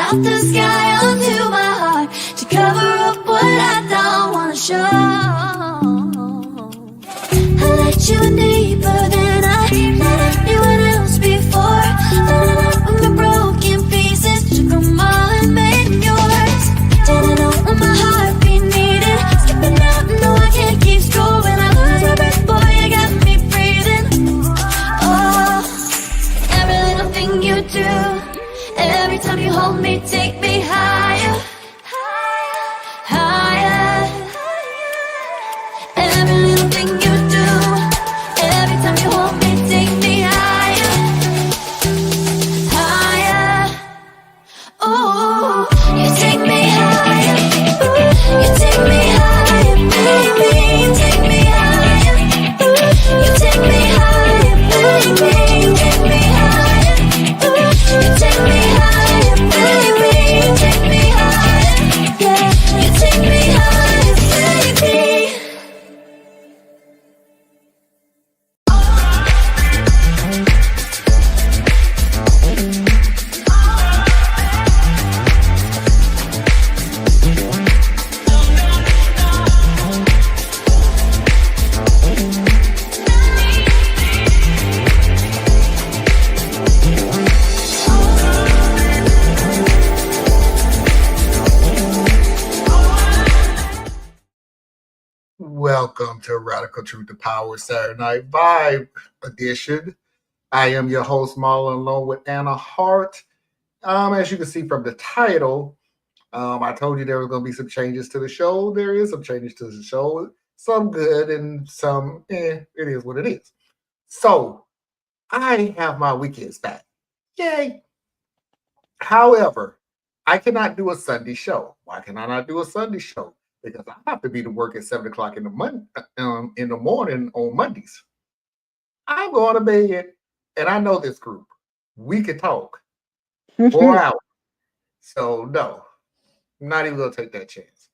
out the sky onto my heart to cover up what I don't wanna show. I let you in deeper than I let anyone else before. Found out with my broken pieces, took them all and made them yours. Didn't know what my heartbeat needed. Skipping out, no I can't keep score. When I lose my breath, boy, you got me breathing. Oh, every little thing you do, every time you hold me, take me higher, higher. Every little thing you do, every time you hold me, take me higher, higher. Oh, you take me higher. Ooh, you take me higher, baby. You take me higher. Ooh, you take me higher, baby. You take me higher. Ooh, you take me higher, baby. You take me higher. Yeah, you take me higher, baby. Welcome to Radical Truth to Power Saturday Night Vibe edition. I am your host, Marlon, along with Anna Hart. As you can see from the title, I told you there was going to be some changes to the show. There is some changes to the show. Some good and some, it is what it is. So, I have my weekends back. Yay! However, I cannot do a Sunday show. Why can I not do a Sunday show? Because I have to be to work at 7 o'clock in the morning on Mondays. I'm going to bed, and I know this group. We can talk 4 hours. So no, I'm not even going to take that chance.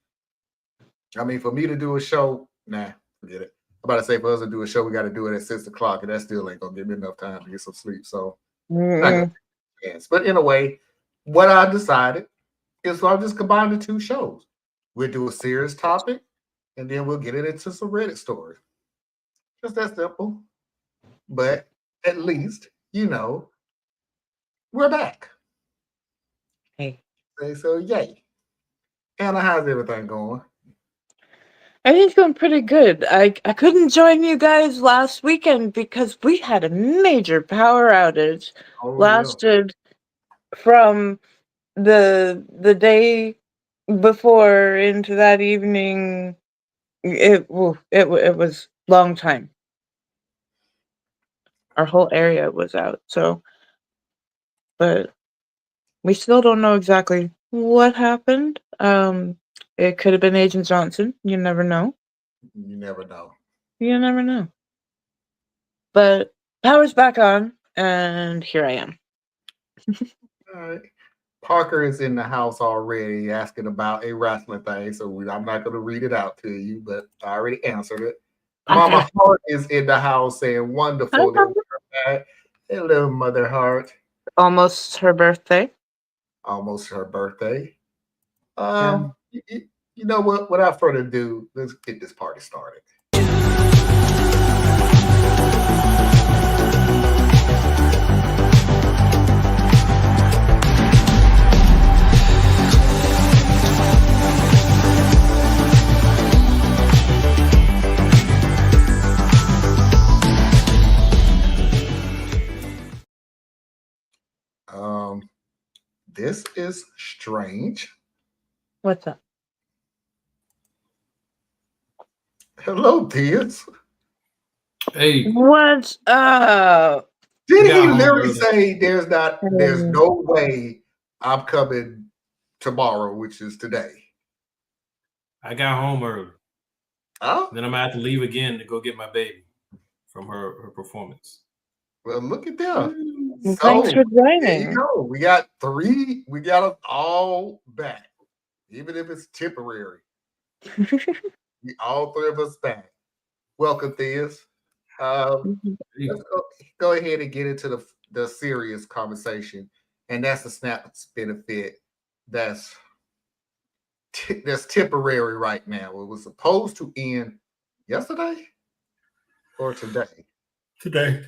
I mean, for me to do a show, nah, forget it. I'm about to say for us to do a show, we got to do it at 6 o'clock, and that still ain't going to give me enough time to get some sleep. So not gonna take that chance. But in a way, what I decided is I'll just combine the two shows. We'll do a serious topic, and then we'll get it into some Reddit stories. Just that simple. But at least, we're back. Hey. So yay. Anna, how's everything going? Everything's going pretty good. I couldn't join you guys last weekend because we had a major power outage. Lasted from the day before into that evening. It was long time. Our whole area was out. So, but we still don't know exactly what happened. It could have been Agent Johnson. You never know. You never know. You never know. But power's back on, and here I am. All right. Parker is in the house already asking about a wrestling thing, so I'm not going to read it out to you, but I already answered it. Mama Hart is in the house saying, wonderful that we're back. Hello, Mother Hart. Almost her birthday. Almost her birthday. You know what? Without further ado, let's get this party started. This is strange. What's up? Hello, Tias. Hey. What's up? Did he literally say there's no way I'm coming tomorrow, which is today? I got home early. Oh? Then I'm gonna have to leave again to go get my baby from her performance. Well, look at that. So, thanks for joining. There you go. We got 3. We got them all back, even if it's temporary. All 3 of us back. Welcome, Theas. Let's go ahead and get into the serious conversation, and that's the SNAP's benefit that's temporary right now. It was supposed to end yesterday or today. Today.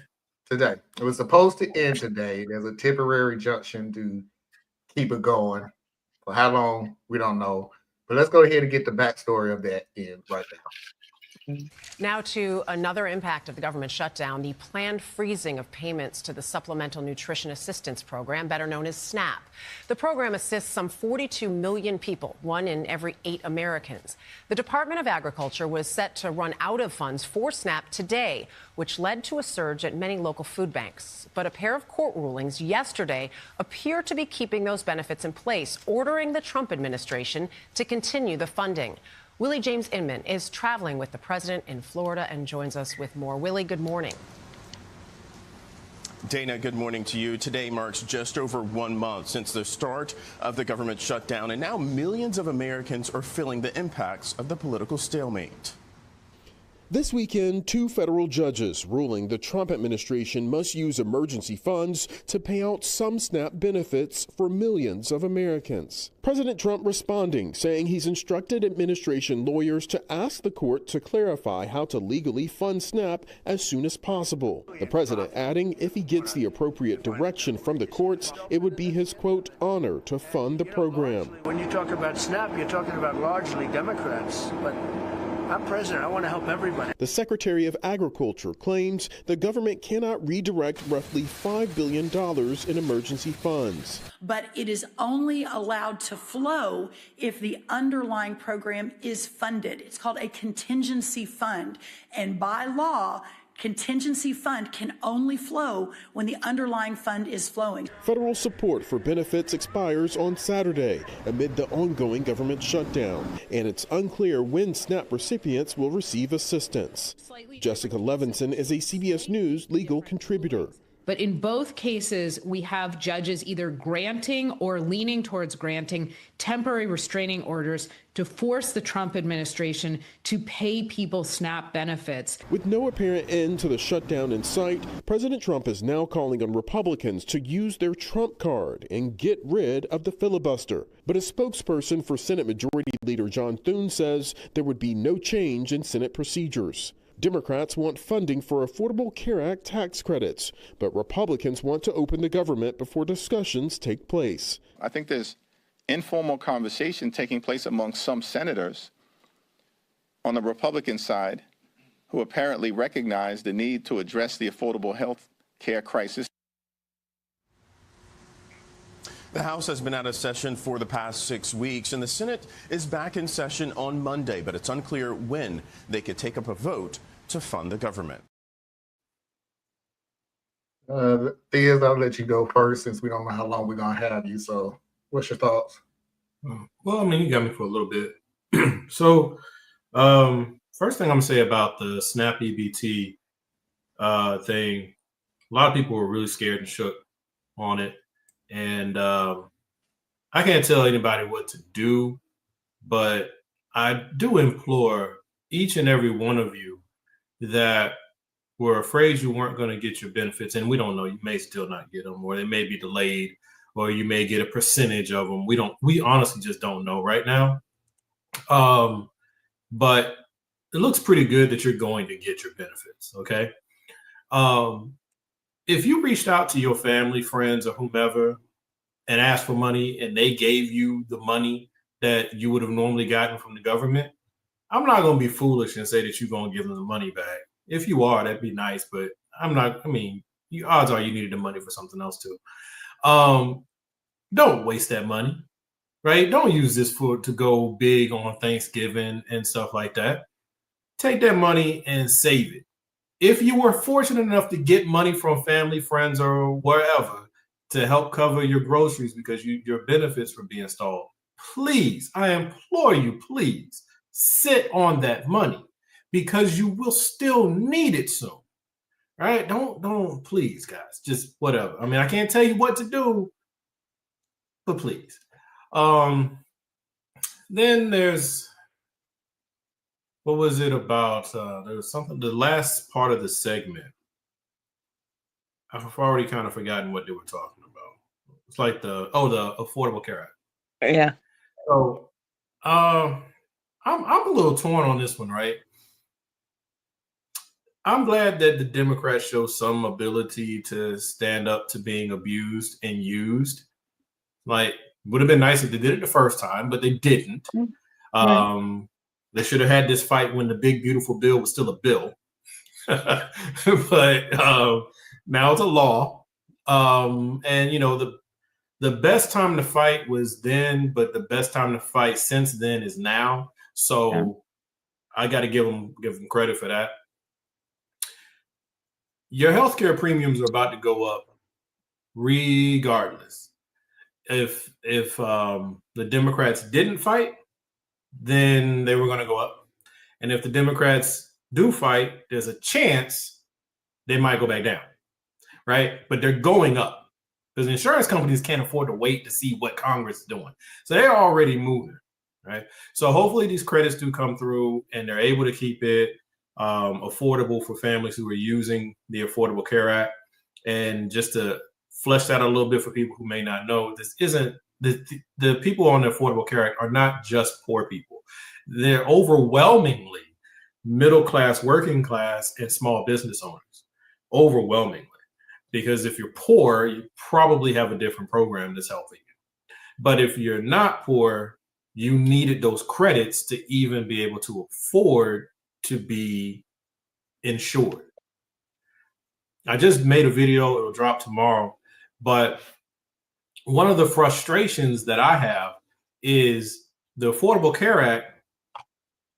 It was supposed to end today. There's a temporary injunction to keep it going. For how long, we don't know. But let's go ahead and get the backstory of that in right now. Now to another impact of the government shutdown, the planned freezing of payments to the Supplemental Nutrition Assistance Program, better known as SNAP. The program assists some 42 million people, 1 in every 8 Americans. The Department of Agriculture was set to run out of funds for SNAP today, which led to a surge at many local food banks. But a pair of court rulings yesterday appear to be keeping those benefits in place, ordering the Trump administration to continue the funding. Willie James Inman is traveling with the president in Florida and joins us with more. Willie, good morning. Dana, good morning to you. Today marks just over 1 month since the start of the government shutdown, and now millions of Americans are feeling the impacts of the political stalemate. This weekend, 2 federal judges ruling the Trump administration must use emergency funds to pay out some SNAP benefits for millions of Americans. President Trump responding, saying he's instructed administration lawyers to ask the court to clarify how to legally fund SNAP as soon as possible. The president adding if he gets the appropriate direction from the courts, it would be his, quote, honor to fund the program. When you talk about SNAP, you're talking about largely Democrats, but I'm president. I want to help everybody. The Secretary of Agriculture claims the government cannot redirect roughly $5 billion in emergency funds. But it is only allowed to flow if the underlying program is funded. It's called a contingency fund. And by law, contingency fund can only flow when the underlying fund is flowing. Federal support for benefits expires on Saturday amid the ongoing government shutdown, and it's unclear when SNAP recipients will receive assistance. Jessica Levinson is a CBS News legal contributor. But in both cases, we have judges either granting or leaning towards granting temporary restraining orders to force the Trump administration to pay people SNAP benefits. With no apparent end to the shutdown in sight, President Trump is now calling on Republicans to use their Trump card and get rid of the filibuster. But a spokesperson for Senate Majority Leader John Thune says there would be no change in Senate procedures. Democrats want funding for Affordable Care Act tax credits, but Republicans want to open the government before discussions take place. I think there's informal conversation taking place among some senators on the Republican side who apparently recognize the need to address the affordable health care crisis. The House has been out of session for the past 6 weeks, and the Senate is back in session on Monday, but it's unclear when they could take up a vote to fund the government. Theus, I'll let you go first since we don't know how long we're going to have you. So what's your thoughts? Well, I mean, you got me for a little bit. So first thing I'm going to say about the SNAP EBT thing, a lot of people were really scared and shook on it. And I can't tell anybody what to do, but I do implore each and every one of you that were afraid you weren't going to get your benefits, and we don't know, you may still not get them, or they may be delayed, or you may get a percentage of them. We honestly just don't know right now. But it looks pretty good that you're going to get your benefits, okay? If you reached out to your family, friends, or whomever and asked for money and they gave you the money that you would have normally gotten from the government, I'm not going to be foolish and say that you're going to give them the money back. If you are, that'd be nice, but I'm not. I mean, odds are you needed the money for something else too. Don't waste that money, right? Don't use this to go big on Thanksgiving and stuff like that. Take that money and save it. If you were fortunate enough to get money from family, friends, or wherever to help cover your groceries because your benefits were being stalled, please, I implore you, please sit on that money because you will still need it soon. Right? Don't, please, guys, just whatever. I mean, I can't tell you what to do, but please. Then there's, what was it about? There was something, the last part of the segment. I've already kind of forgotten what they were talking about. It's like the Affordable Care Act. Yeah. So, I'm a little torn on this one, right? I'm glad that the Democrats show some ability to stand up to being abused and used. Like, would have been nice if they did it the first time, but they didn't. Right. They should have had this fight when the big beautiful bill was still a bill, but now it's a law. And you know the best time to fight was then, but the best time to fight since then is now. So I got to give them credit for that. Your healthcare premiums are about to go up regardless. If the Democrats didn't fight, then they were going to go up. And if the Democrats do fight, there's a chance they might go back down, right? But they're going up because insurance companies can't afford to wait to see what Congress is doing. So they're already moving, right? So hopefully these credits do come through and they're able to keep it affordable for families who are using the Affordable Care Act. And just to flesh that a little bit for people who may not know, this isn't the people on the Affordable Care Act are not just poor people. They're overwhelmingly middle class, working class, and small business owners. Overwhelmingly. Because if you're poor, you probably have a different program that's helping you. But if you're not poor, you needed those credits to even be able to afford to be insured. I just made a video, it'll drop tomorrow, but one of the frustrations that I have is the Affordable Care Act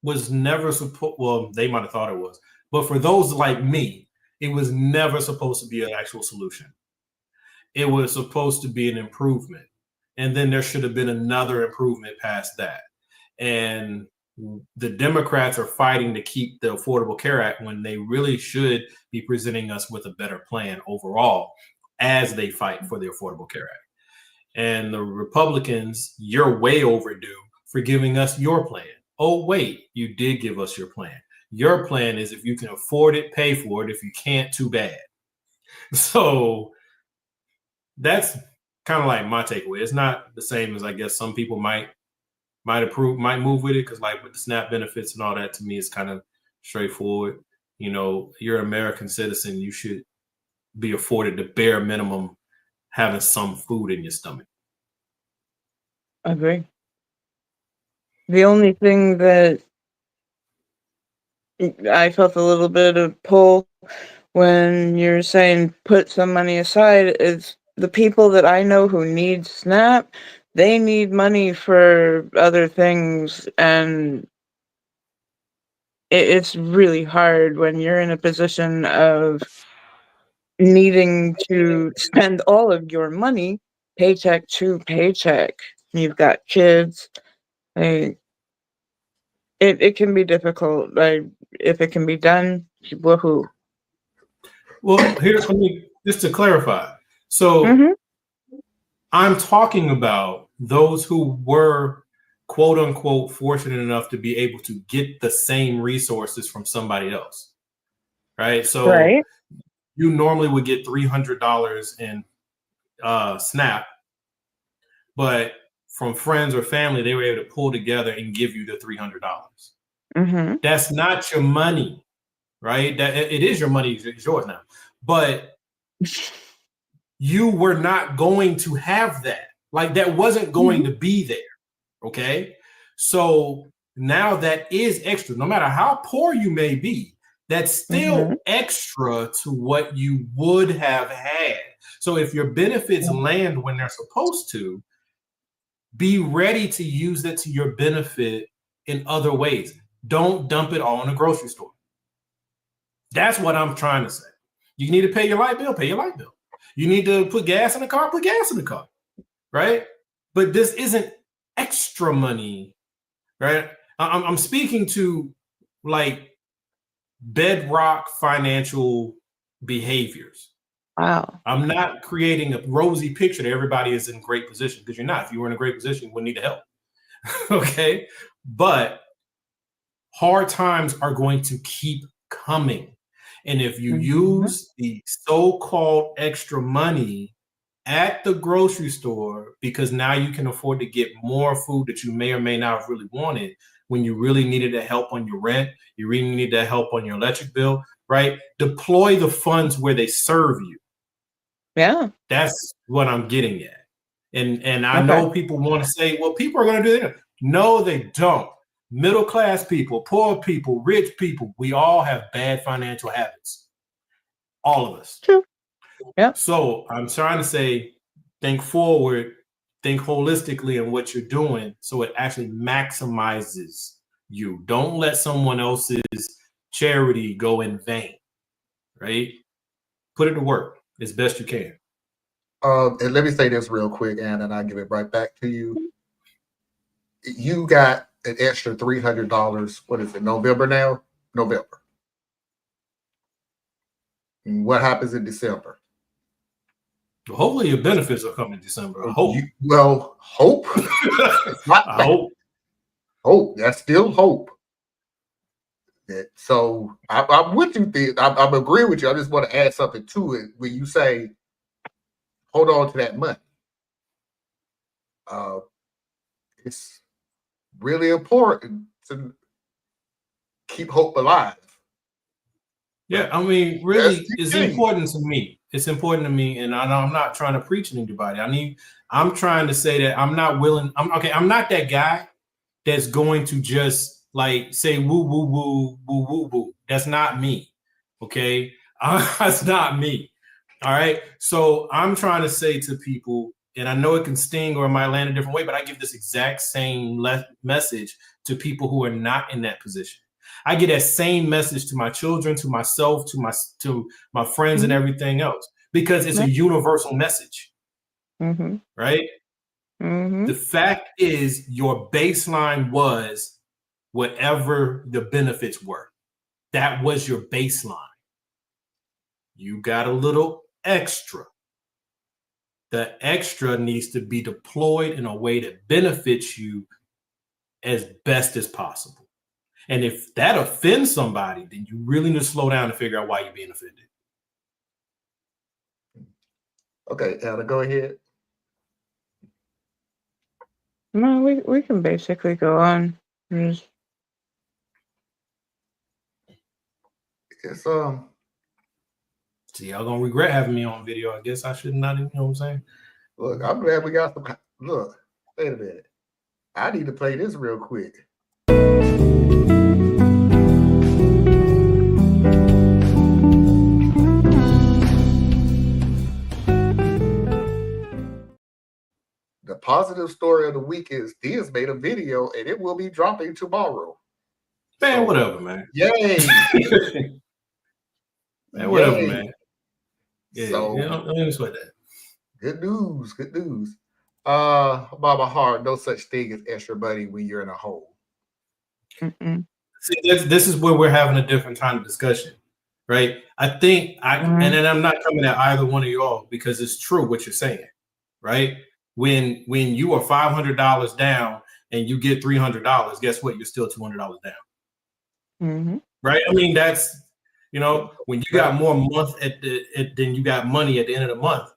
was never supposed, well, they might have thought it was, but for those like me, it was never supposed to be an actual solution. It was supposed to be an improvement. And then there should have been another improvement past that. And the Democrats are fighting to keep the Affordable Care Act when they really should be presenting us with a better plan overall as they fight for the Affordable Care Act. And the Republicans, you're way overdue for giving us your plan. Oh, wait, you did give us your plan. Your plan is if you can afford it, pay for it. If you can't, too bad. So that's kind of like my takeaway. It's not the same as I guess some people might move with it, because like with the SNAP benefits and all that, to me, it's kind of straightforward. You know, you're an American citizen. You should be afforded the bare minimum, having some food in your stomach. I agree. The only thing that I felt a little bit of pull when you're saying put some money aside is the people that I know who need SNAP, they need money for other things, and it's really hard when you're in a position of needing to spend all of your money paycheck to paycheck. You've got kids. It can be difficult. If it can be done, woohoo. Well, here's just to clarify. So I'm talking about those who were quote unquote fortunate enough to be able to get the same resources from somebody else. Right. So you normally would get $300 in SNAP, but from friends or family, they were able to pull together and give you the $300. That's not your money, right? That it is your money, it's yours now. But you were not going to have that. Like that wasn't going to be there. Okay. So now that is extra. No matter how poor you may be, that's still extra to what you would have had. So if your benefits land when they're supposed to, be ready to use that to your benefit in other ways. Don't dump it all in a grocery store. That's what I'm trying to say. You need to pay your light bill, pay your light bill. You need to put gas in the car, put gas in the car, right? But this isn't extra money, right? I'm speaking to like bedrock financial behaviors. Wow. I'm not creating a rosy picture that everybody is in great position, because you're not. If you were in a great position, you wouldn't need the help. Okay? But hard times are going to keep coming. And if you use the so-called extra money at the grocery store because now you can afford to get more food that you may or may not have really wanted when you really needed the help on your rent, you really needed the help on your electric bill, right? Deploy the funds where they serve you. Yeah. That's what I'm getting at. And I know people want to say, well, people are going to do it. No, they don't. Middle class people, poor people, rich people, we all have bad financial habits. All of us. True. Yeah. So I'm trying to say, think forward, think holistically in what you're doing so it actually maximizes you. Don't let someone else's charity go in vain, right? Put it to work as best you can. And let me say this real quick, Anna, and I'll give it right back to you. You got an extra $300. What is it, November now? November. And what happens in December? Hopefully your benefits will come in December. I hope. Hope. It's not I hope. Hope. That's still hope. So I'm with you. I'm agreeing with you. I just want to add something to it when you say, hold on to that money. It's really important to keep hope alive. Yeah, I mean, really, it's important to me. It's important to me, and I'm not trying to preach to anybody. I'm trying to say that I'm not willing. I'm not that guy that's going to just like say woo woo woo woo woo woo. That's not me. Okay, that's not me. All right. So I'm trying to say to people, and I know it can sting or it might land a different way, but I give this exact same message to people who are not in that position. I get that same message to my children, to myself, to my friends, and everything else, because it's a universal message, right? The fact is, your baseline was whatever the benefits were. That was your baseline. You got a little extra. The extra needs to be deployed in a way that benefits you as best as possible. And if that offends somebody, then you really need to slow down and figure out why you're being offended. Okay, Anna, go ahead. No, we can basically go on. It's See, y'all gonna regret having me on video. I guess I should not even, you know what I'm saying? Look, I'm glad we got some. Look, wait a minute. I need to play this real quick. The positive story of the week is Diaz made a video and it will be dropping tomorrow. Man, whatever, man. Yay. Man, whatever, man. Yeah, So, don't even sweat that. Good news. Good news. Baba Hart, no such thing as extra money when you're in a hole. See, this is where we're having a different kind of discussion, right? I think and then I'm not coming at either one of y'all because it's true what you're saying, right? When you are $500 down and you get $300, guess what? You're still $200 down, right? I mean, that's, you know, when you got more month than you got money at the end of the month,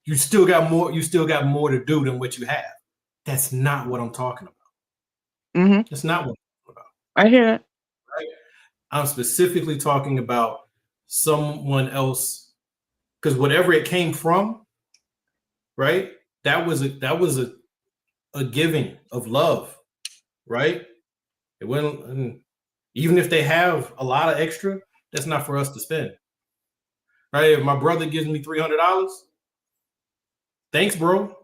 you still got more to do than what you have. That's not what I'm talking about. That's not what I'm talking about. I hear it. Right? I'm specifically talking about someone else, because whatever it came from, right? That was a giving of love, right? It wouldn't, even if they have a lot of extra, that's not for us to spend. Right? If my brother gives me $300, thanks, bro.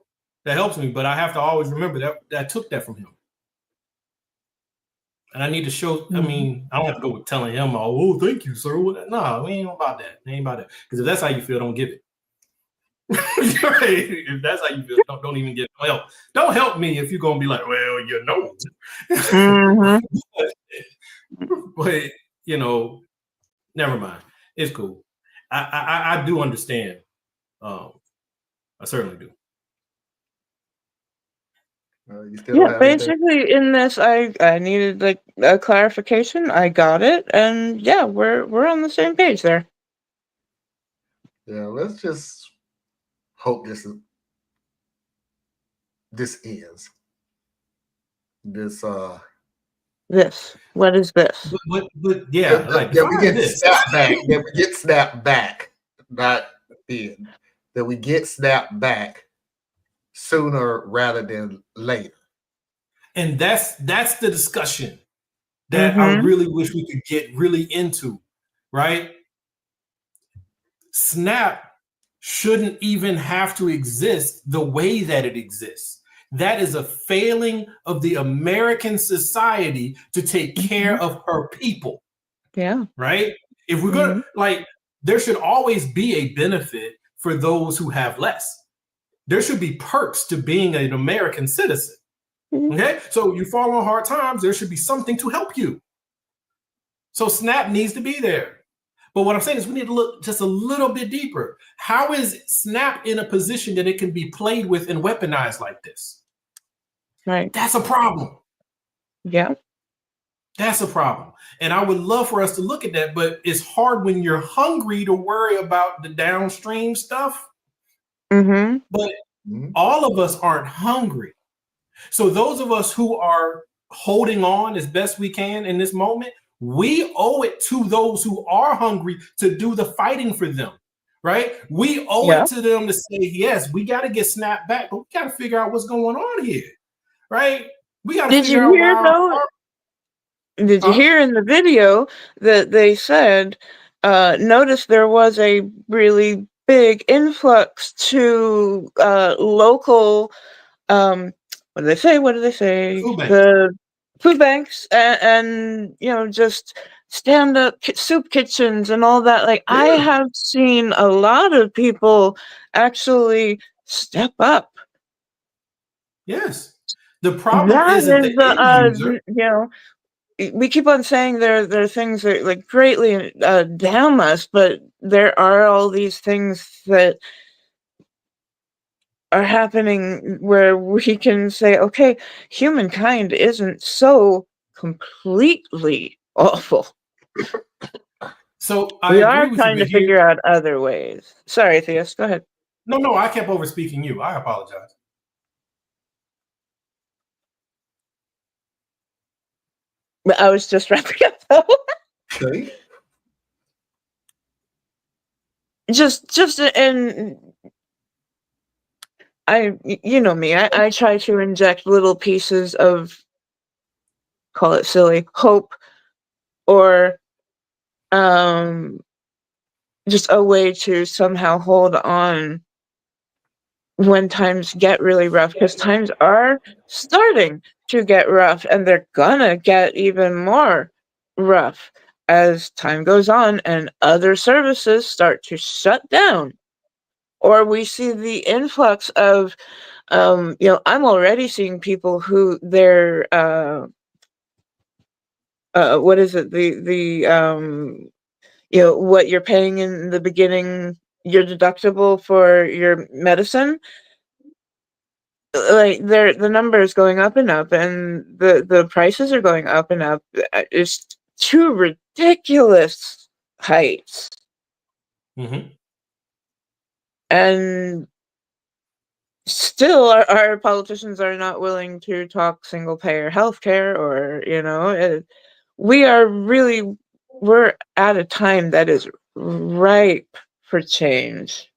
That helps me, but I have to always remember that I took that from him. And I need to show, I mean, I don't have to go with telling him, oh, thank you, sir. No, we ain't about that. It ain't about that. Because if that's how you feel, don't give it. If that's how you feel, don't even get help. Don't help me if you're gonna be like, well, you know. But you know, never mind. It's cool. I do understand. I certainly do. Basically in this I needed like a clarification. I got it, and yeah, we're on the same page there. Yeah, let's just hope this ends. This. What is this? But yeah, like that we get this. snapped back. That we get snapped back. Not then. That we get snapped back sooner rather than later. And that's the discussion that I really wish we could get really into, right? SNAP shouldn't even have to exist the way that it exists. That is a failing of the American society to take care of her people. Yeah. Right? If we're going to, like, there should always be a benefit for those who have less. There should be perks to being an American citizen. Okay? So you fall on hard times, there should be something to help you. So SNAP needs to be there. But what I'm saying is we need to look just a little bit deeper. How is SNAP in a position that it can be played with and weaponized like this? Right. That's a problem. Yeah. That's a problem. And I would love for us to look at that, but it's hard when you're hungry to worry about the downstream stuff. But all of us aren't hungry. So those of us who are holding on as best we can in this moment, we owe it to those who are hungry to do the fighting for them, right? We owe it to them to say, yes, we got to get snapped back, but we got to figure out what's going on here, right? We got to figure out why. Did you hear in the video that they said, notice there was a really big influx to local, what do they say? The food banks and just stand-up soup kitchens and all that. Like, I have seen a lot of people actually step up. Yes. The problem is that the end user, we keep on saying there are things that like greatly damn us, but there are all these things that are happening where we can say, okay, humankind isn't so completely awful. So we are trying to figure out other ways. Sorry, Theus, go ahead. No, I kept over speaking you. I apologize. But I was just wrapping up though. Okay. Just and you know me, I try to inject little pieces of, call it silly, hope, or just a way to somehow hold on when times get really rough, because times are starting to get rough, and they're gonna get even more rough as time goes on and other services start to shut down, or we see the influx of I'm already seeing people who their what is it, what you're paying in the beginning, your deductible for your medicine, like the number is going up and up, and the prices are going up and up. It's too ridiculous heights. And still our politicians are not willing to talk single payer healthcare, or we're at a time that is ripe for change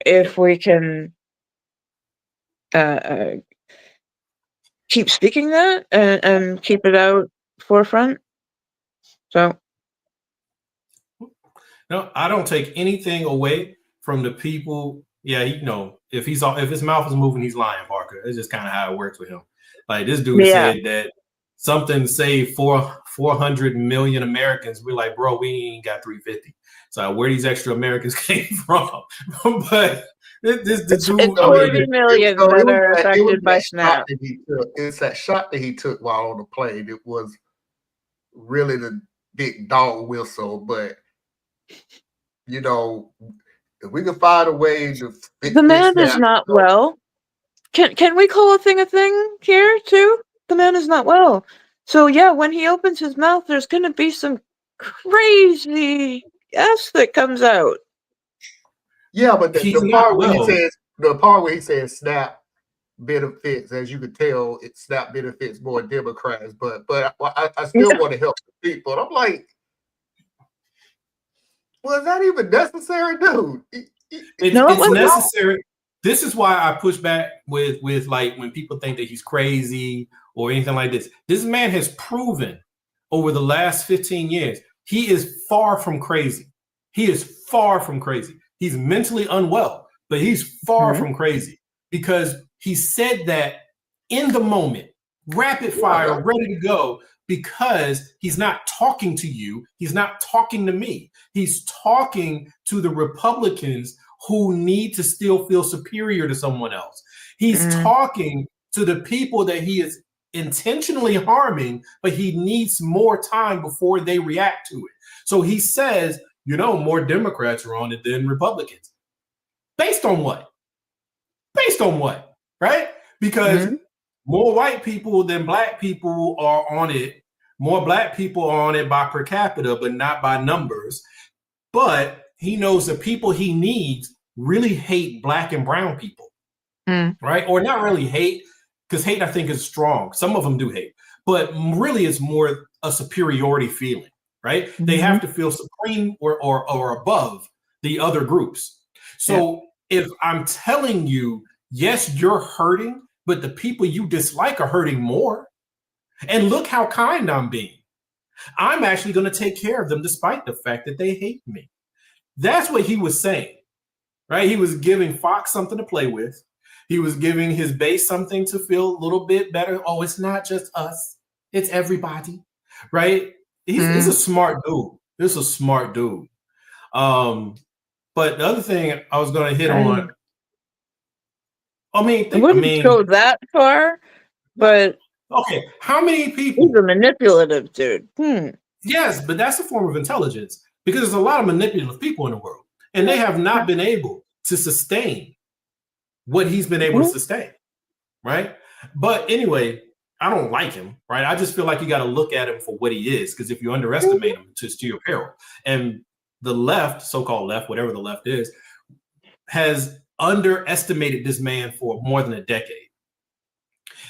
if we can keep speaking that and keep it out forefront. So no, I don't take anything away from the people. Yeah, if his mouth is moving, he's lying, Parker. It's just kind of how it works with him. Like, this dude said that something saved 400 million Americans. We're like, bro, we ain't got 350. So where these extra Americans came from? But this dude, it's 40 million that are affected by SNAP. It's that shot that he took while on the plane. It was really the big dog whistle, but if we can find a way to fix the man is not well. Can we call a thing here too? The man is not well. So yeah, when he opens his mouth, there's gonna be some crazy S that comes out. Yeah, but He's not well. the part where he says SNAP benefits, as you could tell, it SNAP benefits more Democrats, but I still want to help the people. And I'm like, was that even necessary, dude? It's necessary. This is why I push back with like when people think that he's crazy or anything like this. This man has proven over the last 15 years he is far from crazy. He is far from crazy. He's mentally unwell, but he's far from crazy because he said that in the moment, rapid fire, ready to go, because he's not talking to you. He's not talking to me. He's talking to the Republicans who need to still feel superior to someone else. He's talking to the people that he is intentionally harming, but he needs more time before they react to it. So he says, more Democrats are on it than Republicans. Based on what? Based on what? Right? Because more white people than black people are on it. More black people are on it by per capita, but not by numbers. But he knows the people he needs really hate black and brown people, right? Or not really hate, because hate, I think, is strong. Some of them do hate, but really it's more a superiority feeling, right? They have to feel supreme or above the other groups. So if I'm telling you, yes, you're hurting, but the people you dislike are hurting more. And look how kind I'm being. I'm actually going to take care of them despite the fact that they hate me. That's what he was saying, right? He was giving Fox something to play with. He was giving his base something to feel a little bit better. Oh, it's not just us. It's everybody, right? He's a smart dude. This is a smart dude. But the other thing I was going to hit on, I wouldn't go that far, but okay, how many people? He's a manipulative dude. Yes, but that's a form of intelligence because there's a lot of manipulative people in the world, and they have not been able to sustain what he's been able to sustain, right? But anyway, I don't like him, right? I just feel like you got to look at him for what he is, because if you underestimate him, it's to your peril. And the left, so-called left, whatever the left is, has underestimated this man for more than a decade.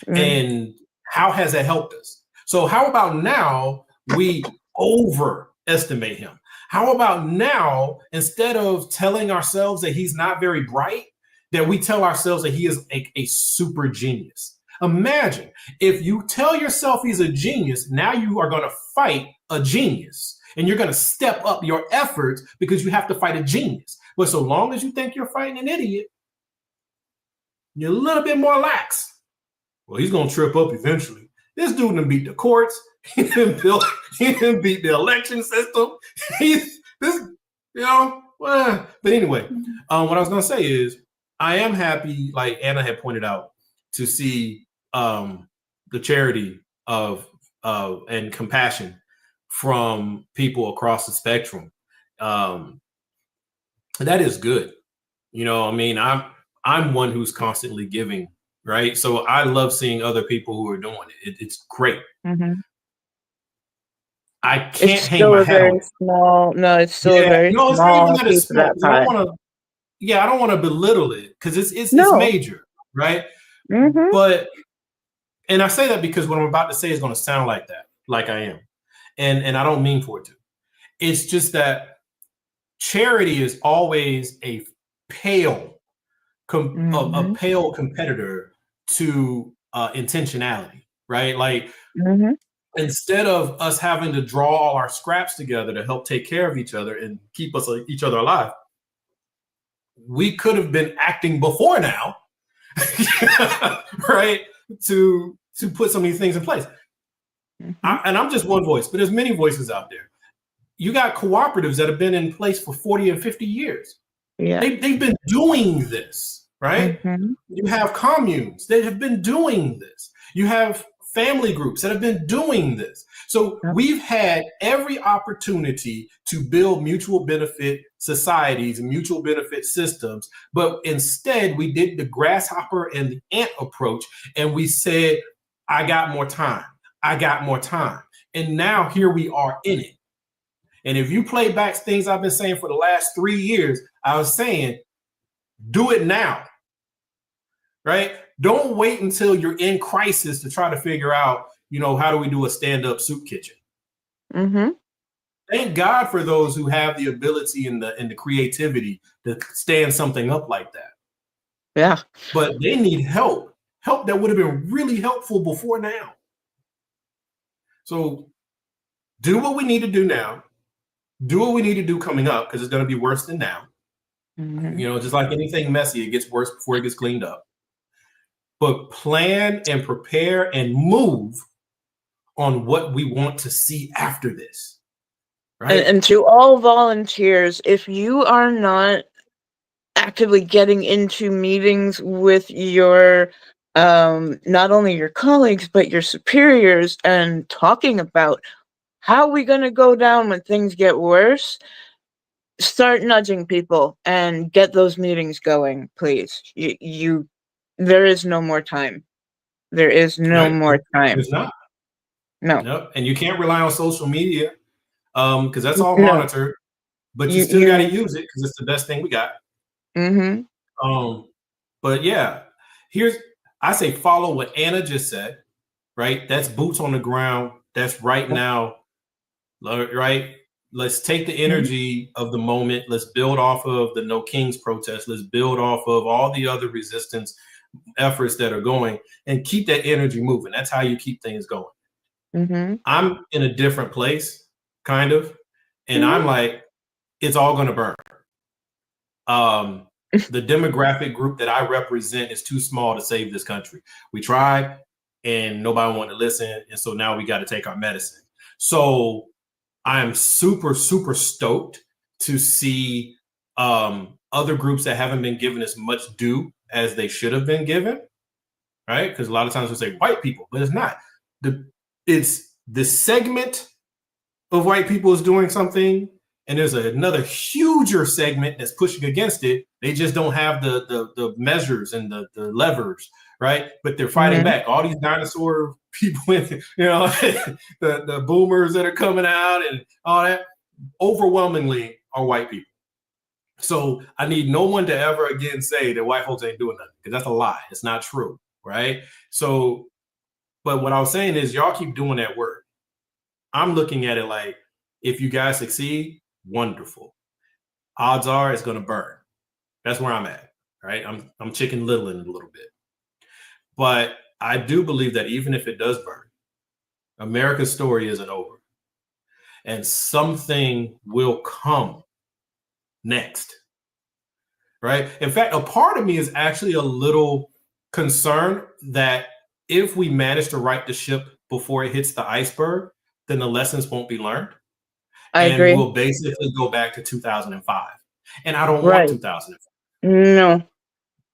And how has that helped us? So how about now we overestimate him? How about now, instead of telling ourselves that he's not very bright, that we tell ourselves that he is a super genius? Imagine if you tell yourself he's a genius, now you are going to fight a genius, and you're going to step up your efforts because you have to fight a genius. But so long as you think you're fighting an idiot, you're a little bit more lax. Well, he's going to trip up eventually. This dude done beat the courts. He done beat the election system. But anyway, what I was going to say is I am happy, like Anna had pointed out, to see the charity of and compassion from people across the spectrum. That is good. I'm one who's constantly giving, right? So I love seeing other people who are doing it. It's great. I can't hang my hat on it. It's still a very small. It's not even that it's small. I don't want to belittle it because it's major, right? But, and I say that because what I'm about to say is going to sound like that, like I am, and I don't mean for it to. It's just that charity is always a pale competitor to intentionality, right? Like instead of us having to draw all our scraps together to help take care of each other and keep each other alive, we could have been acting before now, right? To put some of these things in place. And I'm just one voice, but there's many voices out there. You got cooperatives that have been in place for 40 and 50 years. Yeah. They've been doing this, right? You have communes that have been doing this. You have family groups that have been doing this. So we've had every opportunity to build mutual benefit societies and mutual benefit systems, but instead we did the grasshopper and the ant approach, and we said, I got more time. I got more time. And now here we are in it. And if you play back things I've been saying for the last 3 years, I was saying Do it now, right? Don't wait until you're in crisis to try to figure out, how do we do a stand-up soup kitchen? Mm-hmm. Thank God for those who have the ability and the creativity to stand something up like that. Yeah. But they need help that would have been really helpful before now. So do what we need to do now. Do what we need to do coming up, because it's going to be worse than now. Mm-hmm. Just like anything messy, it gets worse before it gets cleaned up. But plan and prepare and move on what we want to see after this. Right? And to all volunteers, if you are not actively getting into meetings with your not only your colleagues but your superiors and talking about how are we going to go down when things get worse, start nudging people and get those meetings going, please. There is no more time. There is no more time. There's not. No. Nope. And you can't rely on social media because that's all No. monitored, but you still got to use it because it's the best thing we got. Mm-hmm. But yeah, I say follow what Anna just said, right? That's boots on the ground. That's right now, right? Let's take the energy of the moment. Let's build off of the No Kings protest. Let's build off of all the other resistance efforts that are going and keep that energy moving. That's how you keep things going. Mm-hmm. I'm in a different place, kind of, and I'm like, it's all going to burn. The demographic group that I represent is too small to save this country. We tried and nobody wanted to listen. And so now we got to take our medicine. So I'm super, super stoked to see other groups that haven't been given as much due as they should have been given, right? Because a lot of times we say white people, but it's not. It's the segment of white people is doing something, and there's another huger segment that's pushing against it. They just don't have the measures and the levers, right? But they're fighting back. All these dinosaur people, the boomers that are coming out and all that, overwhelmingly are white people. So I need no one to ever again say that white folks ain't doing nothing, because that's a lie. It's not true, right? So, but what I was saying is y'all keep doing that work. I'm looking at it like, if you guys succeed, wonderful. Odds are it's going to burn. That's where I'm at, right? I'm chicken littling it a little bit. But I do believe that even if it does burn, America's story isn't over. And something will come next, right? In fact, a part of me is actually a little concerned that if we manage to right the ship before it hits the iceberg, then the lessons won't be learned. I agree. We'll basically go back to 2005. And I don't want 2005.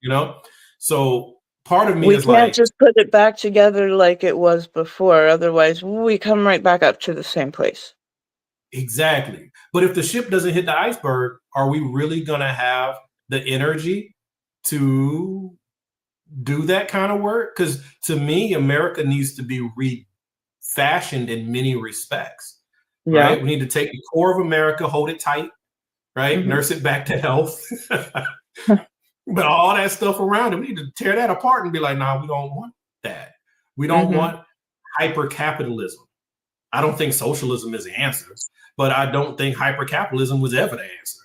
No. So part of me we is can't like, just put it back together like it was before. Otherwise, we come right back up to the same place. Exactly. But if the ship doesn't hit the iceberg, are we really going to have the energy to do that kind of work? Because to me, America needs to be refashioned in many respects. Yeah. Right? We need to take the core of America, hold it tight, right? Nurse it back to health. But all that stuff around it, we need to tear that apart and be like, nah, we don't want that. We don't want hyper-capitalism. I don't think socialism is the answer, but I don't think hyper-capitalism was ever the answer.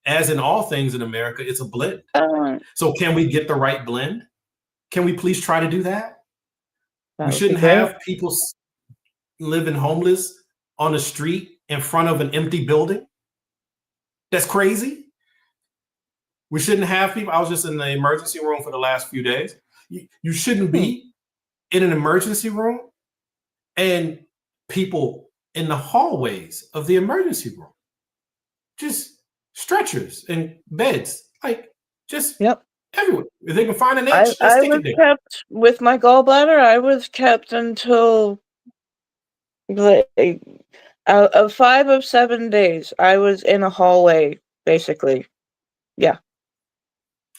As in all things in America, it's a blend. So can we get the right blend? Can we please try to do that? We shouldn't have people living homeless on the street in front of an empty building. That's crazy. We shouldn't have people. I was just in the emergency room for the last few days. You shouldn't be in an emergency room and people in the hallways of the emergency room. Just stretchers and beds, like just everywhere. If they can find an itch, I stick was it there. kept with my gallbladder. I was kept until of 5 of 7 days. I was in a hallway, basically. Yeah.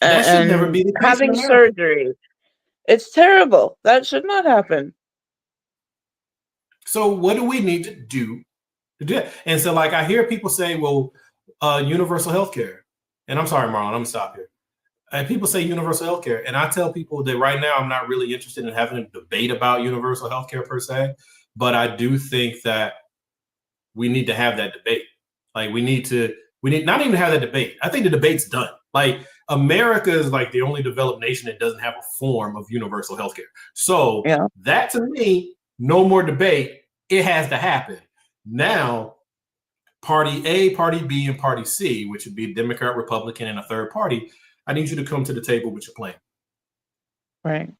That should never be the case. Having surgery. It's terrible. That should not happen. So what do we need to do to do it? And so, like, I hear people say, well, universal health care. And I'm sorry, Marlon, I'm gonna stop here. And people say universal healthcare, and I tell people that right now I'm not really interested in having a debate about universal healthcare per se, but I do think that we need to have that debate. Like we need not even have that debate. I think the debate's done. Like America is like the only developed nation that doesn't have a form of universal healthcare. So that to me, no more debate. It has to happen. Now, Party A, Party B, and Party C, which would be Democrat, Republican, and a third party, I need you to come to the table with your plan. Right.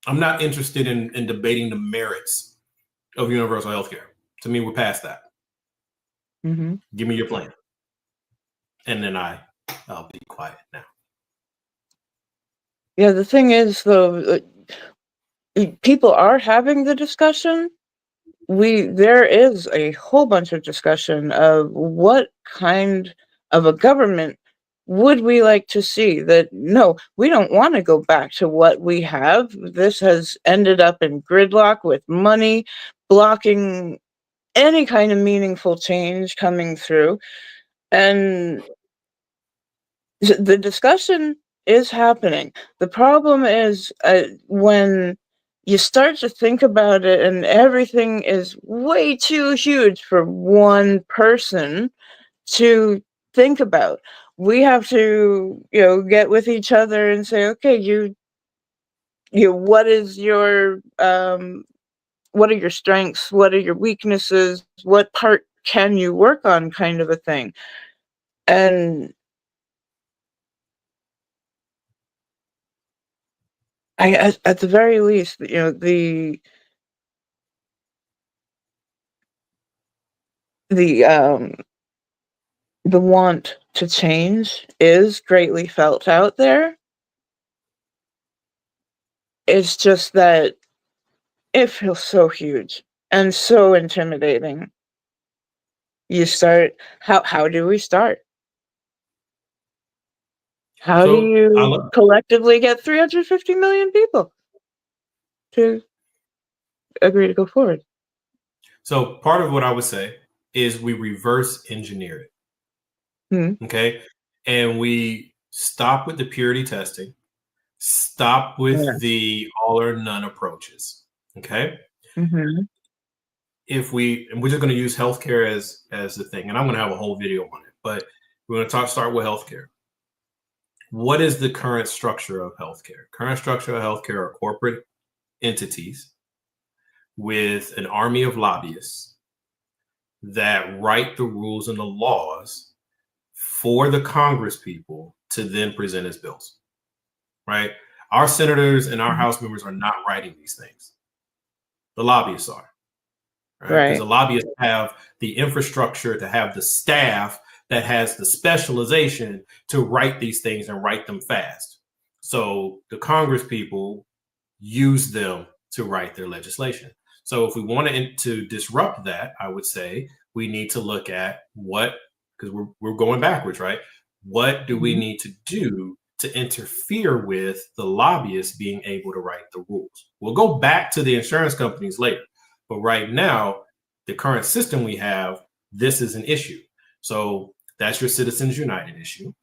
I'm not interested in debating the merits of universal healthcare. To me, we're past that. Mm-hmm. Give me your plan. And then I'll be quiet now. Yeah, the thing is, though, people are having the discussion. There is a whole bunch of discussion of what kind of a government would we like to see. That no, we don't want to go back to what we have. This has ended up in gridlock with money blocking any kind of meaningful change coming through. And the discussion is happening. The problem is when you start to think about it and everything is way too huge for one person to think about. We have to, get with each other and say, okay, what is your, what are your strengths? What are your weaknesses? What part can you work on, kind of a thing. And at the very least, the want to change is greatly felt out there. It's just that it feels so huge and so intimidating. You start, how do we start? How do you collectively get 350 million people to agree to go forward? So part of what I would say is we reverse engineer it. Okay. And we stop with the purity testing, stop with the all or none approaches. Okay. And we're just going to use healthcare as the thing, and I'm going to have a whole video on it, but we're going to start with healthcare. What is the current structure of healthcare? Current structure of healthcare are corporate entities with an army of lobbyists that write the rules and the laws for the Congress people to then present as bills, right? Our senators and our House members are not writing these things. The lobbyists are, right? Because the lobbyists have the infrastructure to have the staff that has the specialization to write these things and write them fast. So the Congress people use them to write their legislation. So if we want to disrupt that, I would say we need to look at because we're going backwards, right? What do we need to do to interfere with the lobbyists being able to write the rules? We'll go back to the insurance companies later, but right now, the current system we have, this is an issue. So that's your Citizens United issue.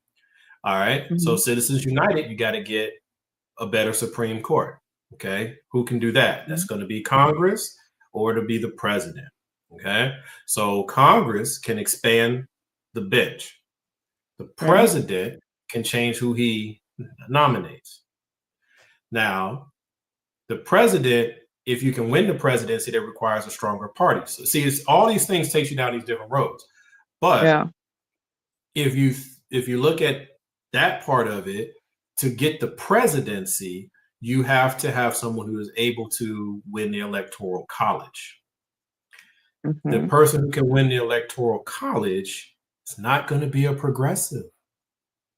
All right. So Citizens United, you got to get a better Supreme Court. Okay. Who can do that? That's going to be Congress or to be the president. Okay. So Congress can expand the bench. The president can change who he nominates. Now, the president, if you can win the presidency, that requires a stronger party. So see, all these things takes you down these different roads. But if you look at that part of it, to get the presidency, you have to have someone who is able to win the electoral college. The person who can win the electoral college is not going to be a progressive,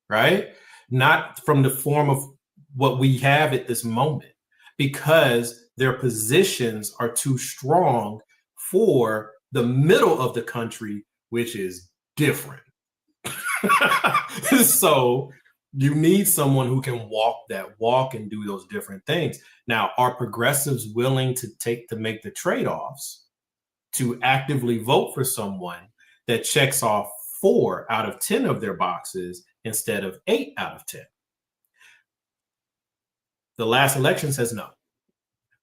right? Not from the form of what we have at this moment, because their positions are too strong for the middle of the country, which is different. So you need someone who can walk that walk and do those different things. Now, are progressives willing to make the trade-offs to actively vote for someone that checks off 4 out of 10 of their boxes instead of 8 out of 10? The last election says no.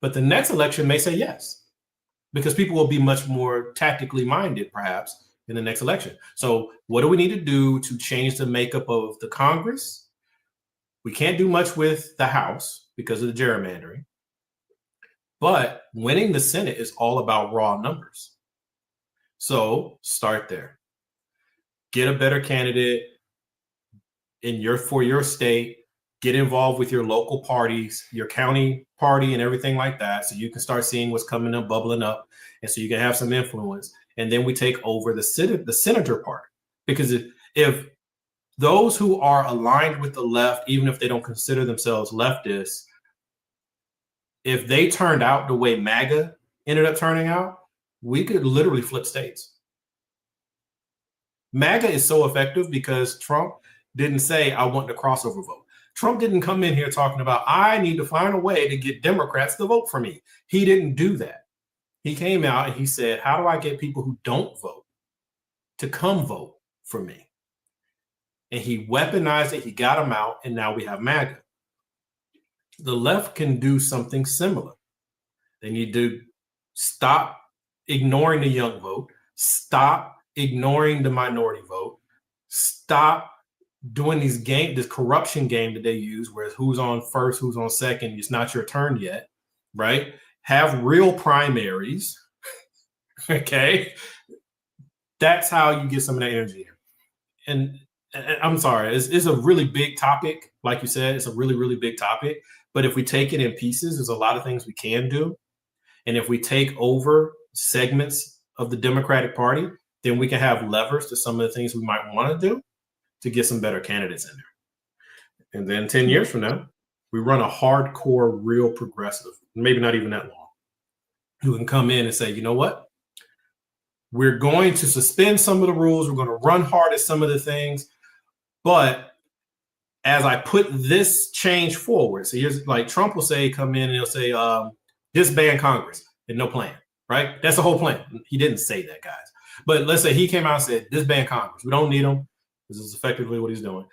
But the next election may say yes, because people will be much more tactically minded, perhaps, in the next election. So what do we need to do to change the makeup of the Congress? We can't do much with the House because of the gerrymandering. But winning the Senate is all about raw numbers. So start there. Get a better candidate for your state. Get involved with your local parties, your county party, and everything like that, so you can start seeing what's coming up, bubbling up, and so you can have some influence. And then we take over the senator part, because if those who are aligned with the left, even if they don't consider themselves leftists, if they turned out the way MAGA ended up turning out, we could literally flip states. MAGA is so effective because Trump didn't say, I want the crossover vote. Trump didn't come in here talking about, I need to find a way to get Democrats to vote for me. He didn't do that. He came out and he said, how do I get people who don't vote to come vote for me? And he weaponized it. He got them out. And now we have MAGA. The left can do something similar. They need to stop ignoring the young vote, stop ignoring the minority vote, stop doing this corruption game that they use, where who's on first, who's on second, it's not your turn yet, right? Have real primaries, okay? That's how you get some of that energy here. And I'm sorry, it's a really big topic. Like you said, it's a really, really big topic. But if we take it in pieces, there's a lot of things we can do. And if we take over segments of the Democratic Party, then we can have levers to some of the things we might want to do to get some better candidates in there. And then 10 years from now, we run a hardcore, real progressive, maybe not even that long, who can come in and say, you know what? We're going to suspend some of the rules. We're going to run hard at some of the things. But as I put this change forward, so here's like Trump will say, come in and he'll say, disband Congress and no plan, right? That's the whole plan. He didn't say that, guys. But let's say he came out and said, disband Congress. We don't need them. This is effectively what he's doing.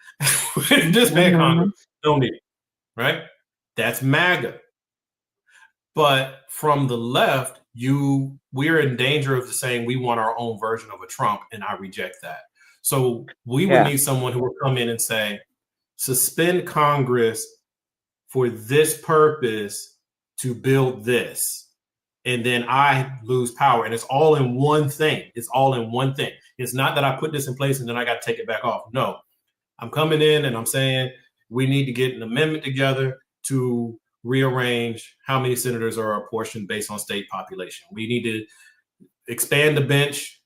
Disband Congress. Don't need it, right? That's MAGA. But from the left, we're in danger of saying we want our own version of a Trump, and I reject that. So we would need someone who would come in and say, suspend Congress for this purpose to build this. And then I lose power. And it's all in one thing. It's all in one thing. It's not that I put this in place and then I got to take it back off. No, I'm coming in and I'm saying we need to get an amendment together to rearrange how many senators are apportioned based on state population. We need to expand the bench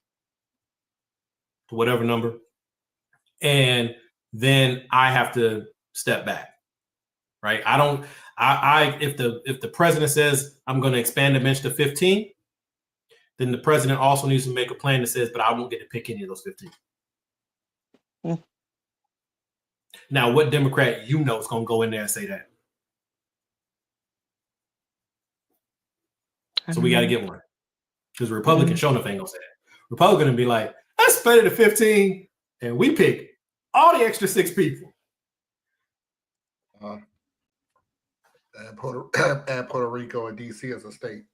to whatever number. And then I have to step back, right? If the president says I'm going to expand the bench to 15, then the president also needs to make a plan that says, but I won't get to pick any of those 15. Now, what Democrat is going to go in there and say that? So we got to get one, because the Republican sure enough ain't going to say that. Republican will be like, let's split it to 15 and we pick all the extra 6 people. And Puerto Rico and DC as a state.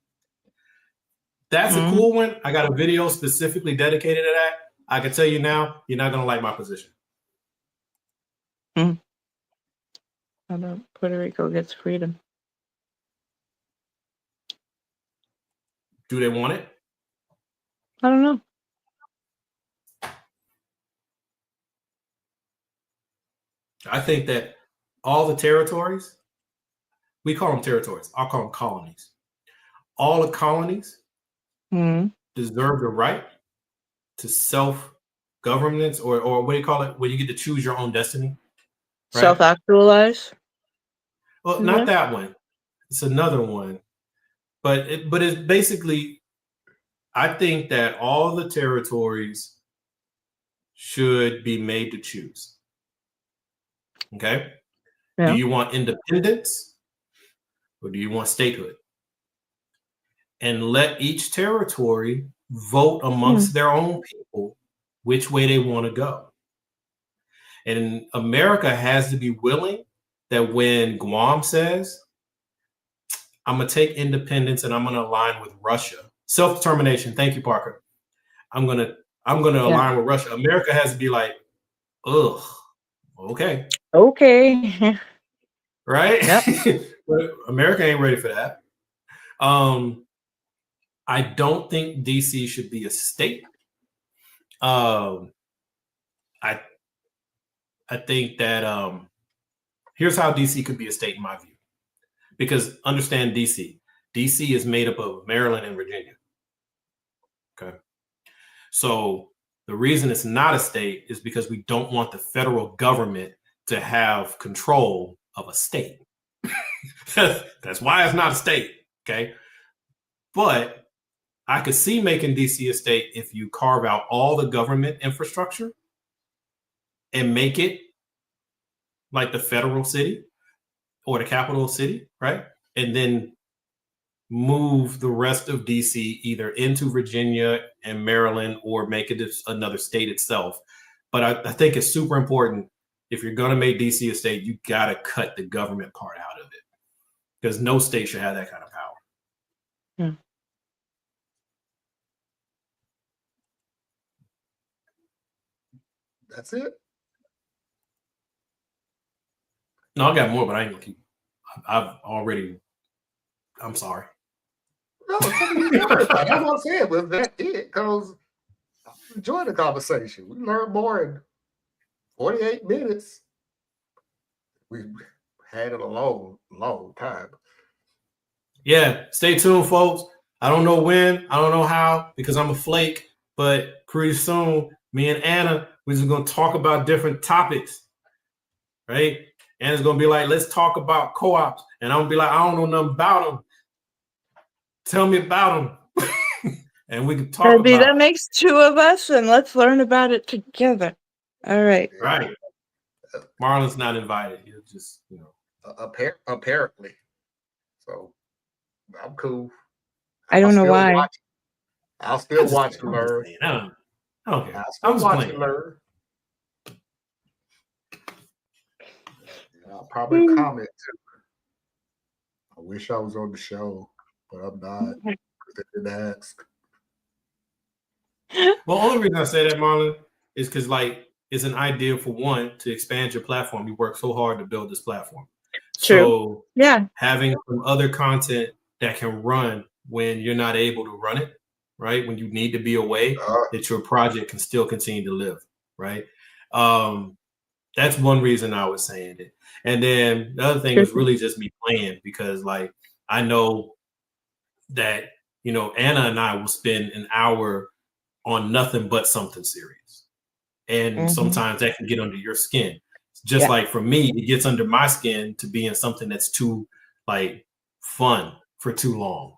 That's a cool one. I got a video specifically dedicated to that. I can tell you now, you're not going to like my position. How about Puerto Rico gets freedom? Do they want it? I don't know. I think that all the territories, we call them territories. I'll call them colonies. All the colonies deserve the right to self-governance, or what do you call it, where you get to choose your own destiny? Right? Self-actualize? Well, not that one. It's another one. But it's basically, I think that all the territories should be made to choose. Okay? Yeah. Do you want independence or do you want statehood? And let each territory vote amongst their own people which way they want to go. And America has to be willing that when Guam says I'm gonna take independence and I'm gonna align with Russia. Self-determination. Thank you, Parker. I'm gonna align with Russia. America has to be like, ugh, okay. Okay. Right? Yep. But America ain't ready for that. I don't think DC should be a state. I think that here's how DC could be a state in my view. Because understand DC. DC is made up of Maryland and Virginia. Okay. So the reason it's not a state is because we don't want the federal government to have control of a state. That's why it's not a state. Okay. But I could see making DC a state if you carve out all the government infrastructure and make it like the federal city or the capital city, right? And then move the rest of DC either into Virginia and Maryland or make it another state itself. But I think it's super important, if you're going to make DC a state, you got to cut the government part out of it, because no state should have that kind of power. Yeah. That's it. No, I got more, but I ain't gonna keep. I'm sorry. No, that's what I'm saying. Was that it? Because I enjoyed the conversation. We learned more in 48 minutes. We had it a long, long time. Yeah, stay tuned, folks. I don't know when, I don't know how, because I'm a flake, but pretty soon, me and Anna, we're just gonna talk about different topics, right? Anna's gonna be like, let's talk about co-ops. And I'm gonna be like, I don't know nothing about them. Tell me about them. And we can talk about it. That makes two of us, and let's learn about it together. All right. Right. Marlon's not invited. He'll just, apparently. So I'm cool. I don't know why. I'll still watch and learn. I don't care. I'll still watch and learn. I'll probably comment too. I wish I was on the show, but I'm not, because they didn't ask. Well, the only reason I say that, Marlon, is because it's an idea for one to expand your platform. You work so hard to build this platform. True. So yeah, having some other content that can run when you're not able to run it, right? When you need to be away, that your project can still continue to live, right? That's one reason I was saying it. And then the other thing was really just me playing, because I know that, Anna and I will spend an hour on nothing but something serious. And sometimes that can get under your skin. Just like for me, it gets under my skin to be in something that's too fun for too long,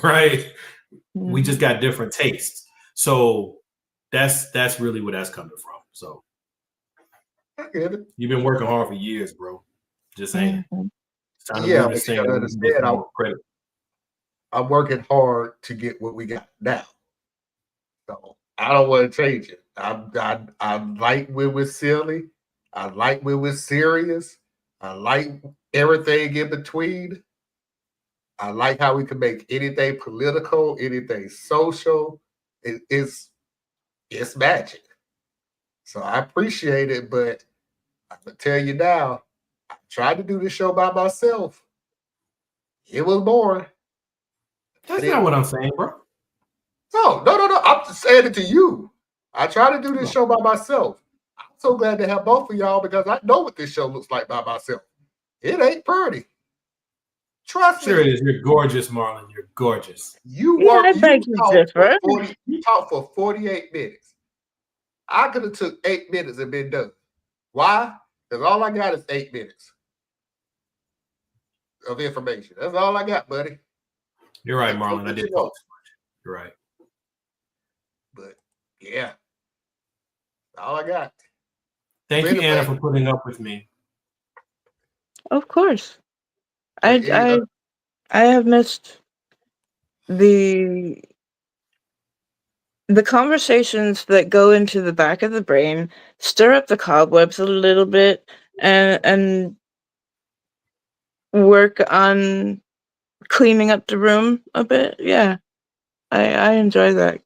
right? We just got different tastes. So that's really where that's coming from. So I get it. You've been working hard for years, bro. Just saying. It's time to Yeah, move this thing. understand. I'm working hard to get what we got now. So I don't want to change it. I like when we're silly. I like when we're serious. I like everything in between. I like how we can make anything political, anything social. It's magic. So I appreciate it, but I'm gonna tell you now, I tried to do this show by myself. It was boring. That's not what I'm saying, bro. No. I'm just saying it to you. I tried to do this show by myself. I'm so glad to have both of y'all, because I know what this show looks like by myself. It ain't pretty. Trust me. Sure it is. You're gorgeous, Marlon. You're gorgeous. You talked for 48 minutes. I could have took 8 minutes and been done. Why? Because all I got is 8 minutes of information. That's all I got, buddy. You're right, Marlon. I did talk too much. You're right. But yeah, all I got. Thank you, Anna, for putting up with me. Of course. I have missed the conversations that go into the back of the brain, stir up the cobwebs a little bit, and work on cleaning up the room a bit. Yeah, I enjoy that.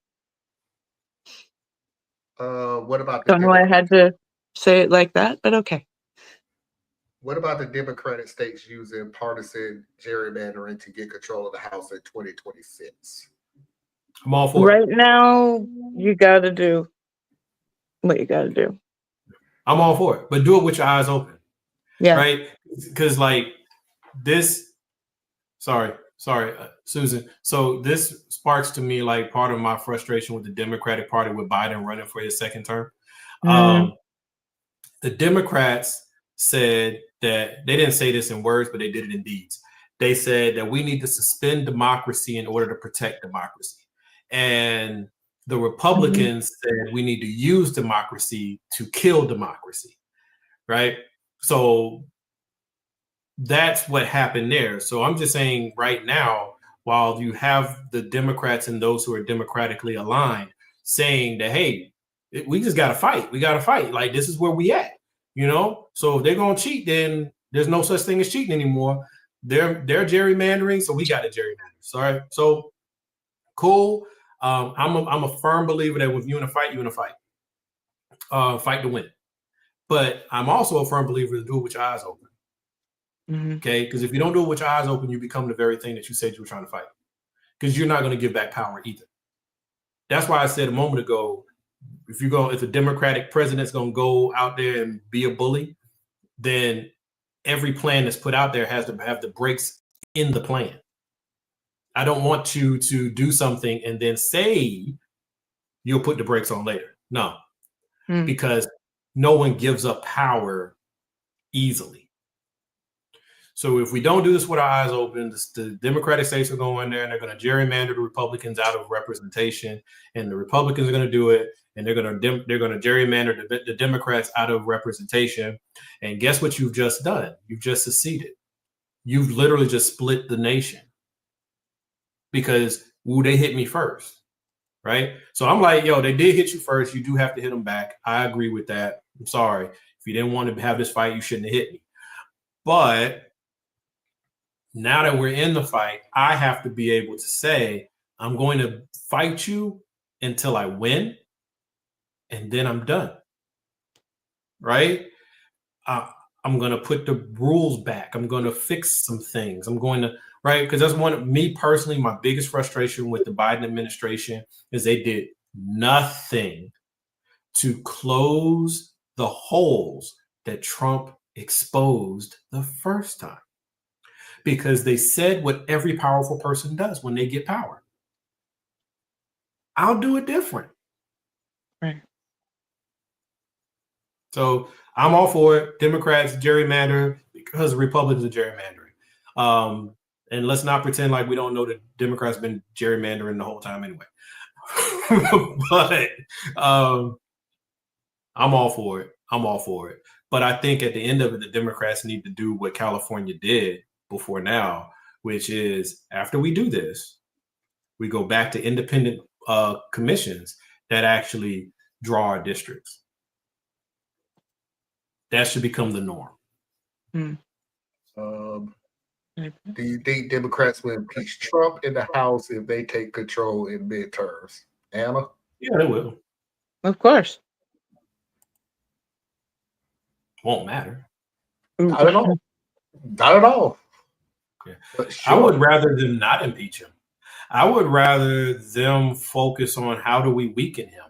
What about the Don't know why I Democrat? had to say it like that, but okay. What about the Democratic states using partisan gerrymandering to get control of the House in 2026? I'm all for Right it. now, you got to do what you got to do. I'm all for it, but do it with your eyes open, Yeah. right? Because like this, sorry, Susan. So this sparks to me like part of my frustration with the Democratic Party with Biden running for his second term. Mm. The Democrats said that they didn't say this in words, but they did it in deeds. They said that we need to suspend democracy in order to protect democracy. And the Republicans said we need to use democracy to kill democracy, right? So that's what happened there. So I'm just saying right now, while you have the Democrats and those who are democratically aligned saying that, hey, we just got to fight. We got to fight. Like, this is where we at, you know? So if they're going to cheat, then there's no such thing as cheating anymore. They're gerrymandering, so we got to gerrymander. Sorry. So cool. I'm a firm believer that if you're in a fight, you're in a fight. Fight to win. But I'm also a firm believer to do it with your eyes open. Okay, because if you don't do it with your eyes open, you become the very thing that you said you were trying to fight. Because you're not going to give back power either. That's why I said a moment ago, if the Democratic president's going to go out there and be a bully, then every plan that's put out there has to have the brakes in the plan. I don't want you to do something and then say you'll put the brakes on later. No, because no one gives up power easily. So if we don't do this with our eyes open, the Democratic states are going there and they're going to gerrymander the Republicans out of representation, and the Republicans are going to do it, and they're going to gerrymander the Democrats out of representation. And guess what you've just done? You've just seceded. You've literally just split the nation because they hit me first, right? So I'm like, yo, they did hit you first. You do have to hit them back. I agree with that. I'm sorry. If you didn't want to have this fight, you shouldn't have hit me. But now that we're in the fight, I have to be able to say, I'm going to fight you until I win, and then I'm done. Right? I'm going to put the rules back. I'm going to fix some things. I'm going to, right? Because that's me personally, my biggest frustration with the Biden administration is they did nothing to close the holes that Trump exposed the first time. Because they said what every powerful person does when they get power. I'll do it different. Right. So I'm all for it. Democrats gerrymander because Republicans are gerrymandering. And let's not pretend like we don't know that Democrats have been gerrymandering the whole time anyway. But I'm all for it. I'm all for it. But I think at the end of it, the Democrats need to do what California did before now, which is after we do this, we go back to independent commissions that actually draw our districts. That should become the norm. Do you think Democrats will impeach Trump in the House if they take control in midterms? Anna? Yeah, they will. Of course. Won't matter. Not at all. Not at all. Yeah. Sure. I would rather them not impeach him. I would rather them focus on how do we weaken him.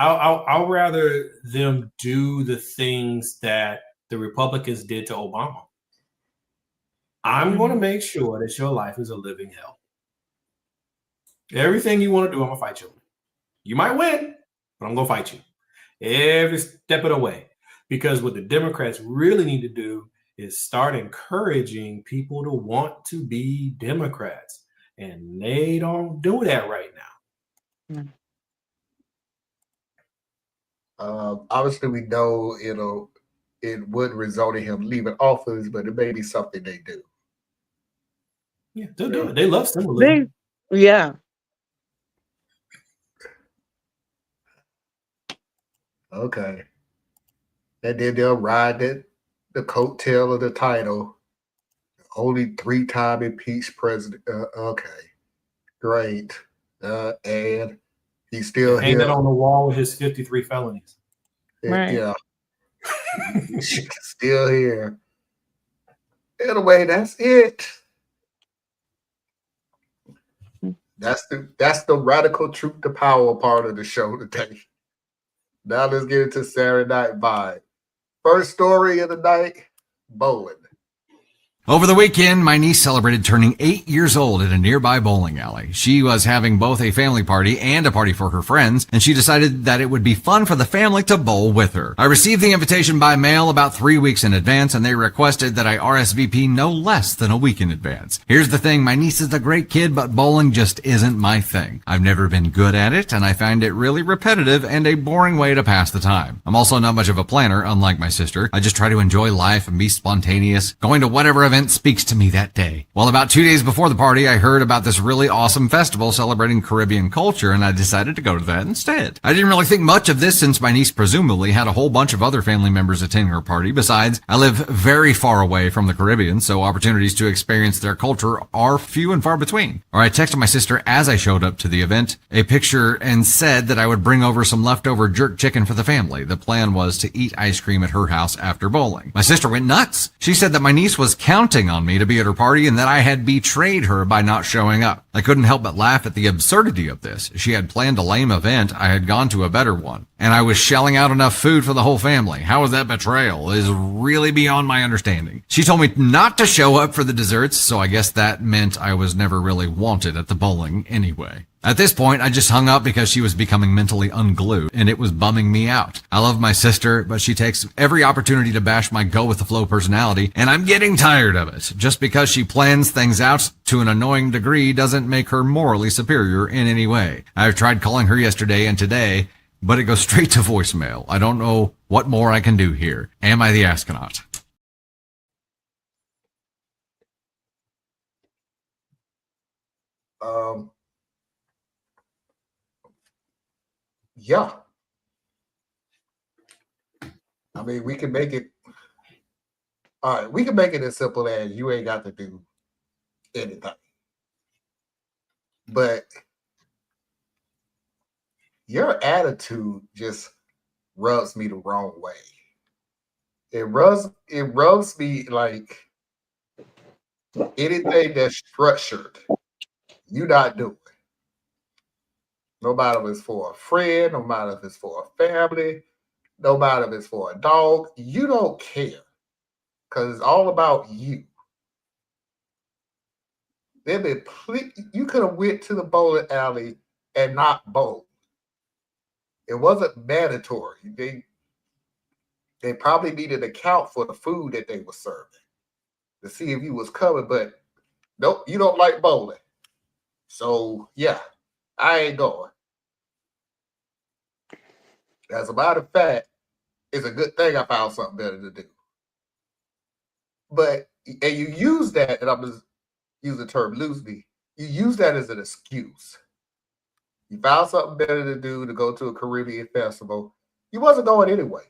I'll rather them do the things that the Republicans did to Obama. I'm going to make sure that your life is a living hell. Everything you want to do, I'm going to fight you. You might win, but I'm going to fight you every step of the way. Because what the Democrats really need to do is start encouraging people to want to be Democrats. And they don't do that right now. Obviously, we know it would result in him leaving office, but it may be something they do. Yeah, they'll do it. They love symbolism. Yeah. Okay. And then they'll ride the coattail of the title only 3-time impeached president. Okay, great. And he's still Hang here. that on the wall with his 53 felonies. Right. Yeah. Still here. Anyway, that's it. That's the radical truth to power part of the show today. Now let's get into Saturday Night Vibe. First story of the night, bowling. Over the weekend, my niece celebrated turning 8 years old at a nearby bowling alley. She was having both a family party and a party for her friends, and she decided that it would be fun for the family to bowl with her. I received the invitation by mail about 3 weeks in advance, and they requested that I RSVP no less than a week in advance. Here's the thing, my niece is a great kid, but bowling just isn't my thing. I've never been good at it, and I find it really repetitive and a boring way to pass the time. I'm also not much of a planner, unlike my sister. I just try to enjoy life and be spontaneous. Going to whatever event speaks to me that day. Well, about 2 days before the party, I heard about this really awesome festival celebrating Caribbean culture, and I decided to go to that instead. I didn't really think much of this since my niece presumably had a whole bunch of other family members attending her party. Besides, I live very far away from the Caribbean, so opportunities to experience their culture are few and far between. Or I texted my sister as I showed up to the event a picture and said that I would bring over some leftover jerk chicken for the family. The plan was to eat ice cream at her house after bowling. My sister went nuts. She said that my niece was counting on me to be at her party and that I had betrayed her by not showing up. I couldn't help but laugh at the absurdity of this. She had planned a lame event. I had gone to a better one, and I was shelling out enough food for the whole family. How is that betrayal? It is really beyond my understanding. She told me not to show up for the desserts, so I guess that meant I was never really wanted at the bowling anyway. At this point, I just hung up because she was becoming mentally unglued, and it was bumming me out. I love my sister, but she takes every opportunity to bash my go-with-the-flow personality, and I'm getting tired of it. Just because she plans things out to an annoying degree doesn't make her morally superior in any way. I've tried calling her yesterday and today, but it goes straight to voicemail. I don't know what more I can do here. Am I the astronaut? Yeah. I mean, we can make it. All right, we can make it as simple as you ain't got to do anything. But your attitude just rubs me the wrong way. It rubs me like anything that's structured, you not doing. No matter if it's for a friend, no matter if it's for a family, no matter if it's for a dog, you don't care. Because it's all about you. You could have went to the bowling alley and not bowl. It wasn't mandatory. They probably needed to account for the food that they were serving to see if you was coming, but nope, you don't like bowling. So yeah, I ain't going. As a matter of fact, it's a good thing I found something better to do. But and you use that, and I'm just use the term loosely, you use that as an excuse. You found something better to do to go to a Caribbean festival. You wasn't going anyway.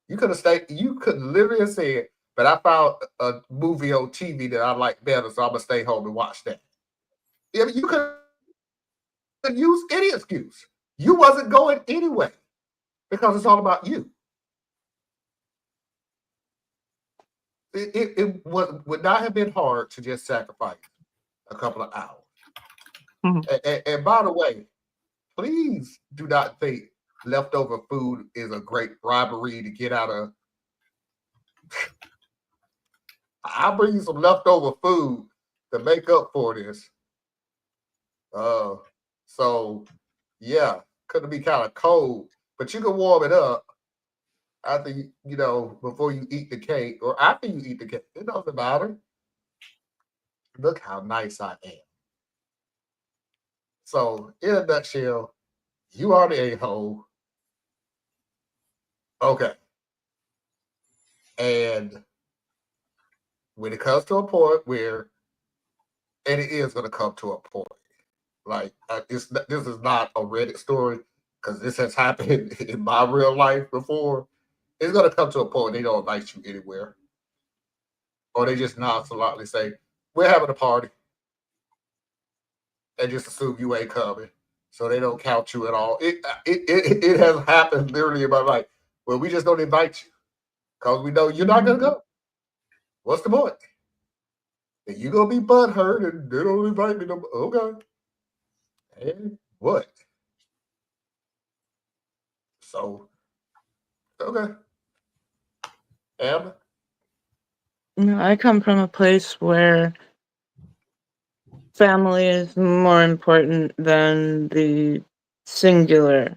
You could have stayed, you could literally have said, but I found a movie on TV that I like better, so I'm gonna stay home and watch that. Yeah, you could use any excuse. You wasn't going anyway because it's all about you. It would not have been hard to just sacrifice a couple of hours. Mm-hmm. And by the way, please do not think leftover food is a great robbery to get out of. I'll bring you some leftover food to make up for this. So yeah, could be kind of cold, but you can warm it up after before you eat the cake or after you eat the cake. It doesn't matter. Look how nice I am. So in a nutshell, you are the a-hole. Okay. And when it comes to a point where, and it is going to come to a point, like this is not a Reddit story because this has happened in my real life before. It's going to come to a point they don't invite you anywhere. Or they just nonchalantly say, we're having a party. And just assume you ain't coming. So they don't count you at all. It has happened literally in my life. Well, we just don't invite you because we know you're not going to go. What's the point? And you're going to be butthurt and they don't invite me. Okay. And what? So, okay. Amber? I come from a place where family is more important than the singular.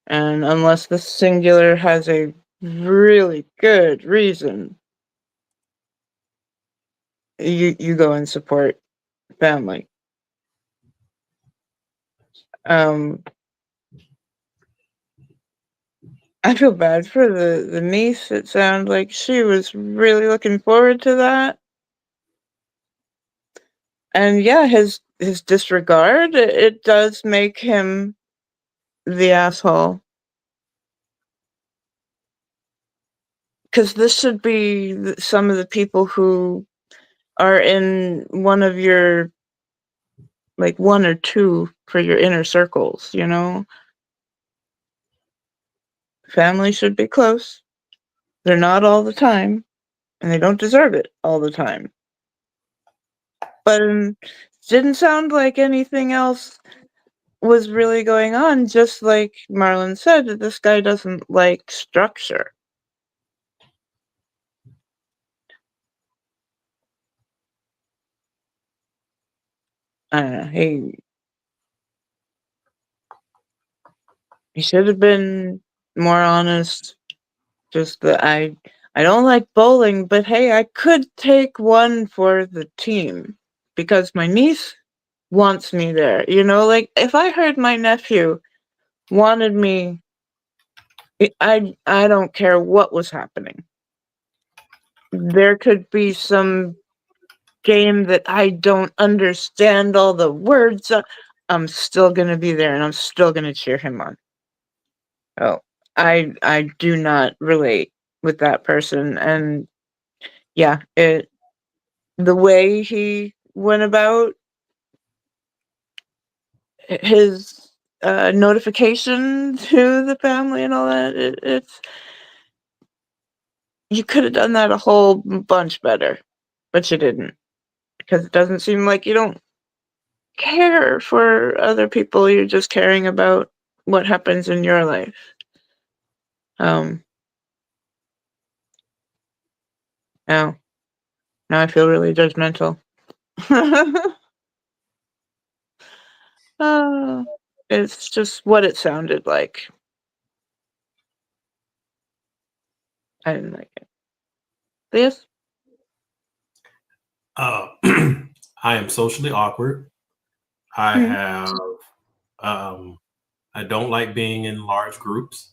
And unless the singular has a really good reason, you go and support family. I feel bad for the niece. It sounds like she was really looking forward to that. And yeah, his disregard, it does make him the asshole. Because this should be some of the people who are in one of your, like, one or two for your inner circles, you know? Family should be close. They're not all the time, and they don't deserve it all the time. But didn't sound like anything else was really going on, just like Marlon said, that this guy doesn't like structure. I don't know, he should have been more honest. Just that I don't like bowling, but hey, I could take one for the team because my niece wants me there. You know, like if I heard my nephew wanted me, I don't care what was happening. There could be some game that I don't understand all the words. I'm still gonna be there, and I'm still gonna cheer him on. Oh, I do not relate with that person, and yeah, the way he went about his notification to the family and all that, it's you could have done that a whole bunch better, but you didn't, because it doesn't seem like you don't care for other people. You're just caring about what happens in your life. Now I feel really judgmental. It's just what it sounded like. I didn't like it. This? I am socially awkward. I have I don't like being in large groups.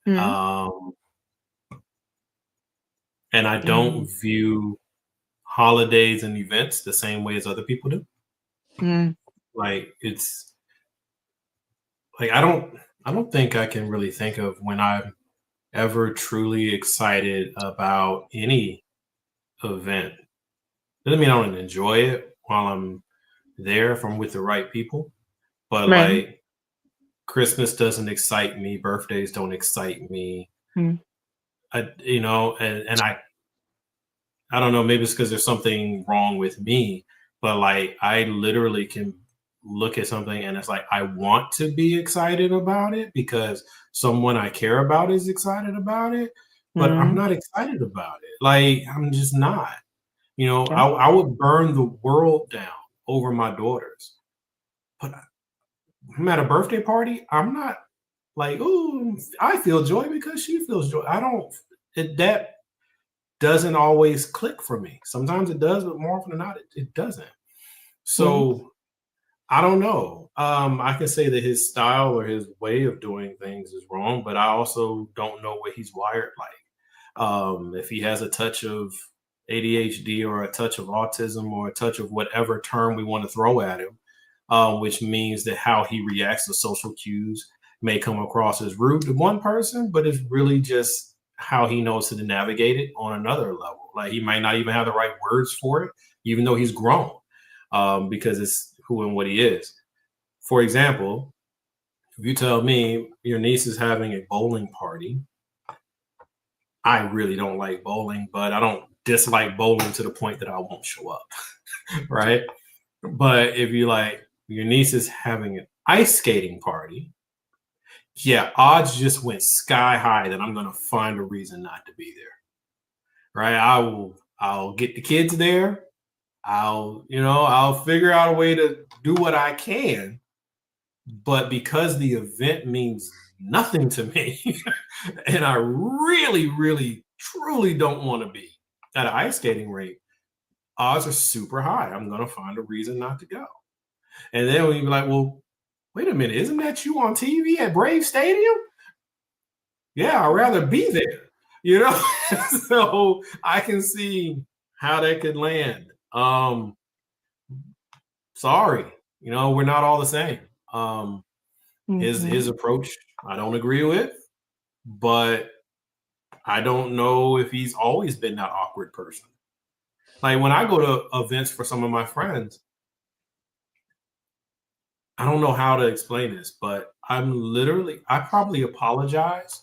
And I don't view holidays and events the same way as other people do. Like it's like I don't think I can really think of when I'm ever truly excited about any event. Doesn't mean I don't enjoy it while I'm there if I'm with the right people. But like Christmas doesn't excite me, birthdays don't excite me. I don't know, maybe it's because there's something wrong with me, but like I literally can look at something and it's like I want to be excited about it because someone I care about is excited about it, but I'm not excited about it. Like I'm just not. You know, I would burn the world down over my daughters. But I'm at a birthday party, I'm not like, oh, I feel joy because she feels joy. That doesn't always click for me. Sometimes it does, but more often than not, it doesn't. So I don't know. I can say that his style or his way of doing things is wrong, but I also don't know what he's wired like. If he has a touch of ADHD or a touch of autism or a touch of whatever term we want to throw at him, which means that how he reacts to social cues may come across as rude to one person, but it's really just how he knows to navigate it on another level. Like he might not even have the right words for it, even though he's grown, because it's who and what he is. For example, if you tell me your niece is having a bowling party, I really don't like bowling, but I don't dislike bowling to the point that I won't show up, right? But if you like, your niece is having an ice skating party, yeah, odds just went sky high that I'm going to find a reason not to be there, right? I'll get the kids there. I'll figure out a way to do what I can. But because the event means nothing to me, and I really, really, truly don't want to be at an ice skating rink, odds are super high. I'm going to find a reason not to go. And then when you be like, well, wait a minute, isn't that you on TV at Brave Stadium? Yeah, I'd rather be there, So I can see how that could land. Sorry, we're not all the same. His approach, I don't agree with, but I don't know if he's always been that awkward person. Like when I go to events for some of my friends, I don't know how to explain this, but I probably apologize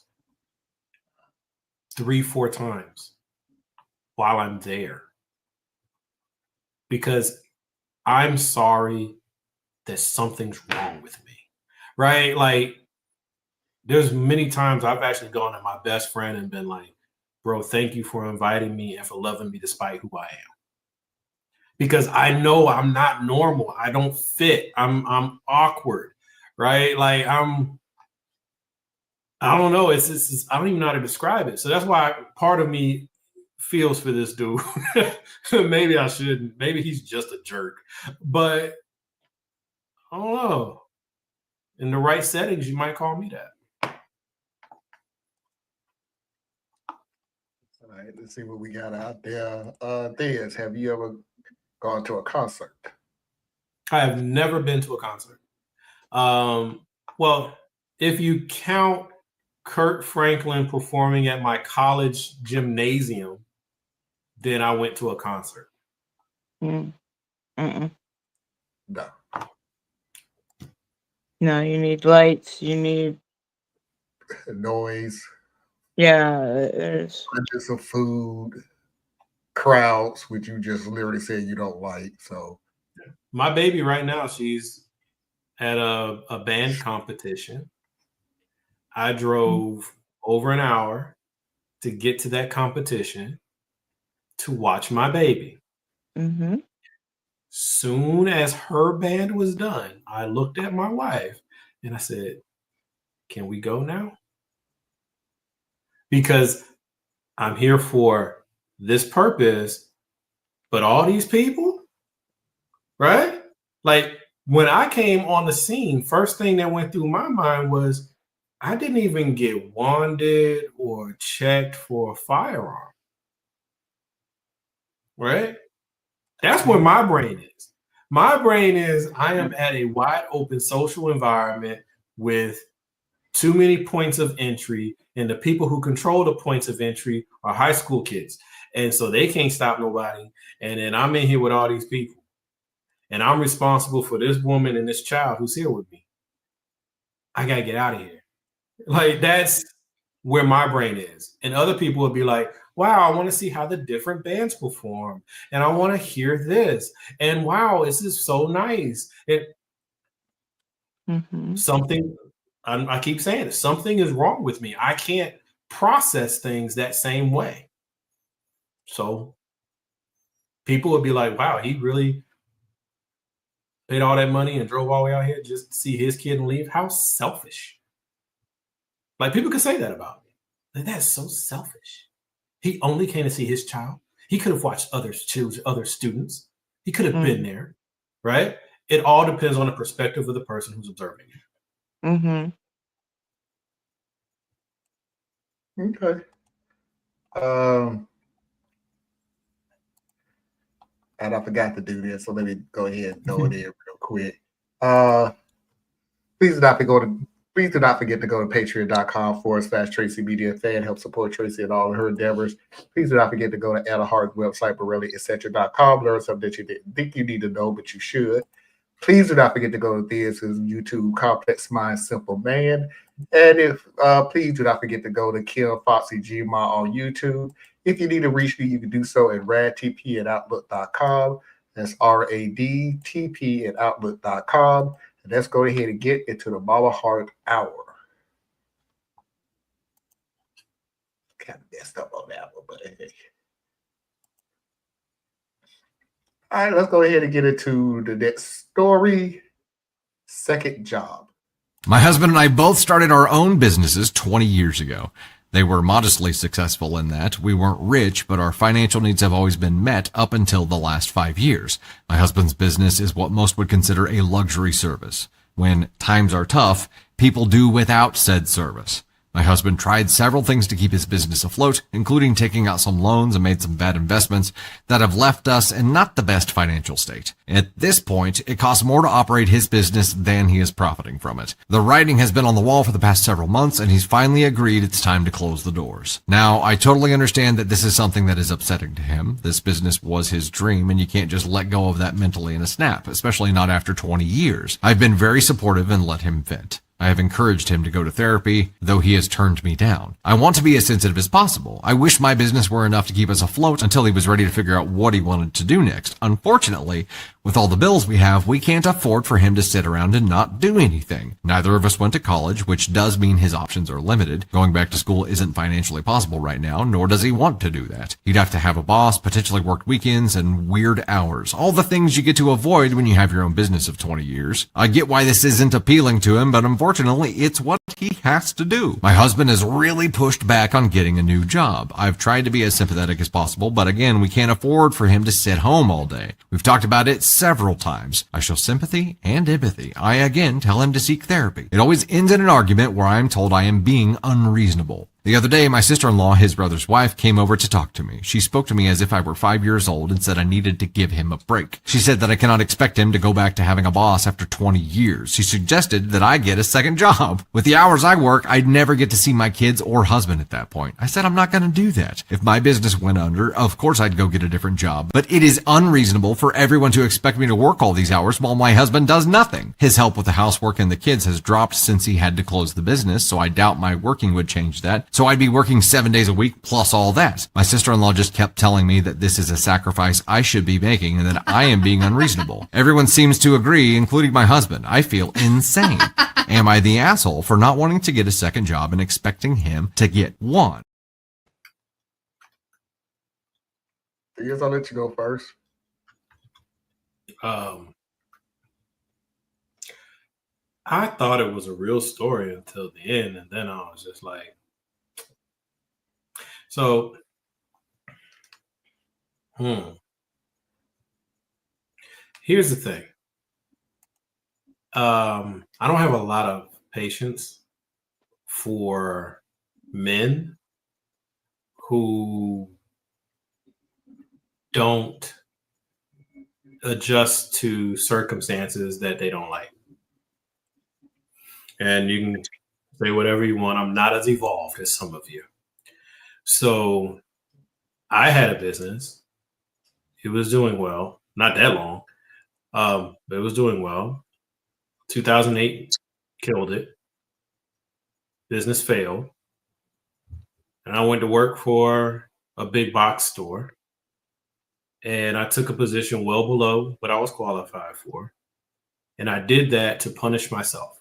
3-4 times while I'm there because I'm sorry that something's wrong with me, right? Like there's many times I've actually gone to my best friend and been like, bro, thank you for inviting me and for loving me despite who I am. Because I know I'm not normal. I don't fit. I'm awkward, right? Like I don't know. It's I don't even know how to describe it. So that's why part of me feels for this dude. Maybe I shouldn't. Maybe he's just a jerk. But I don't know. In the right settings, you might call me that. All right, let's see what we got out there. Diaz, have you ever gone to a concert? I have never been to a concert. Well, if you count Kirk Franklin performing at my college gymnasium, then I went to a concert. No. No, you need lights. You need noise. Yeah, there's bunches of food, crowds, which you just literally said you don't like. So my baby right now, she's at a band competition. I drove over an hour to get to that competition to watch my baby. Soon as her band was done, I looked at my wife and I said, can we go now? Because I'm here for this purpose, but all these people, right? Like when I came on the scene, first thing that went through my mind was I didn't even get wanded or checked for a firearm, right? That's where my brain is. My brain is I am at a wide open social environment with too many points of entry, and the people who control the points of entry are high school kids. And so they can't stop nobody. And then I'm in here with all these people. And I'm responsible for this woman and this child who's here with me. I got to get out of here. Like that's where my brain is. And other people would be like, wow, I want to see how the different bands perform. And I want to hear this. And wow, this is so nice. And something, I keep saying it, something is wrong with me. I can't process things that same way. So people would be like, wow, he really paid all that money and drove all the way out here just to see his kid and leave. How selfish. Like people could say that about me. Like, that's so selfish. He only came to see his child. He could have watched other children, other students. He could have been there, right? It all depends on the perspective of the person who's observing it. Okay. And I forgot to do this, so let me go ahead and throw it in real quick. Please do not Please do not forget to go to patreon.com/TracyMediaFan. Help support Tracy and all of her endeavors. Please do not forget to go to Anna Hart's website, BorelliEtc.com. Learn something that you didn't think you need to know, but you should. Please do not forget to go to Thea's YouTube, Complex Mind, Simple Man. And please do not forget to go to Kim Foxy Gma on YouTube. If you need to reach me, you can do so at radtp@outlook.com. That's RADTP@outlook.com. And let's go ahead and get into the Mama Heart Hour. Kind of messed up on that one, but hey. All right, let's go ahead and get into the next story. Second job. My husband and I both started our own businesses 20 years ago. They were modestly successful in that. We weren't rich, but our financial needs have always been met up until the last 5 years. My husband's business is what most would consider a luxury service. When times are tough, people do without said service. My husband tried several things to keep his business afloat, including taking out some loans and made some bad investments that have left us in not the best financial state. At this point, it costs more to operate his business than he is profiting from it. The writing has been on the wall for the past several months, and he's finally agreed it's time to close the doors. Now, I totally understand that this is something that is upsetting to him. This business was his dream, and you can't just let go of that mentally in a snap, especially not after 20 years. I've been very supportive and let him vent. I have encouraged him to go to therapy, though he has turned me down. I want to be as sensitive as possible. I wish my business were enough to keep us afloat until he was ready to figure out what he wanted to do next. Unfortunately, with all the bills we have, we can't afford for him to sit around and not do anything. Neither of us went to college, which does mean his options are limited. Going back to school isn't financially possible right now, nor does he want to do that. He'd have to have a boss, potentially work weekends, and weird hours. All the things you get to avoid when you have your own business of 20 years. I get why this isn't appealing to him, but unfortunately, it's what he has to do. My husband has really pushed back on getting a new job. I've tried to be as sympathetic as possible, but again, we can't afford for him to sit home all day. We've talked about it several times. I show sympathy and empathy. I again tell him to seek therapy. It always ends in an argument where I am told I am being unreasonable. The other day, my sister-in-law, his brother's wife, came over to talk to me. She spoke to me as if I were 5 years old and said I needed to give him a break. She said that I cannot expect him to go back to having a boss after 20 years. She suggested that I get a second job. With the hours I work, I'd never get to see my kids or husband at that point. I said I'm not going to do that. If my business went under, of course I'd go get a different job. But it is unreasonable for everyone to expect me to work all these hours while my husband does nothing. His help with the housework and the kids has dropped since he had to close the business, so I doubt my working would change that. So I'd be working 7 days a week plus all that. My sister-in-law just kept telling me that this is a sacrifice I should be making and that I am being unreasonable. Everyone seems to agree, including my husband. I feel insane. Am I the asshole for not wanting to get a second job and expecting him to get one? I guess I'll let you go first. I thought it was a real story until the end, and then I was just like, so, here's the thing. I don't have a lot of patience for men who don't adjust to circumstances that they don't like. And you can say whatever you want. I'm not as evolved as some of you. So I had a business. It was doing well. Not that long, but it was doing well. 2008 killed it. Business failed. And I went to work for a big box store. And I took a position well below what I was qualified for. And I did that to punish myself.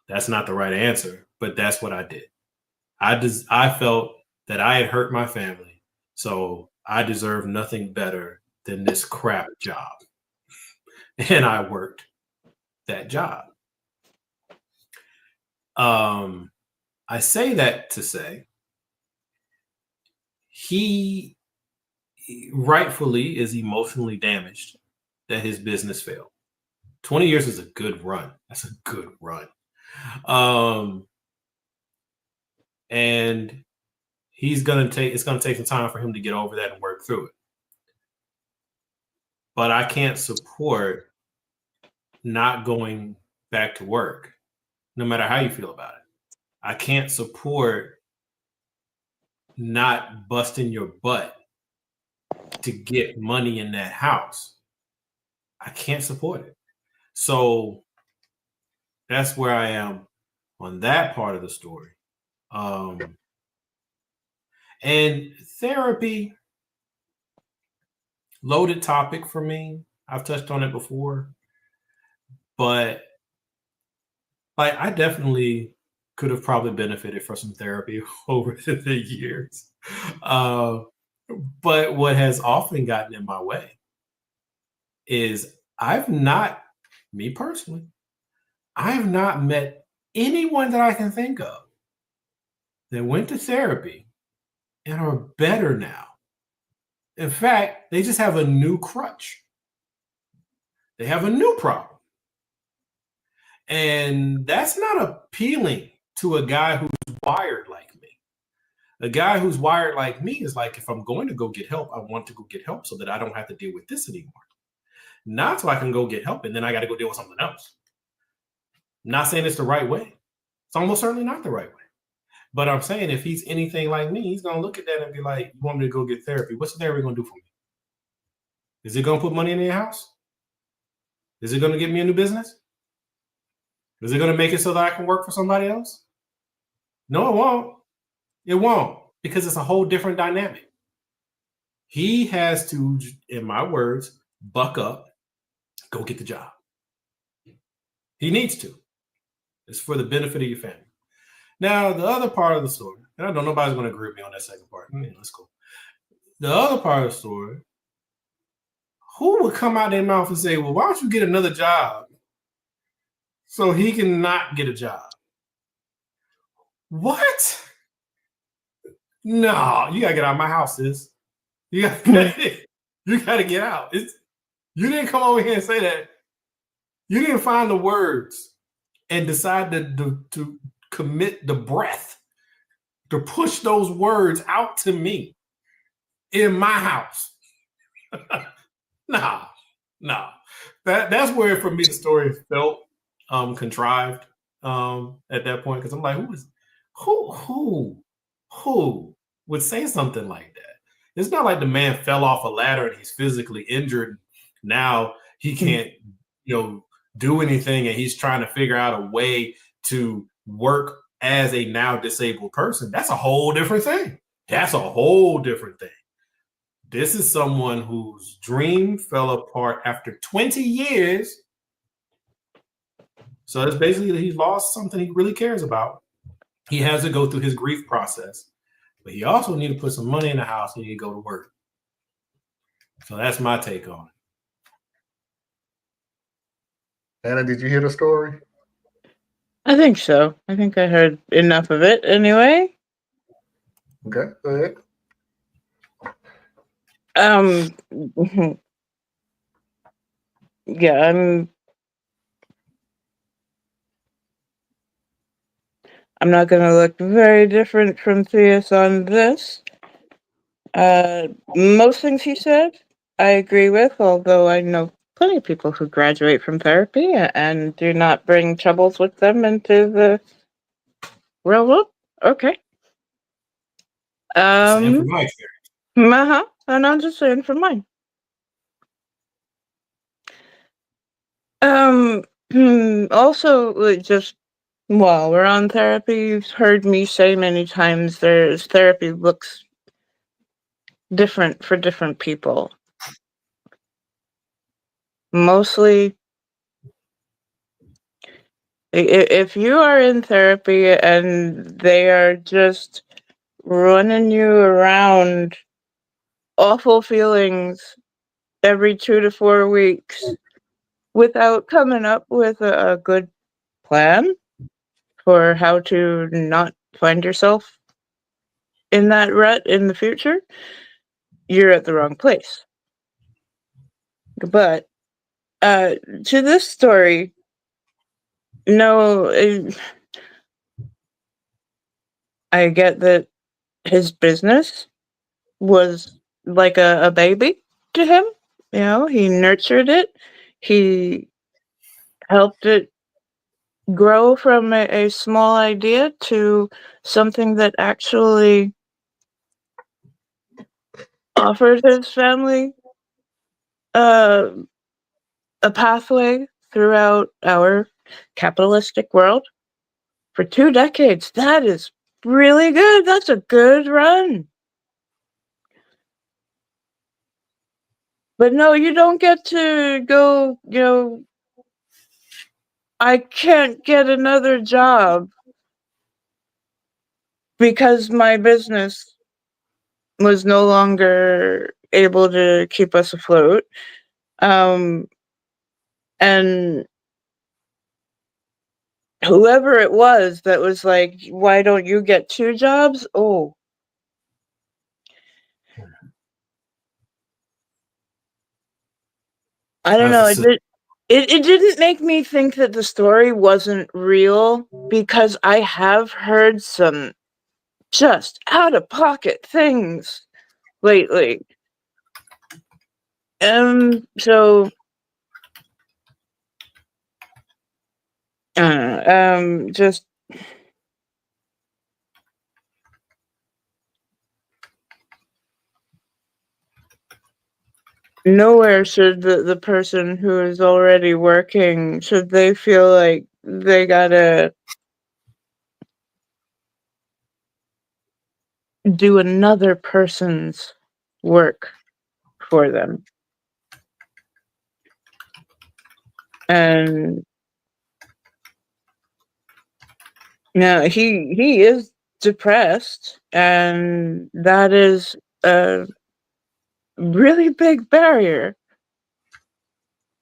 That's not the right answer, but that's what I did. I felt that I had hurt my family, so I deserved nothing better than this crap job. And I worked that job. I say that to say he rightfully is emotionally damaged that his business failed. 20 years is a good run. That's a good run. And it's going to take some time for him to get over that and work through it. But I can't support not going back to work no matter how you feel about it. I can't support not busting your butt to get money in that house. I can't support it. So that's where I am on that part of the story. And therapy, loaded topic for me. I've touched on it before, but like I definitely could have probably benefited from some therapy over the years. But what has often gotten in my way is me personally, I have not met anyone that I can think of that went to therapy and are better now. In fact, they just have a new crutch. They have a new problem. And that's not appealing to a guy who's wired like me. A guy who's wired like me is like, if I'm going to go get help, I want to go get help so that I don't have to deal with this anymore. Not so I can go get help and then I got to go deal with something else. Not saying it's the right way. It's almost certainly not the right way. But I'm saying if he's anything like me, he's going to look at that and be like, you want me to go get therapy? What's the therapy going to do for me? Is it going to put money in your house? Is it going to get me a new business? Is it going to make it so that I can work for somebody else? No, it won't. It won't, because it's a whole different dynamic. He has to, in my words, buck up, go get the job. He needs to. It's for the benefit of your family. Now, the other part of the story, and I know nobody's going to agree with me on that second part. That's cool. The other part of the story, who would come out their mouth and say, well, why don't you get another job so he can not get a job? What? No, you got to get out of my house, sis. You got to get out. You didn't come over here and say that. You didn't find the words and decide to commit the breath to push those words out to me in my house. No. That's where, for me, the story felt contrived at that point, because I'm like, who would say something like that? It's not like the man fell off a ladder and he's physically injured. Now he can't, do anything, and he's trying to figure out a way to work as a now disabled person. That's a whole different thing. This is someone whose dream fell apart after 20 years. So it's basically that he's lost something he really cares about. He has to go through his grief process, but he also needs to put some money in the house and he need to go to work. So that's my take on it. Anna, did you hear the story? I think so. I think I heard enough of it anyway. Okay, go ahead. Yeah, I'm not going to look very different from Theus on this. Most things he said, I agree with, although I know plenty of people who graduate from therapy and do not bring troubles with them into the real. Okay. Saying from my experience. And I'm just saying from mine. Also, just while we're on therapy, you've heard me say many times therapy looks different for different people. Mostly, if you are in therapy and they are just running you around awful feelings every 2 to 4 weeks without coming up with a good plan for how to not find yourself in that rut in the future, you're at the wrong place. But to this story, no, I get that his business was like a baby to him. He nurtured it. He helped it grow from a small idea to something that actually offered his family a pathway throughout our capitalistic world for 2 decades. That is really good. That's a good run. But no, you don't get to go, I can't get another job because my business was no longer able to keep us afloat. And whoever it was that was like, why don't you get 2 jobs? Oh. I don't know. It didn't make me think that the story wasn't real because I have heard some just out of pocket things lately. So just nowhere should the person who is already working, should they feel like they gotta do another person's work for them. And now he is depressed, and that is a really big barrier.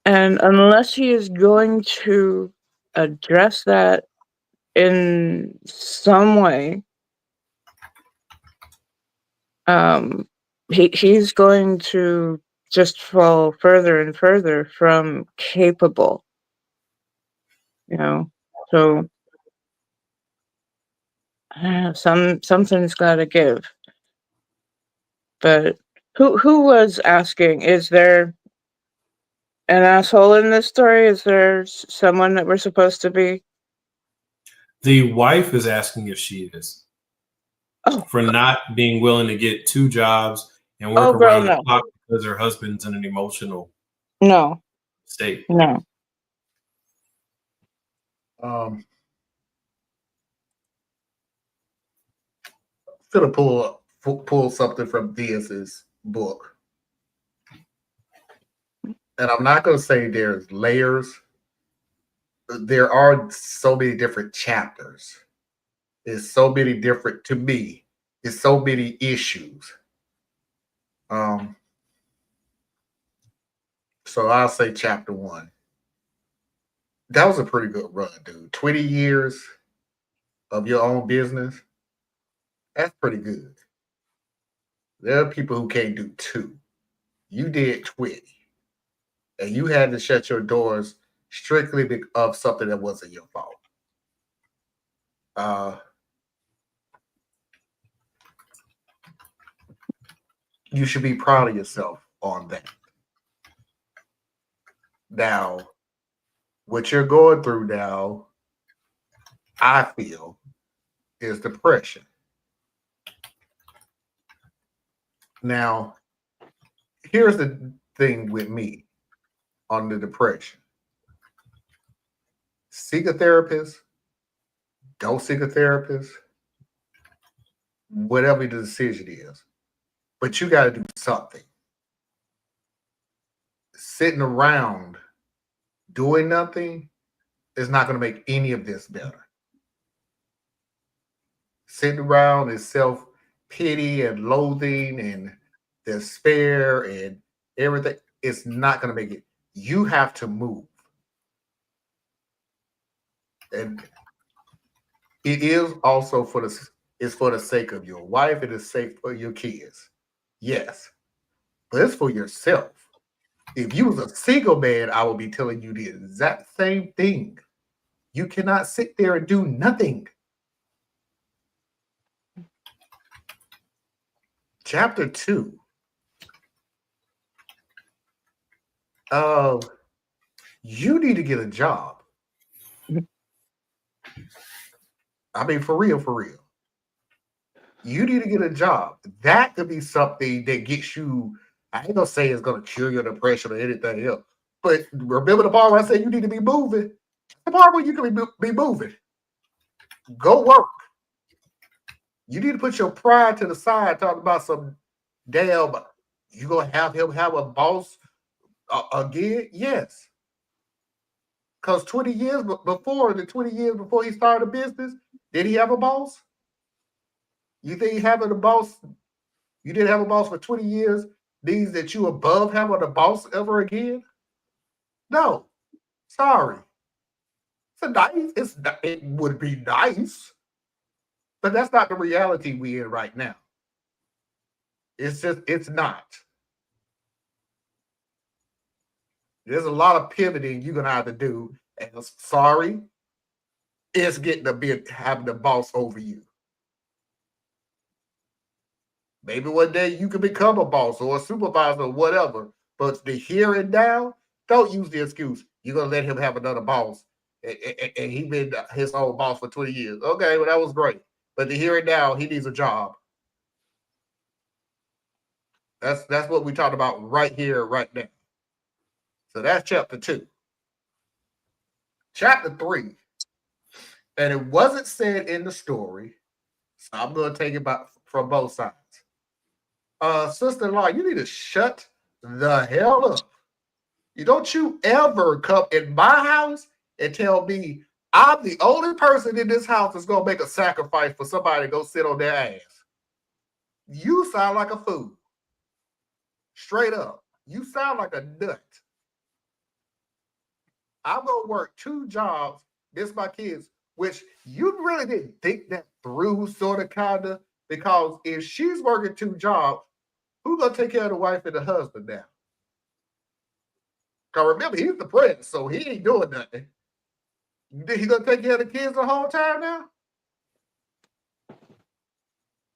And unless he is going to address that in some way, he's going to just fall further and further from capable, So something's got to give. But who was asking? Is there an asshole in this story? Is there someone that we're supposed to be? The wife is asking if she is. Oh, for not being willing to get 2 jobs and work around the clock because her husband's in an emotional state. No. Gonna pull something from Diaz's book, and I'm not gonna say there's layers. There are so many different chapters. There's so many different, to me, it's so many issues. So I'll say chapter 1. That was a pretty good run, dude. 20 years of your own business. That's pretty good. There are people who can't do 2. You did 20. And you had to shut your doors strictly because of something that wasn't your fault. You should be proud of yourself on that. Now, what you're going through now, I feel, is depression. Now, here's the thing with me on the depression. Seek a therapist. Don't seek a therapist. Whatever the decision is. But you got to do something. Sitting around doing nothing is not going to make any of this better. Sitting around is self-pity and loathing and despair and everything. It's not going to make it. You have to move. And it is also for the sake of your wife. It is safe for your kids. Yes. But it's for yourself. If you was a single man, I would be telling you the exact same thing. You cannot sit there and do nothing. Chapter 2. You need to get a job. I mean, for real, for real. You need to get a job. That could be something that gets you. I ain't gonna say it's gonna cure your depression or anything else. But remember the part where I said you need to be moving. The part where you can be moving. Go work. You need to put your pride to the side. Talking about some damn. You gonna have him have a boss again? Yes. Because 20 years before, the 20 years before he started a business, did he have a boss? You think having a boss, you didn't have a boss for 20 years, means that you above having a boss ever again? No. Sorry. It would be nice, but that's not the reality we're in right now. It's not. There's a lot of pivoting you're gonna have to do. And sorry, it's getting a bit having the boss over you. Maybe one day you can become a boss or a supervisor or whatever. But the here and now, don't use the excuse. You're gonna let him have another boss, and he been his own boss for 20 years. Okay, well that was great. But the here and now, he needs a job. That's what we talked about right here, right now. So that's chapter 2. Chapter 3, and it wasn't said in the story, so I'm going to take it from both sides. Sister-in-law, you need to shut the hell up. Don't you ever come in my house and tell me I'm the only person in this house that's going to make a sacrifice for somebody to go sit on their ass. You sound like a fool. Straight up. You sound like a nut. I'm going to work 2 jobs, miss my kids, which you really didn't think that through, sort of, kind of, because if she's working 2 jobs, who's going to take care of the wife and the husband now? Because remember, he's the prince, so he ain't doing nothing. You think he's going to take care of the kids the whole time now?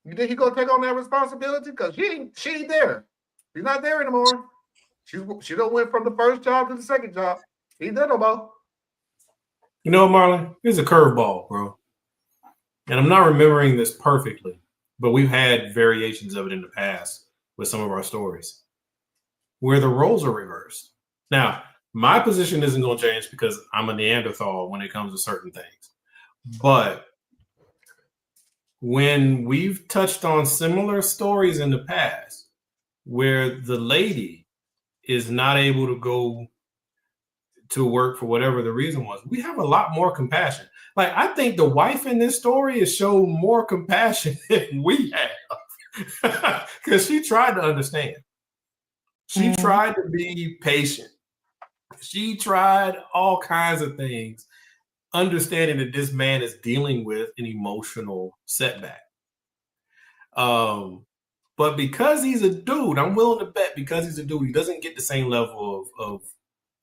You think he's going to take on that responsibility? Because she ain't there. She's not there anymore. She don't went from the first job to the second job. He ain't there no more. You know, Marlon, here's a curveball, bro. And I'm not remembering this perfectly, but we've had variations of it in the past with some of our stories where the roles are reversed. Now, my position isn't going to change because I'm a Neanderthal when it comes to certain things. But when we've touched on similar stories in the past where the lady is not able to go to work for whatever the reason was, we have a lot more compassion. Like, I think the wife in this story has shown more compassion than we have because she tried to understand. She tried to be patient. She tried all kinds of things, understanding that this man is dealing with an emotional setback. But because he's a dude, I'm willing to bet because he's a dude, he doesn't get the same level of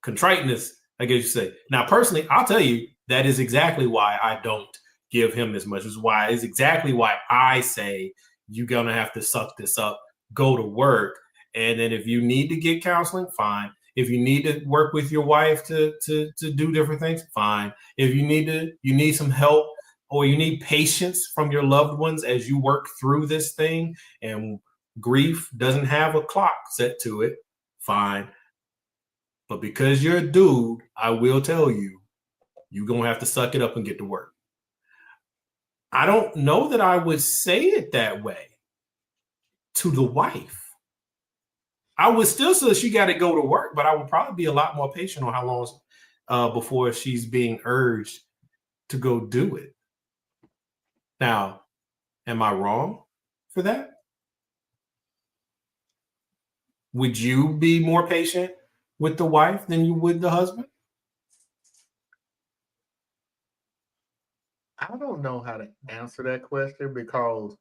contriteness, I guess you say. Now, personally, I'll tell you, that is exactly why I don't give him as much. Is exactly why I say you're going to have to suck this up, go to work. And then if you need to get counseling, fine. If you need to work with your wife to do different things, fine. If you need some help or you need patience from your loved ones as you work through this thing, and grief doesn't have a clock set to it, fine. But because you're a dude, I will tell you, you're going to have to suck it up and get to work. I don't know that I would say it that way to the wife. I would still say she got to go to work, but I would probably be a lot more patient on how long before she's being urged to go do it. Now, am I wrong for that? Would you be more patient with the wife than you would the husband? I don't know how to answer that question because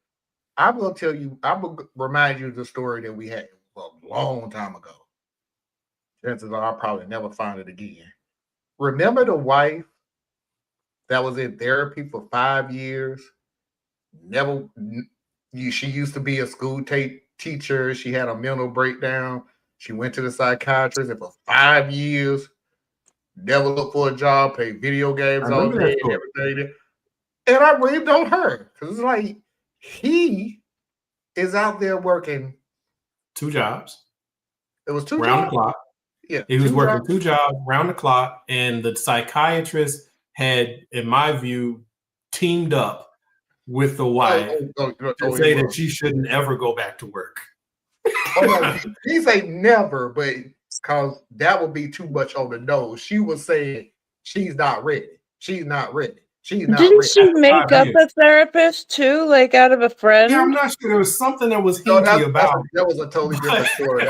I'm going to tell you, I'm going to remind you of the story that we had a long time ago. Chances are I'll probably never find it again. Remember the wife that was in therapy for 5 years? She used to be a school teacher. She had a mental breakdown. She went to the psychiatrist, and for 5 years, never look for a job, play video games I all remember day that and story. everything. And I really don't hurt because it's like he is out there working 2 jobs. It was 2 round jobs? the clock. Yeah. He was 2 working jobs. 2 jobs round the clock, and the psychiatrist had, in my view, teamed up with the wife to say that she shouldn't ever go back to work. Oh no, he say never, but because that would be too much on the nose. She was saying she's not ready. She's not ready. She's not Didn't ready. she make up a therapist too, like out of a friend? Yeah, I'm not sure. There was something that was No, hinky about. that was a totally different story.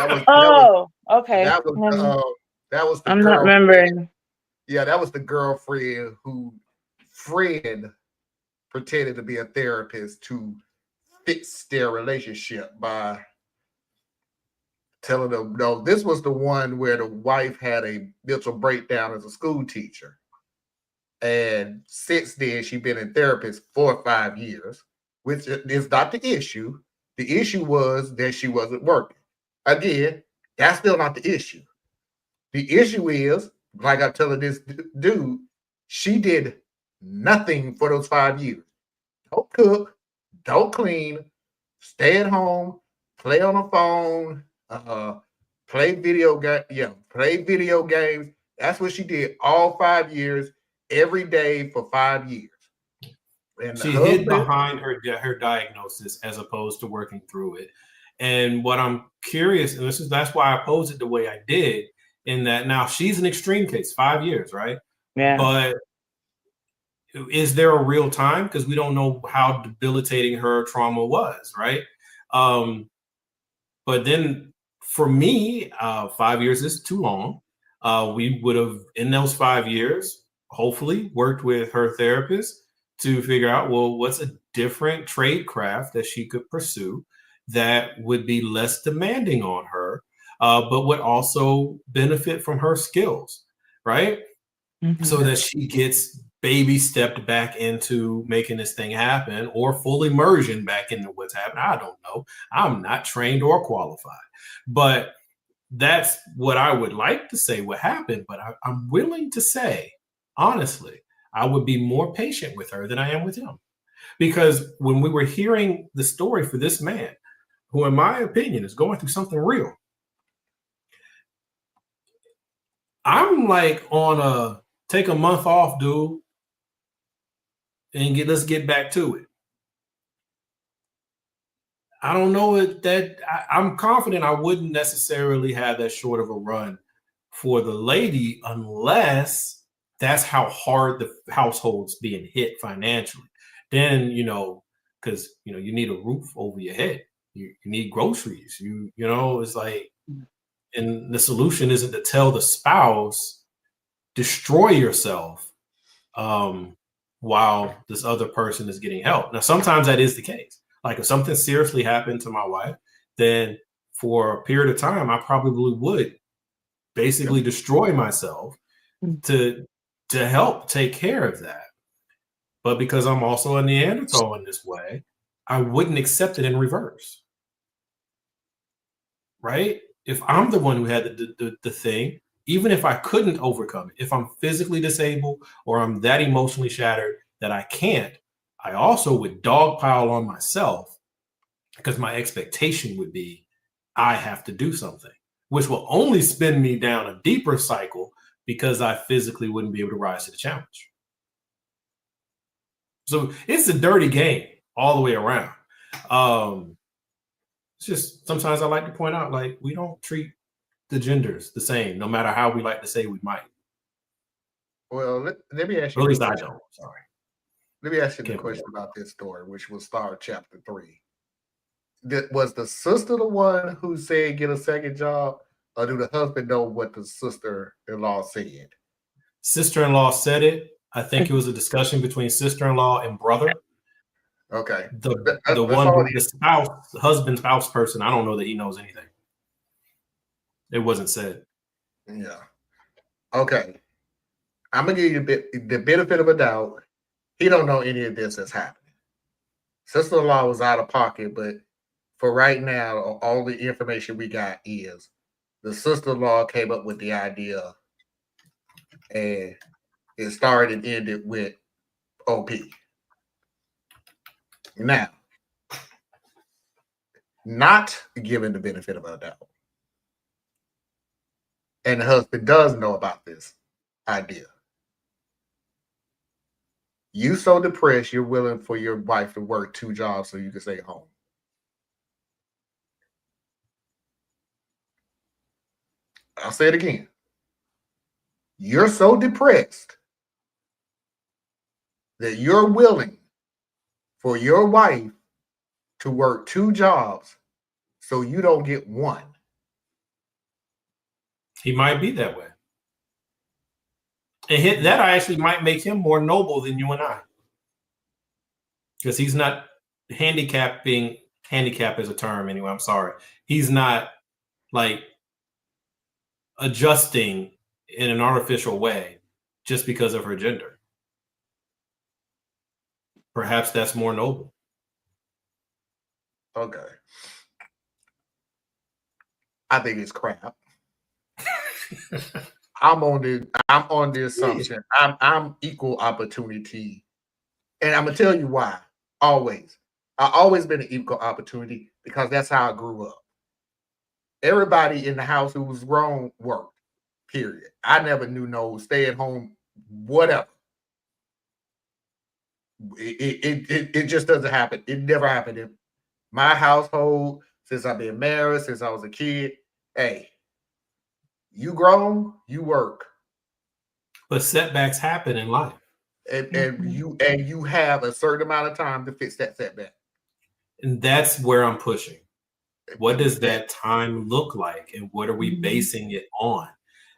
Okay. That was the I'm not girl. remembering. Yeah, that was the girlfriend who friend pretended to be a therapist to fix their relationship by telling them, no, this was the one where the wife had a mental breakdown as a school teacher. And since then, she's been in therapist 4 or 5 years, which is not the issue. The issue was that she wasn't working. Again, that's still not the issue. The issue is, like I'm telling this dude, she did nothing for those 5 years. Don't cook, don't clean, stay at home, play on the phone, play video games. That's what she did all 5 years, every day for 5 years. And she hid behind her diagnosis as opposed to working through it. And what I'm curious, and that's why I posed it the way I did, in that now she's an extreme case, 5 years, right? Yeah. But is there a real time? Because we don't know how debilitating her trauma was, right? But then for me, 5 years is too long. We would have, in those 5 years, hopefully worked with her therapist to figure out, well, what's a different trade craft that she could pursue that would be less demanding on her, but would also benefit from her skills, right? Mm-hmm. So that she gets baby stepped back into making this thing happen, or full immersion back into what's happening. I don't know. I'm not trained or qualified, but that's what I would like to say what happened. But I'm willing to say, honestly, I would be more patient with her than I am with him. Because when we were hearing the story for this man, who in my opinion is going through something real, I'm like on a take a month off, dude, and let's get back to it. I don't know I'm confident I wouldn't necessarily have that short of a run for the lady unless that's how hard the household's being hit financially. Then, because you need a roof over your head. You need groceries. It's like, and the solution isn't to tell the spouse, destroy yourself while this other person is getting help. Now, sometimes that is the case. Like if something seriously happened to my wife, then for a period of time, I probably would basically destroy myself to help take care of that. But because I'm also a Neanderthal in this way, I wouldn't accept it in reverse. Right? If I'm the one who had the thing, even if I couldn't overcome it, if I'm physically disabled or I'm that emotionally shattered that I can't, I also would dogpile on myself because my expectation would be I have to do something, which will only spin me down a deeper cycle because I physically wouldn't be able to rise to the challenge. So it's a dirty game all the way around. It's just sometimes I like to point out, like, we don't treat the genders the same, no matter how we like to say we might. Well, let me ask you. At least I don't. Sorry. Let me ask you the question about this story, which will start chapter 3. Was the sister the one who said get a second job, or do the husband know what the sister-in-law said? Sister-in-law said it. I think it was a discussion between sister-in-law and brother. Okay. The one, the spouse, the husband, spouse person, I don't know that he knows anything. It wasn't said. Yeah. Okay. I'm gonna give you the benefit of a doubt. He don't know any of this that's happening. Sister-in-law was out of pocket, but for right now, all the information we got is the sister-in-law came up with the idea and it started and ended with OP. Now, not given the benefit of a doubt, and the husband does know about this idea. You so depressed, you're willing for your wife to work 2 jobs so you can stay home. I'll say it again. You're so depressed that you're willing for your wife to work 2 jobs so you don't get one. He might be that way. And that actually might make him more noble than you and I. Because he's not handicap is a term anyway, I'm sorry. He's not like adjusting in an artificial way just because of her gender. Perhaps that's more noble. Okay. I think it's crap. I'm on the assumption I'm equal opportunity. And I'm gonna tell you why. Always. I always been an equal opportunity because that's how I grew up. Everybody in the house who was grown worked. Period. I never knew no stay at home, whatever. It just doesn't happen. It never happened in my household since I've been married, since I was a kid. Hey, you grown, you work. But setbacks happen in life. And you have a certain amount of time to fix that setback. And that's where I'm pushing. What does that time look like? And what are we basing it on?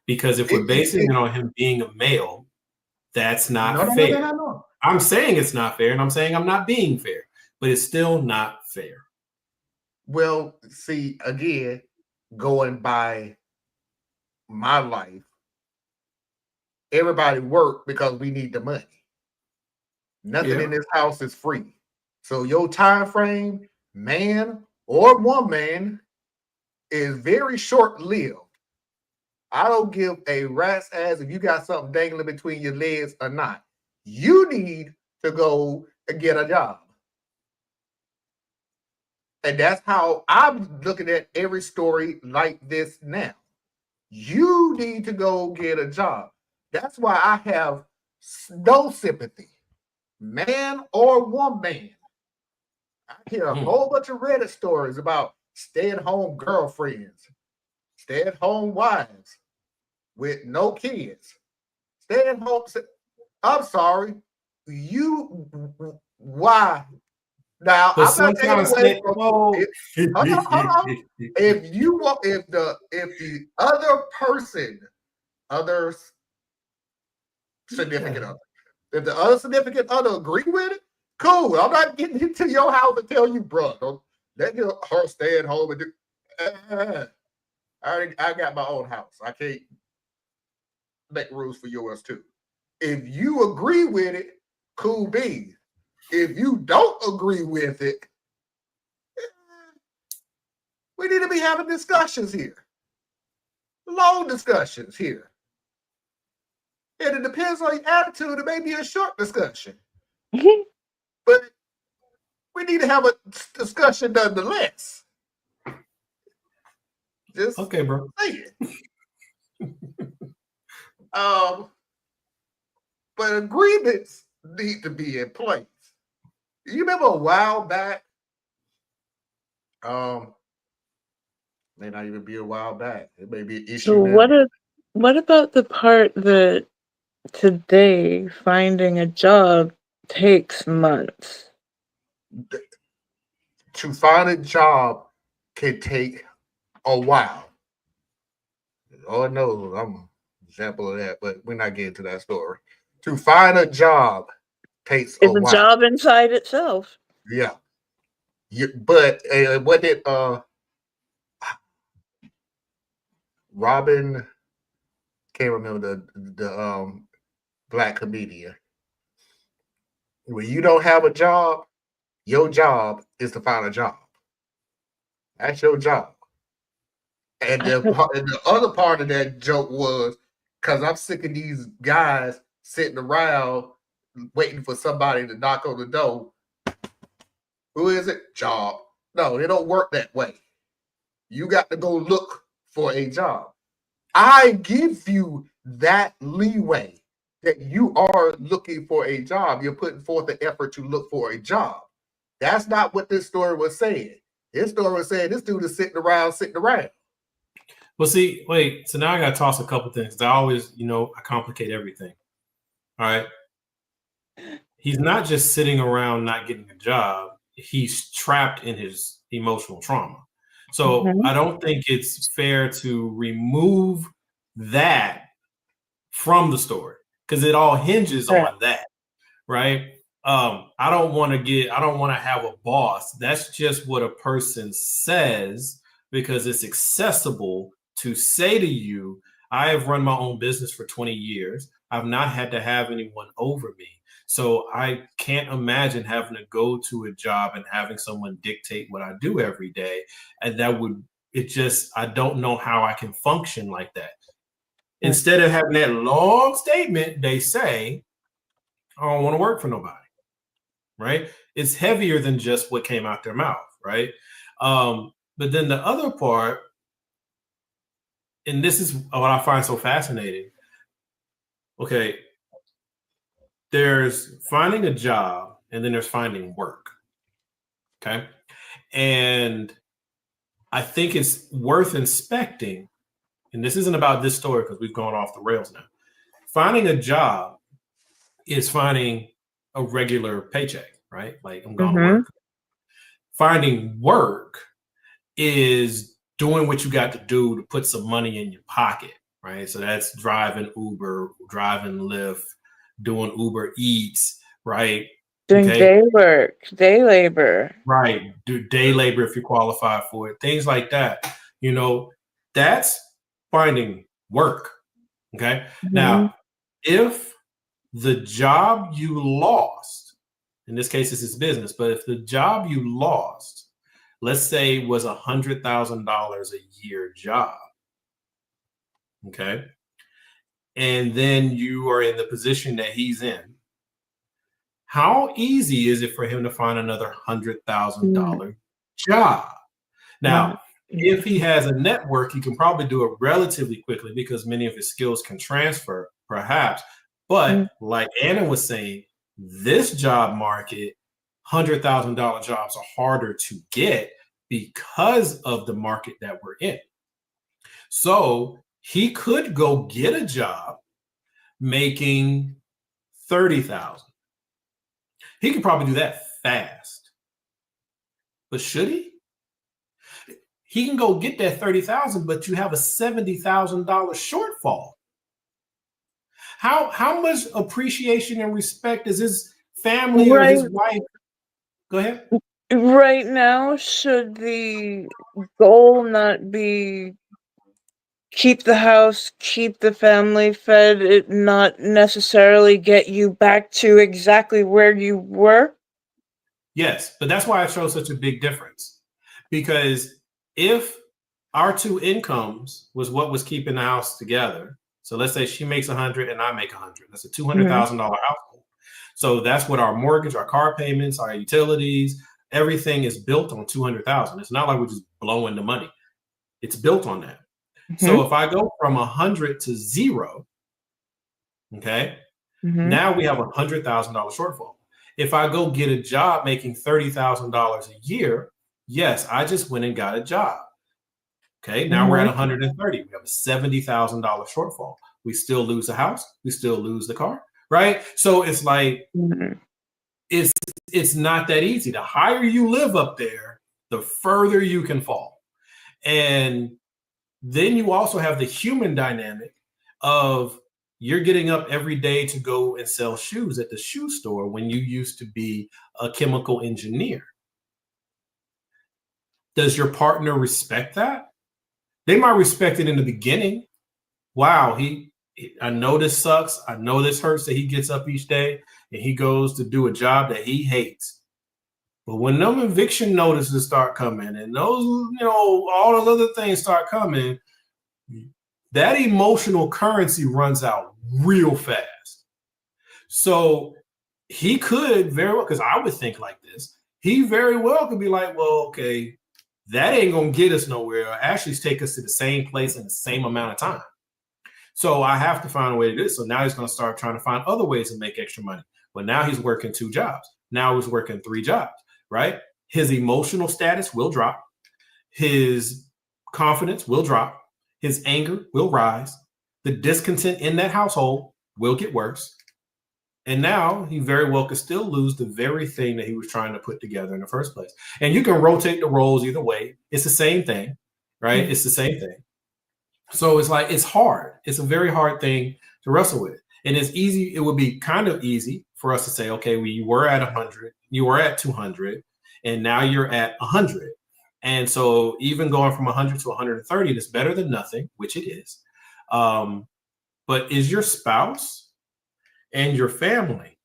Because if we're basing it on him being a male, that's not fair. No. I'm saying it's not fair, and I'm saying I'm not being fair, but it's still not fair. Well, see, again, going by my life, everybody work because we need the money. Nothing in this house is free. So your time frame, man or woman, is very short-lived. I don't give a rat's ass if you got something dangling between your legs or not. You need to go and get a job. And that's how I'm looking at every story like this now. You need to go get a job. That's why I have no sympathy, man or woman. I hear a whole bunch of Reddit stories about stay-at-home girlfriends, stay-at-home wives with no kids. Stay-at-home. I'm sorry. Why? Now, but I'm not taking away from hold on. If the other person, significant other, if the other significant other agree with it, cool. I'm not getting into your house and tell you, bro, don't let her stay at home and do. I got my own house. I can't make rules for yours too. If you agree with it, cool beans. If you don't agree with it, we need to be having discussions here. Long discussions here. And it depends on your attitude. It may be a short discussion. But we need to have a discussion nonetheless. Just okay, bro. Say it. But agreements need to be in place. You remember a while back? May not even be a while back. It may be an issue. So what about the part that today finding a job takes months? To find a job can take a while. Lord knows I'm an example of that, but we're not getting to that story. To find a job takes a while. It's a job inside itself. Yeah. But what did Robin, can't remember the black comedian. When you don't have a job, your job is to find a job. That's your job. And the other part of that joke was, because I'm sick of these guys sitting around waiting for somebody to knock on the door. Who is it? Job. No, it don't work that way. You got to go look for a job. I give you that leeway that you are looking for a job. You're putting forth the effort to look for a job. That's not what this story was saying. This story was saying this dude is sitting around. Well, see, wait. So now I got to toss a couple things. I always, I complicate everything. All right. He's not just sitting around not getting a job. He's trapped in his emotional trauma. So I don't think it's fair to remove that from the story because it all hinges on that, right? I don't want to have a boss. That's just what a person says because it's accessible to say to you, I have run my own business for 20 years. I've not had to have anyone over me. So I can't imagine having to go to a job and having someone dictate what I do every day. And I don't know how I can function like that. Instead of having that long statement, they say, I don't want to work for nobody, right? It's heavier than just what came out their mouth, right? But then the other part, and this is what I find so fascinating. Okay, there's finding a job and then there's finding work. Okay. And I think it's worth inspecting. And this isn't about this story because we've gone off the rails now. Finding a job is finding a regular paycheck, right? Like I'm going to work. Finding work is doing what you got to do to put some money in your pocket, right? So that's driving Uber, driving Lyft, doing Uber Eats, right? Doing day work, day labor. Right. Do day labor if you qualify for it. Things like that. That's finding work. Okay. Now, if the job you lost, in this case, this is business, but if the job you lost, let's say was $100,000 a year job. Okay. And then you are in the position that he's in. How easy is it for him to find another $100,000 job? Now, if he has a network, he can probably do it relatively quickly because many of his skills can transfer, perhaps. But like Anna was saying, this job market, $100,000 jobs are harder to get because of the market that we're in. So he could go get a job making $30,000. He could probably do that fast. But should he? He can go get that $30,000, but you have a $70,000 shortfall. How much appreciation and respect does his family or his wife? Go ahead. Right now, should the goal not be keep the house, keep the family fed, it not necessarily get you back to exactly where you were? Yes, but that's why I show such a big difference. Because if our two incomes was what was keeping the house together, so let's say she makes 100 and I make 100, that's a $200,000 household. So that's what our mortgage, our car payments, our utilities, everything is built on 200,000. It's not like we're just blowing the money. It's built on that. So if I go from 100 to 0, okay, now we have a $100,000 shortfall. If I go get a job making $30,000 a year, yes, I just went and got a job. Okay, now we're at 130. We have a $70,000 shortfall. We still lose the house. We still lose the car, right? So it's like, it's not that easy. The higher you live up there, the further you can fall. And then you also have the human dynamic of you're getting up every day to go and sell shoes at the shoe store when you used to be a chemical engineer. Does your partner respect that? They might respect it in the beginning. Wow, I know this sucks. I know this hurts that he gets up each day and he goes to do a job that he hates. But when them eviction notices start coming and those, all those other things start coming, that emotional currency runs out real fast. So he could very well, because I would think like this, he very well could be like, well, okay, that ain't gonna get us nowhere, or actually take us to the same place in the same amount of time. So I have to find a way to do this. So now he's gonna start trying to find other ways to make extra money. Well, now he's working 2 jobs. Now he's working 3 jobs, right? His emotional status will drop. His confidence will drop. His anger will rise. The discontent in that household will get worse. And now he very well could still lose the very thing that he was trying to put together in the first place. And you can rotate the roles either way. It's the same thing, right? It's the same thing. So it's like, it's hard. It's a very hard thing to wrestle with. And it's easy. It would be kind of easy for us to say, okay, well, you were at 100, you were at 200, and now you're at 100. And so even going from 100 to 130 is better than nothing, which it is. But is your spouse and your family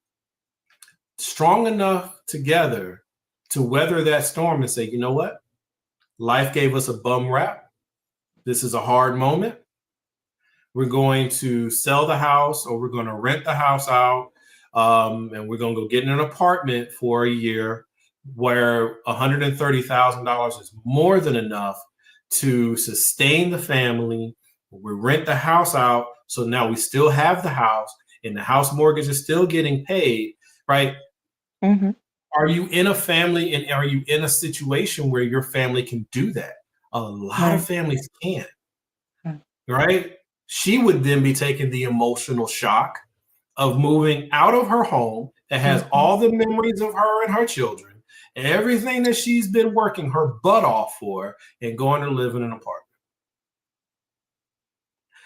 strong enough together to weather that storm and say, you know what? Life gave us a bum rap. This is a hard moment. We're going to sell the house, or we're going to rent the house out. And we're going to go get in an apartment for a year where $130,000 is more than enough to sustain the family. We rent the house out. So now we still have the house, and the house mortgage is still getting paid, right? Mm-hmm. Are you in a family, and are you in a situation where your family can do that? A lot of families can't, right? She would then be taking the emotional shock of moving out of her home that has all the memories of her and her children, and everything that she's been working her butt off for, and going to live in an apartment.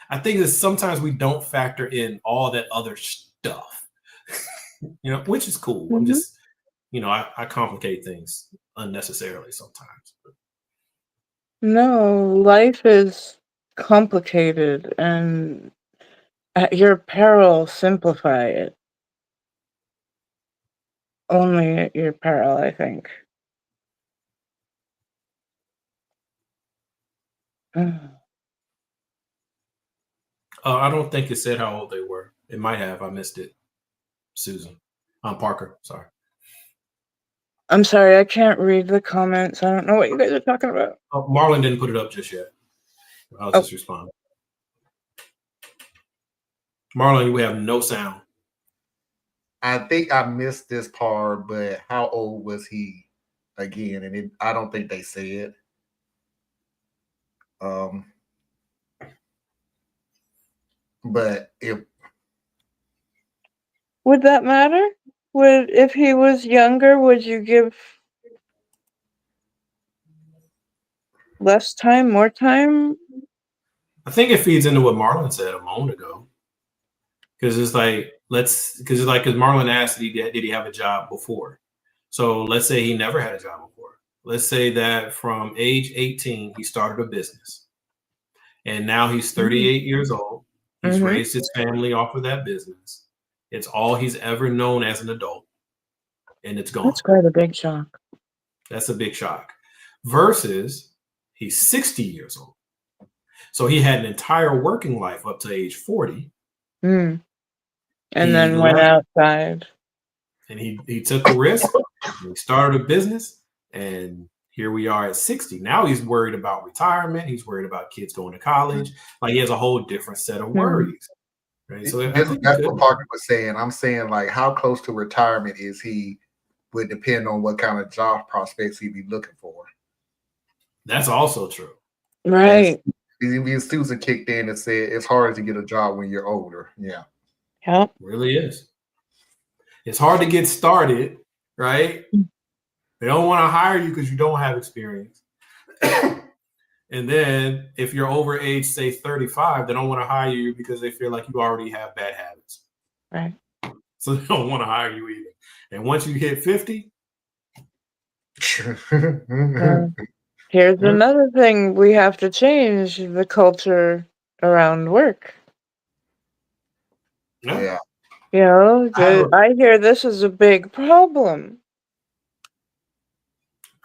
I think that sometimes we don't factor in all that other stuff, which is cool. I'm just, I complicate things unnecessarily sometimes. No, life is complicated, and at your peril, simplify it. Only at your peril, I think. I don't think it said how old they were. It might have. I missed it. Susan. Parker. Sorry. I'm sorry, I can't read the comments. I don't know what you guys are talking about. Marlon didn't put it up just yet. I'll just respond. Marlon, we have no sound. I think I missed this part, but how old was he again? And I don't think they said. But would that matter? If he was younger, would you give less time, more time? I think it feeds into what Marlon said a moment ago. Because it's like, because Marlon asked, did he have a job before? So let's say he never had a job before. Let's say that from age 18, he started a business. And now he's 38 years old. He's raised his family off of that business. It's all he's ever known as an adult. And it's gone. That's quite a big shock. That's a big shock. Versus he's 60 years old. So he had an entire working life up to age 40. And then went outside. And he took a risk. He started a business. And here we are at 60. Now he's worried about retirement. He's worried about kids going to college. Like, he has a whole different set of worries. Right? So that's what Parker was saying. I'm saying, like, how close to retirement is he would depend on what kind of job prospects he'd be looking for. That's also true. Right. Susan kicked in and said it's hard to get a job when you're older. Yeah. Yep. It really is. It's hard to get started, right? They don't want to hire you because you don't have experience. And then if you're over age, say 35, they don't want to hire you because they feel like you already have bad habits. Right. So they don't want to hire you either. And once you hit 50. Here's another thing we have to change: the culture around work. Yeah. I hear this is a big problem.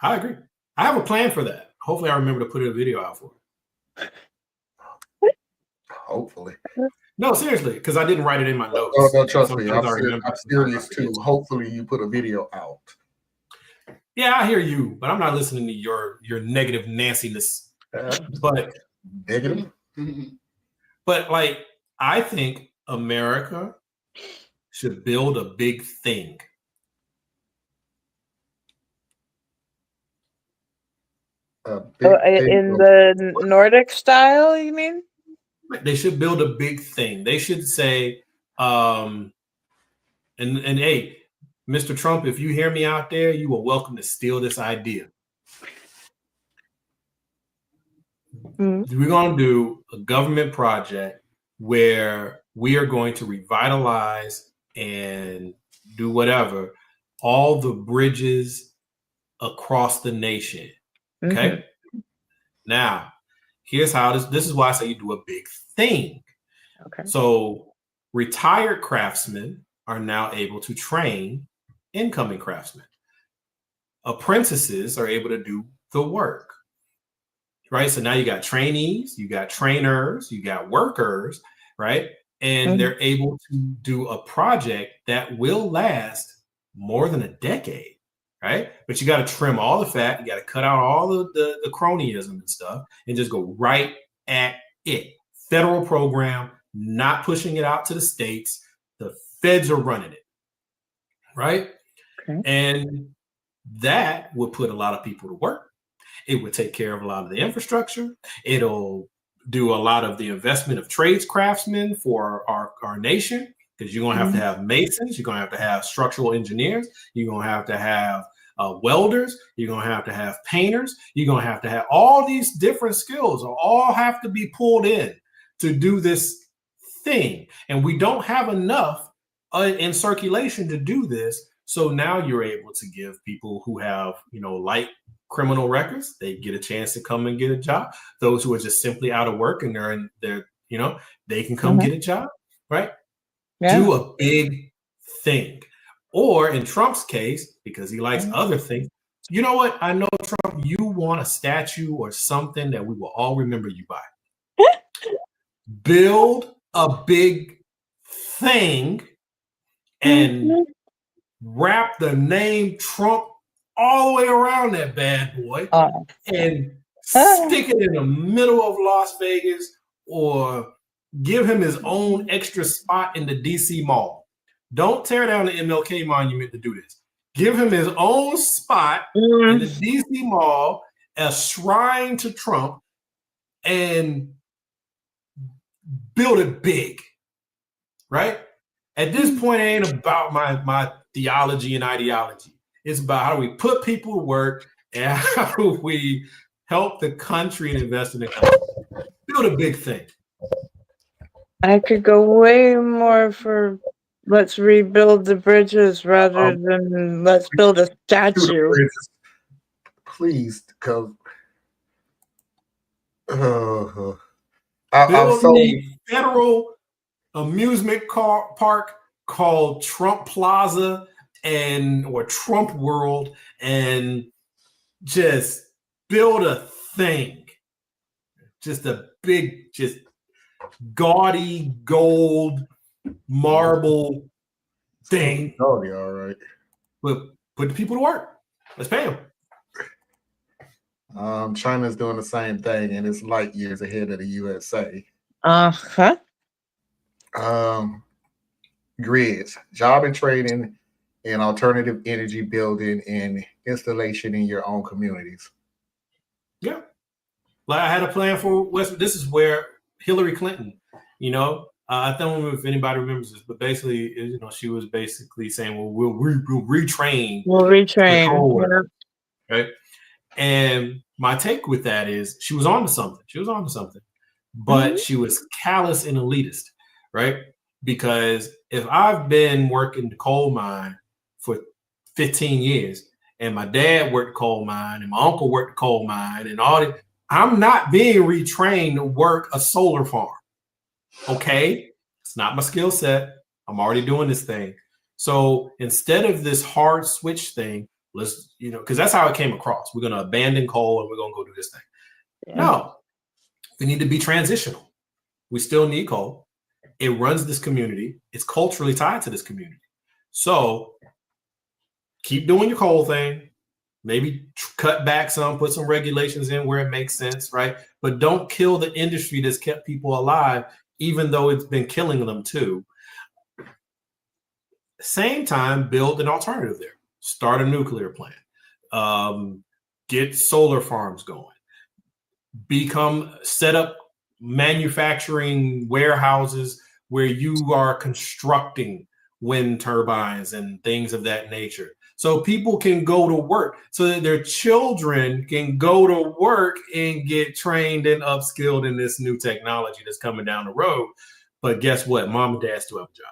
I agree. I have a plan for that. Hopefully I remember to put a video out for it. Hopefully. No, seriously, because I didn't write it in my notes. Oh, no, trust me. Sometimes I'm serious too. Hopefully you put a video out. Yeah, I hear you, but I'm not listening to your negative Nanciness. But negative. But like, I think America should build a big thing. In the Nordic style, you mean? They should build a big thing. They should say, and hey, Mr. Trump, if you hear me out there, you are welcome to steal this idea. We're going to do a government project where we are going to revitalize and do whatever, all the bridges across the nation. Okay. Now, here's how this is why I say you do a big thing. Okay. So retired craftsmen are now able to train incoming craftsmen. Apprentices are able to do the work. Right. So now you got trainees, you got trainers, you got workers, right? And they're able to do a project that will last more than a decade. Right. But you got to trim all the fat. You got to cut out all the cronyism and stuff and just go right at it. Federal program, not pushing it out to the states. The feds are running it. Right. Okay. And that would put a lot of people to work. It would take care of a lot of the infrastructure. It'll do a lot of the investment of trades craftsmen for our nation, because you're going to have masons. You're going to have structural engineers. You're going to have welders. You're going to have painters. You're going to have all these different skills all have to be pulled in to do this thing. And we don't have enough in circulation to do this. So now you're able to give people who have, light criminal records, they get a chance to come and get a job. Those who are just simply out of work and they're they can come get a job, right? Yeah. Do a big thing. Or in Trump's case, because he likes other things, you know what? I know, Trump, you want a statue or something that we will all remember you by. Build a big thing and wrap the name Trump all the way around that bad boy and stick it in the middle of Las Vegas, or give him his own extra spot in the DC Mall. Don't tear down the MLK monument to do this. Give him his own spot in the DC Mall, a shrine to Trump, and build it big, right? At this point, it ain't about my theology and ideology. It's about how do we put people to work and how do we help the country and invest in the country. Build a big thing. I could go way more for let's rebuild the bridges rather than let's build a statue. Please, because build a federal amusement park called Trump Plaza or Trump World, and just build a thing. Just a big, just gaudy gold marble thing. Oh, yeah, all right. But put the people to work. Let's pay them. China's doing the same thing, and it's light years ahead of the USA. Grids, job and training, and alternative energy building and installation in your own communities. Yeah. Like I had a plan for West. This is where Hillary Clinton, I don't know if anybody remembers this, but basically, she was basically saying, well, we'll retrain. We'll retrain. Right. And my take with that is she was onto something. But she was callous and elitist, right? Because if I've been working the coal mine for 15 years, and my dad worked the coal mine, and my uncle worked the coal mine, and all that, I'm not being retrained to work a solar farm. Okay? It's not my skill set. I'm already doing this thing. So instead of this hard switch thing, let's, because that's how it came across. We're going to abandon coal and we're going to go do this thing. Yeah. No, we need to be transitional. We still need coal. It runs this community. It's culturally tied to this community. So keep doing your coal thing. Maybe cut back some, put some regulations in where it makes sense, right? But don't kill the industry that's kept people alive, even though it's been killing them too. Same time, build an alternative there. Start a nuclear plant. Get solar farms going. Set up manufacturing warehouses where you are constructing wind turbines and things of that nature. So people can go to work, so that their children can go to work and get trained and upskilled in this new technology that's coming down the road. But guess what? Mom and dad still have a job.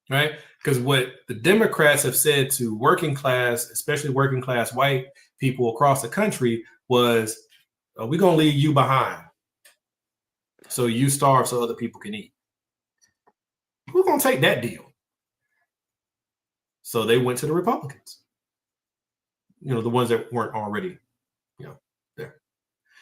Right? Because what the Democrats have said to working class, especially working class white people across the country, was, we're going to leave you behind. So you starve so other people can eat. Who's going to take that deal? So they went to the Republicans, the ones that weren't already, there.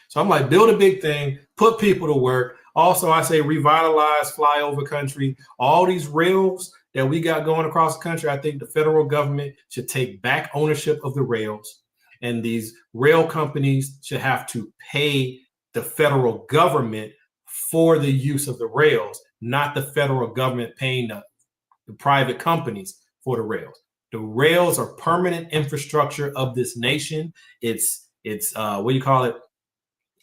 So I'm like, build a big thing, put people to work. Also, I say revitalize flyover country. All these rails that we got going across the country, I think the federal government should take back ownership of the rails. And these rail companies should have to pay the federal government for the use of the rails, not the federal government paying the private companies for the rails. The rails are permanent infrastructure of this nation. It's what do you call it?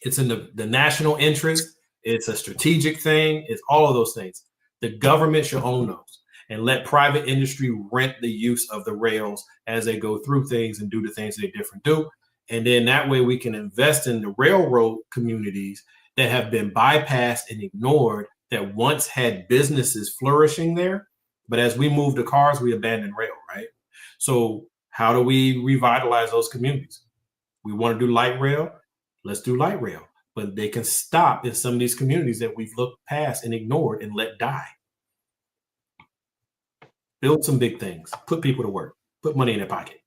It's in the national interest. It's a strategic thing. It's all of those things. The government should own those and let private industry rent the use of the rails as they go through things and do the things they different do. And then that way we can invest in the railroad communities that have been bypassed and ignored, that once had businesses flourishing there. But as we move to cars, we abandon rail, right? So how do we revitalize those communities? We want to do light rail. Let's do light rail. But they can stop in some of these communities that we've looked past and ignored and let die. Build some big things. Put people to work. Put money in their pocket.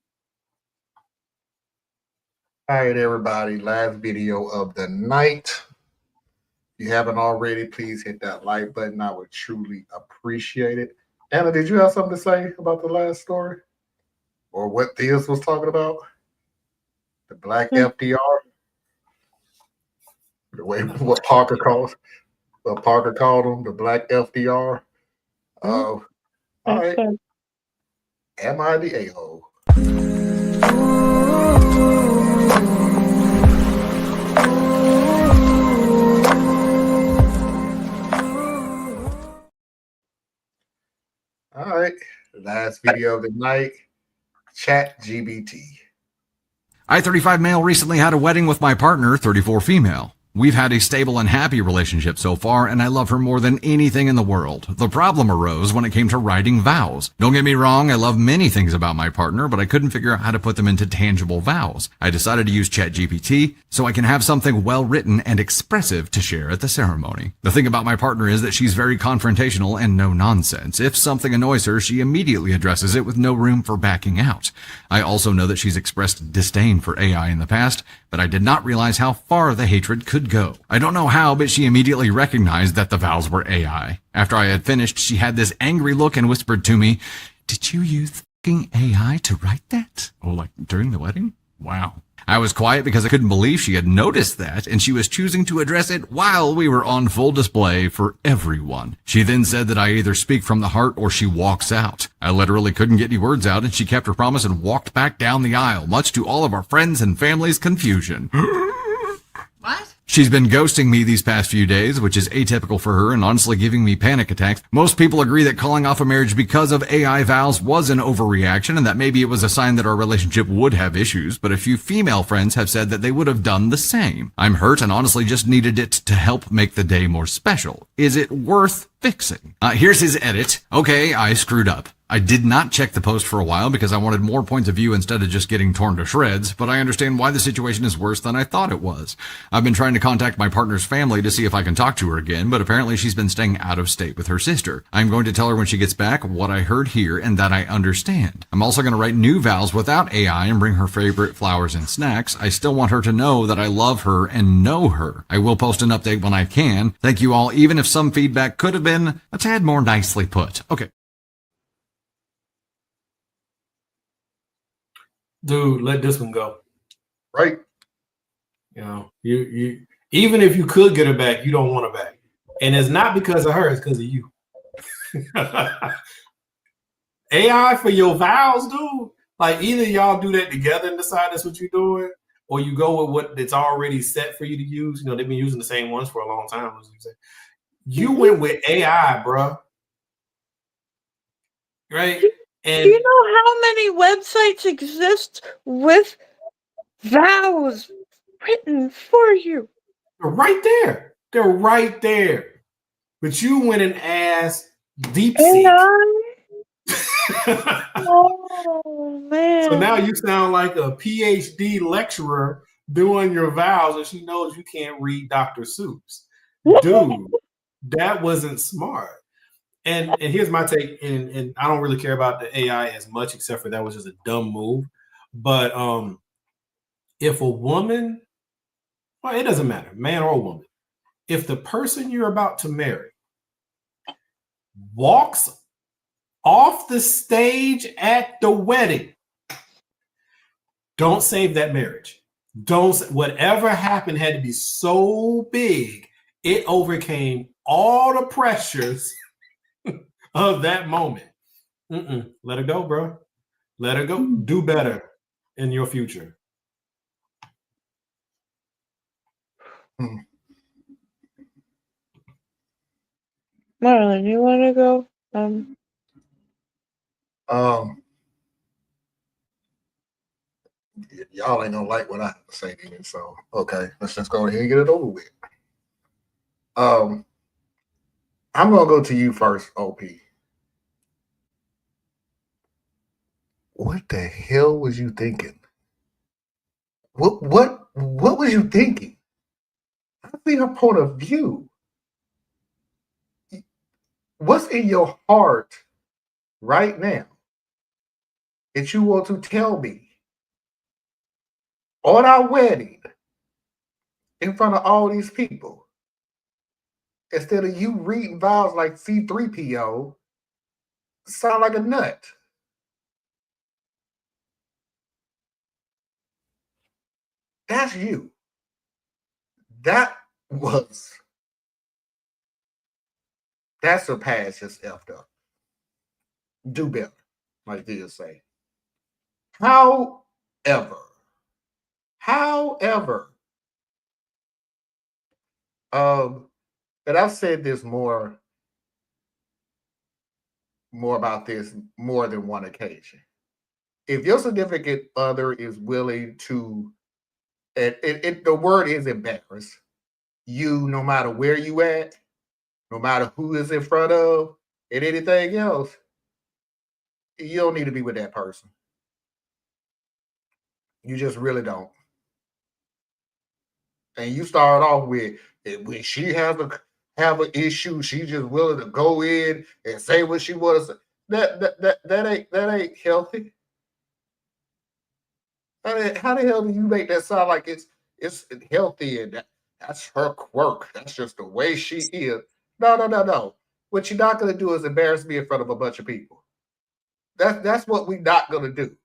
All right, everybody. Last video of the night. If you haven't already, please hit that like button. I would truly appreciate it. Anna, did you have something to say about the last story? Or what Theus was talking about? The black FDR? The way what Parker called him, the black FDR. All right. Am I the a-hole? All right, last video of the night, ChatGPT. I, 35 male, recently had a wedding with my partner, 34 female. We've had a stable and happy relationship so far, and I love her more than anything in the world. The problem arose when it came to writing vows. Don't get me wrong, I love many things about my partner, but I couldn't figure out how to put them into tangible vows. I decided to use ChatGPT so I can have something well written and expressive to share at the ceremony. The thing about my partner is that she's very confrontational and no nonsense. If something annoys her, she immediately addresses it with no room for backing out. I also know that she's expressed disdain for AI in the past, but I did not realize how far the hatred could go. I don't know how, but she immediately recognized that the vows were AI. After I had finished, she had this angry look and whispered to me, "Did you use fucking AI to write that?" Oh, like during the wedding? Wow. I was quiet because I couldn't believe she had noticed that, and she was choosing to address it while we were on full display for everyone. She then said that I either speak from the heart or she walks out. I literally couldn't get any words out, and she kept her promise and walked back down the aisle, much to all of our friends and family's confusion. What? She's been ghosting me these past few days, which is atypical for her and honestly giving me panic attacks. Most people agree that calling off a marriage because of AI vows was an overreaction and that maybe it was a sign that our relationship would have issues, but a few female friends have said that they would have done the same. I'm hurt and honestly just needed it to help make the day more special. Is it worth fixing? Here's his edit. Okay, I screwed up. I did not check the post for a while because I wanted more points of view instead of just getting torn to shreds, but I understand why the situation is worse than I thought it was. I've been trying to contact my partner's family to see if I can talk to her again, but apparently she's been staying out of state with her sister. I'm going to tell her when she gets back what I heard here and that I understand. I'm also going to write new vows without AI and bring her favorite flowers and snacks. I still want her to know that I love her and know her. I will post an update when I can. Thank you all, even if some feedback could have been a tad more nicely put. Okay. Dude, let this one go. Right. You know, you even if you could get her back, you don't want her back. And it's not because of her, it's because of you. AI for your vows, dude. Like either y'all do that together and decide that's what you're doing, or you go with what it's already set for you to use. You know, they've been using the same ones for a long time. You went with AI, bro. Right? And do you know how many websites exist with vows written for you? they're right there. They're right there. But you went and asked DeepSeek. Oh, man. So now you sound like a PhD lecturer doing your vows, and she knows you can't read Dr. Seuss. Dude, that wasn't smart. And here's my take, and I don't really care about the AI as much, except for that was just a dumb move. But if a woman, well, it doesn't matter, man or woman, if the person you're about to marry walks off the stage at the wedding, don't save that marriage. Whatever happened had to be so big, it overcame all the pressures of that moment. Let her go, bro. Let her go. Do better in your future. Marlon, you want to go? Y'all ain't gonna like what I have to say then, so okay, let's just go ahead and get it over with. I'm gonna go to you first, OP. What the hell was you thinking? What was you thinking? I see her point of view. What's in your heart right now that you want to tell me on our wedding in front of all these people instead of you reading vows like C3PO? Sound like a nut. That's you. That surpassed just effed up. Do better, like they say. However, and I've said this more about this more than one occasion. If your significant other is willing to, and the word is embarrass you, no matter where you at, no matter who is in front of, and anything else, you don't need to be with that person. You just really don't. And you start off with, when she have an issue, she just willing to go in and say what she wants to say. That ain't healthy. How the hell do you make that sound like it's healthy and that's her quirk? That's just the way she is. No. What you're not gonna do is embarrass me in front of a bunch of people. That's what we're not gonna do.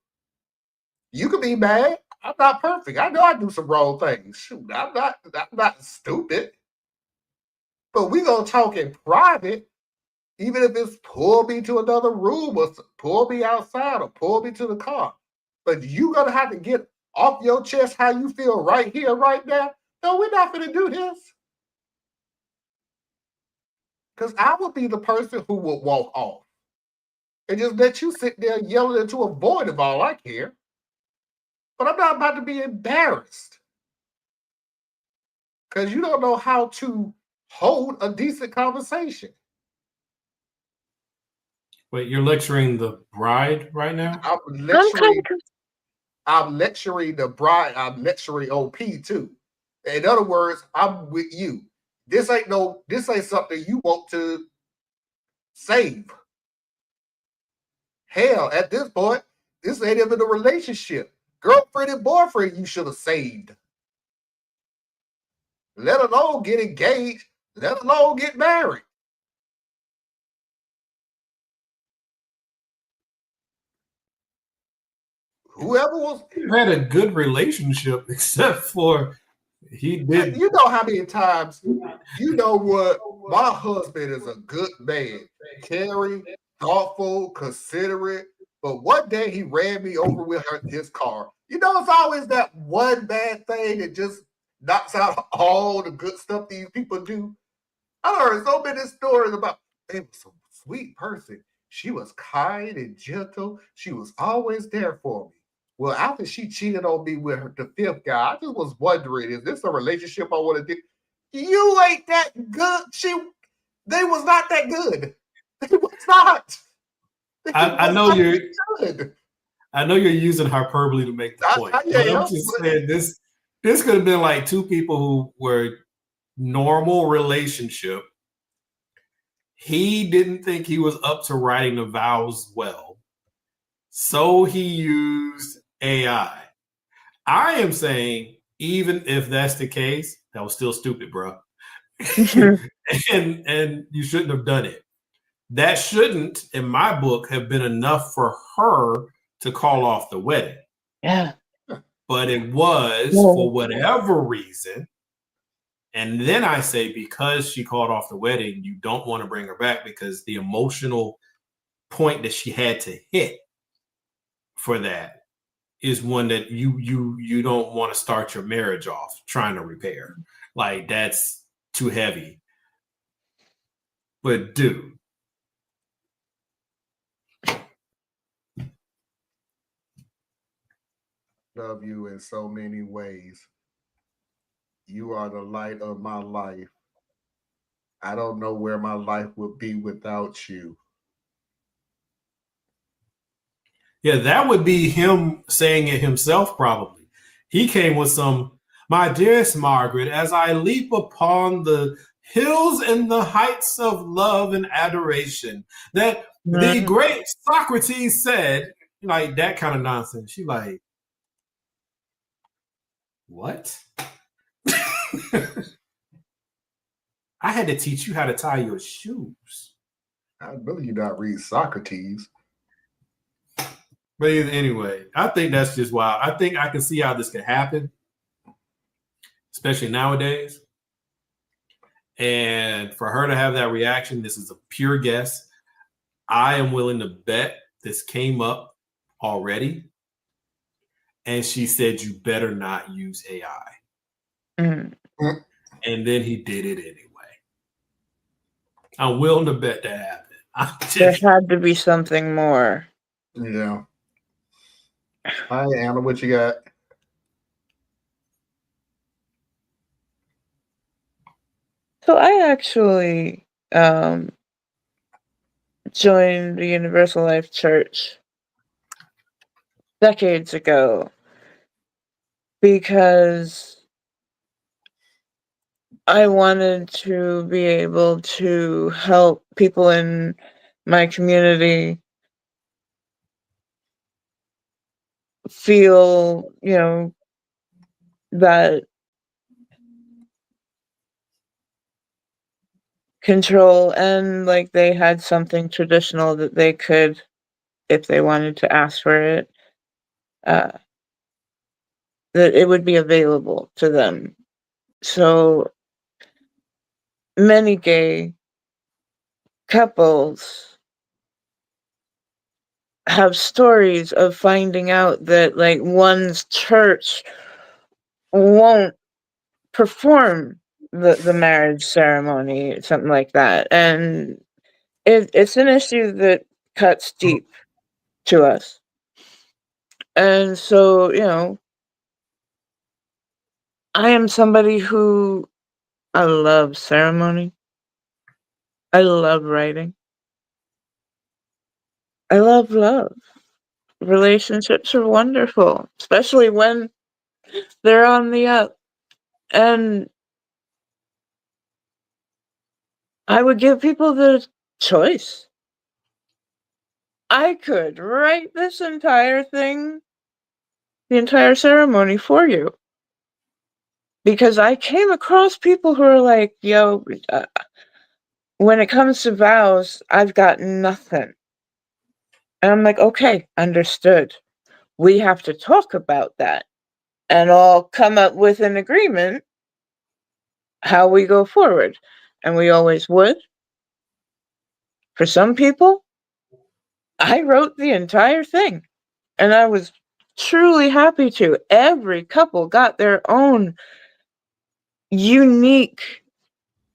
You can be mad. I'm not perfect. I know I do some wrong things. Shoot, I'm not stupid. But we gonna talk in private, even if it's pull me to another room or pull me outside or pull me to the car. But you gonna have to get off your chest how you feel right here, right now. No, we're not gonna do this. Because I would be the person who would walk off and just let you sit there yelling into a void of all I care. But I'm not about to be embarrassed. Because you don't know how to hold a decent conversation. Wait, you're lecturing the bride right now? I'm lecturing the bride. I'm lecturing OP too. In other words, I'm with you. This ain't something you want to save. Hell, at this point, this ain't even a relationship. Girlfriend and boyfriend, you should have saved. Let alone get engaged. Let alone get married. Whoever was had a good relationship, except for he did. You know how many times, you know what? My husband is a good man, caring, thoughtful, considerate. But one day he ran me over with his car. You know, it's always that one bad thing that just knocks out all the good stuff these people do. I heard so many stories about it was a sweet person. She was kind and gentle. She was always there for me. Well, after she cheated on me with the fifth guy, I just was wondering, is this a relationship I want to do? You ain't that good. They was not that good. They was not. I know you're good. I know you're using hyperbole to make the point. But I'm just saying this could have been like two people who were normal relationship. He didn't think he was up to writing the vows well, so he used AI. I am saying, even if that's the case, that was still stupid, bro. and you shouldn't have done it. That shouldn't, in my book, have been enough for her to call off the wedding. Yeah. But it was for whatever reason. And then I say, because she called off the wedding, you don't want to bring her back because the emotional point that she had to hit for that is one that you don't want to start your marriage off trying to repair. Like, that's too heavy. But dude, love you in so many ways. You are the light of my life. I don't know where my life would be without you. Yeah, that would be him saying it himself, probably. He came with some, my dearest Margaret, as I leap upon the hills and the heights of love and adoration that the great Socrates said, like that kind of nonsense. She like, what? I had to teach you how to tie your shoes. I really do not read Socrates. But anyway, I think that's just wild. I think I can see how this could happen, especially nowadays. And for her to have that reaction, this is a pure guess. I am willing to bet this came up already. And she said, you better not use AI. And then he did it anyway. I'm willing to bet that happened. There had to be something more. Yeah. Hi, Anna, what you got? So I actually joined the Universal Life Church decades ago because I wanted to be able to help people in my community feel, that control, and like they had something traditional that they could, if they wanted to ask for it, that it would be available to them. So many gay couples have stories of finding out that like one's church won't perform the marriage ceremony, something like that. And it's an issue that cuts deep to us. And so, I am somebody who, I love ceremony. I love writing. I love love. Relationships are wonderful, especially when they're on the up. And I would give people the choice. I could write this entire thing, the entire ceremony for you. Because I came across people who are like, yo, when it comes to vows, I've got nothing. And I'm like, okay, understood. We have to talk about that. And I'll come up with an agreement how we go forward. And we always would. For some people, I wrote the entire thing. And I was truly happy to. Every couple got their own unique,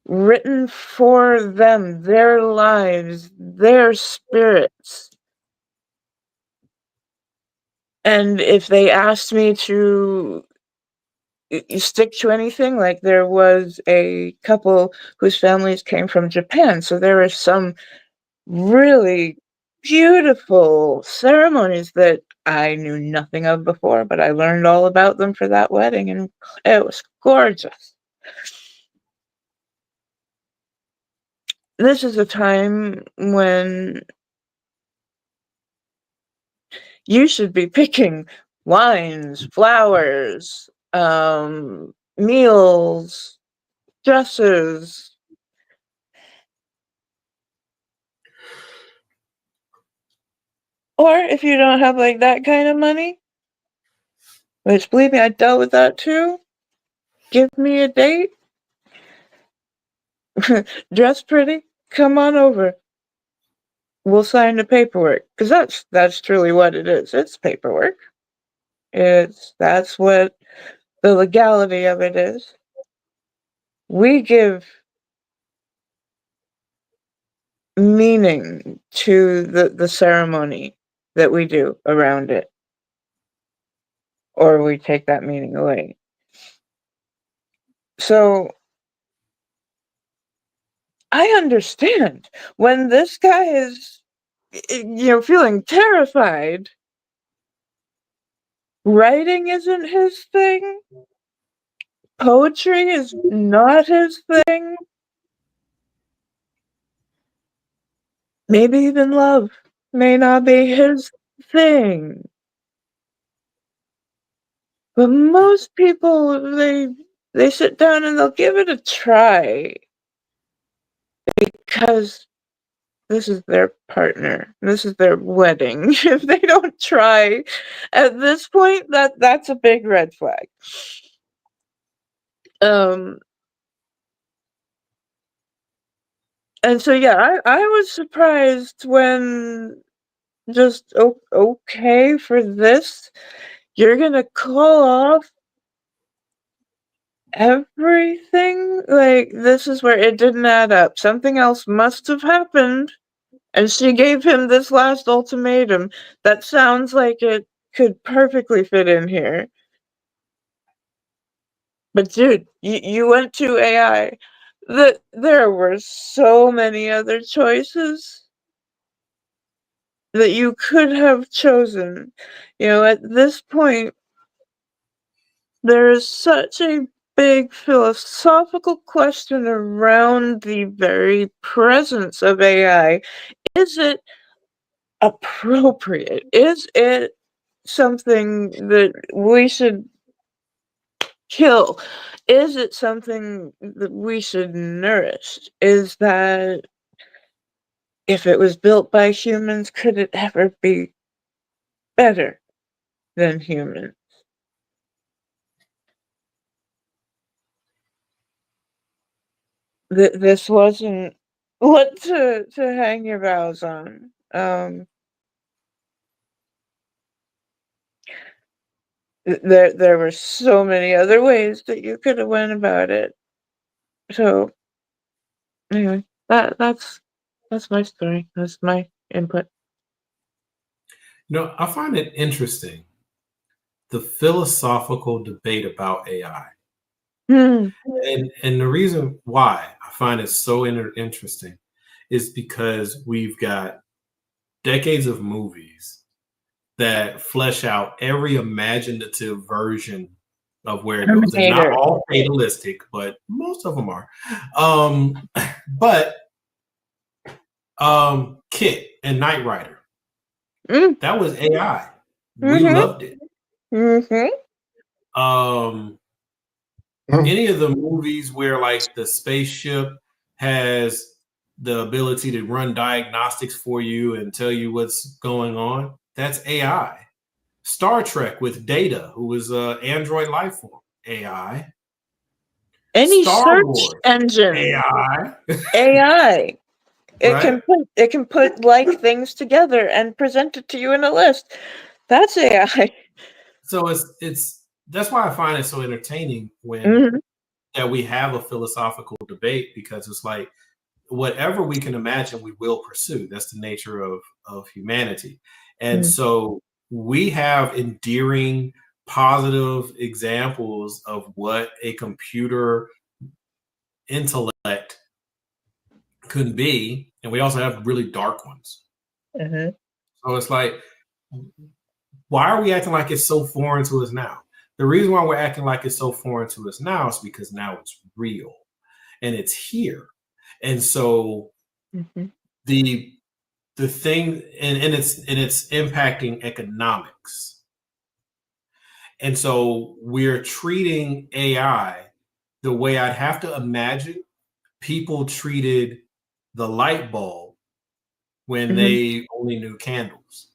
written for them, their lives, their spirits. And if they asked me to stick to anything, like there was a couple whose families came from Japan, so there were some really beautiful ceremonies that I knew nothing of before, but I learned all about them for that wedding, and it was gorgeous. This is a time when you should be picking wines, flowers, meals, dresses. Or if you don't have like that kind of money, which believe me, I dealt with that too. Give me a date. Dress pretty. Come on over. We'll sign the paperwork. Because that's truly what it is. It's paperwork. That's what the legality of it is. We give meaning to the ceremony that we do around it. Or we take that meaning away. So I understand when this guy is, feeling terrified. Writing isn't his thing. Poetry is not his thing. Maybe even love may not be his thing. But most people, they sit down and they'll give it a try. Because this is their partner. This is their wedding. If they don't try at this point, that's a big red flag. And so yeah, I was surprised when just okay for this. You're gonna call off everything? Like, this is where it didn't add up. Something else must have happened. And she gave him this last ultimatum that sounds like it could perfectly fit in here. But dude, you went to AI. There were so many other choices that you could have chosen. At this point, there is such a big philosophical question around the very presence of AI. Is it appropriate? Is it something that we should kill? Is it something that we should nourish? Is that if it was built by humans, could it ever be better than humans? This wasn't what to hang your vows on. There were so many other ways that you could have went about it. So anyway, that's my story. That's my input. I find it interesting, the philosophical debate about AI. And the reason why I find it so interesting is because we've got decades of movies that flesh out every imaginative version of where it goes. And not all fatalistic, but most of them are. But Kit and Knight Rider, that was AI. We loved it. Any of the movies where like the spaceship has the ability to run diagnostics for you and tell you what's going on, that's AI. Star Trek with Data, who was an android life form, AI. Any Star search Wars, engine, AI. AI. It Right? can put like things together and present it to you in a list. That's AI. So it's that's why I find it so entertaining when that we have a philosophical debate, because it's like whatever we can imagine, we will pursue. That's the nature of humanity. And so we have endearing, positive examples of what a computer intellect could be, and we also have really dark ones. So it's like, why are we acting like it's so foreign to us now? The reason why we're acting like it's so foreign to us now is because now it's real and it's here. And so the thing, and it's impacting economics. And so we're treating AI the way I'd have to imagine people treated the light bulb when they only knew candles,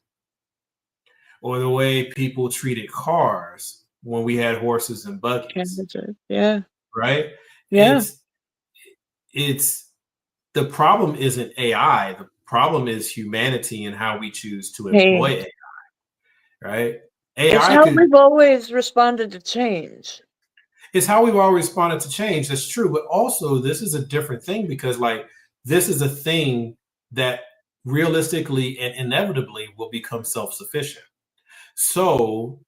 or the way people treated cars when we had horses and buggies. Yeah. Right? Yeah. It's the problem isn't AI. The problem is humanity and how we choose to employ AI. Right? It's how we've always responded to change. It's how we've always responded to change. That's true. But also, this is a different thing, because like this is a thing that realistically and inevitably will become self-sufficient. So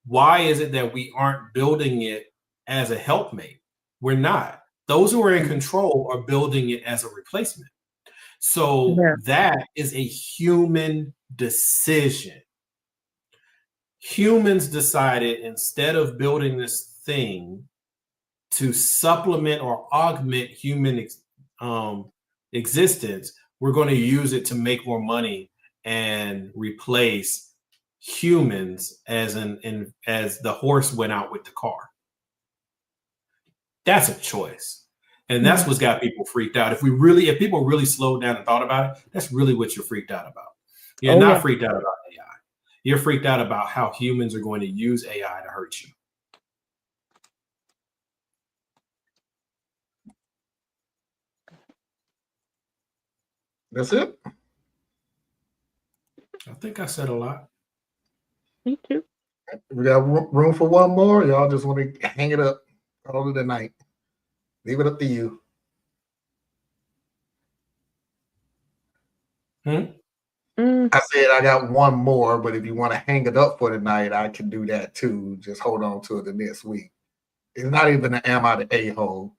why is it that we aren't building it as a helpmate? We're not. Those who are in control are building it as a replacement. So that is a human decision. Humans decided, instead of building this thing to supplement or augment human existence, we're going to use it to make more money and replace humans as the horse went out with the car. That's a choice. And that's what's got people freaked out. If people really slowed down and thought about it, that's really what you're freaked out about. You're not freaked out about AI. You're freaked out about how humans are going to use AI to hurt you. That's it? I think I said a lot. Me too. We got room for one more. Y'all just want to hang it up all of the night. Leave it up to you. I said I got one more, but if you want to hang it up for the night, I can do that too. Just hold on to it the next week. It's not even an am I the a-hole.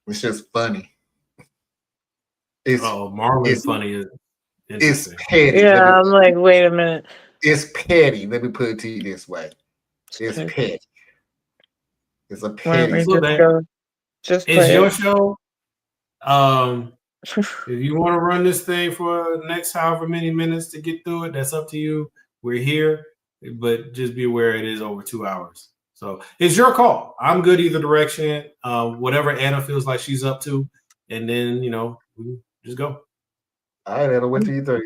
It's just funny. Marlon's funny is it's petty. Yeah, I'm like, wait a minute. It's petty. Let me put it to you this way. It's petty. It's a petty. It's your show. If you want to run this thing for the next however many minutes to get through it, that's up to you. We're here, but just be aware it is over 2 hours. So it's your call. I'm good either direction. Whatever Anna feels like she's up to, and then we just go. All right, Anna, what do you think?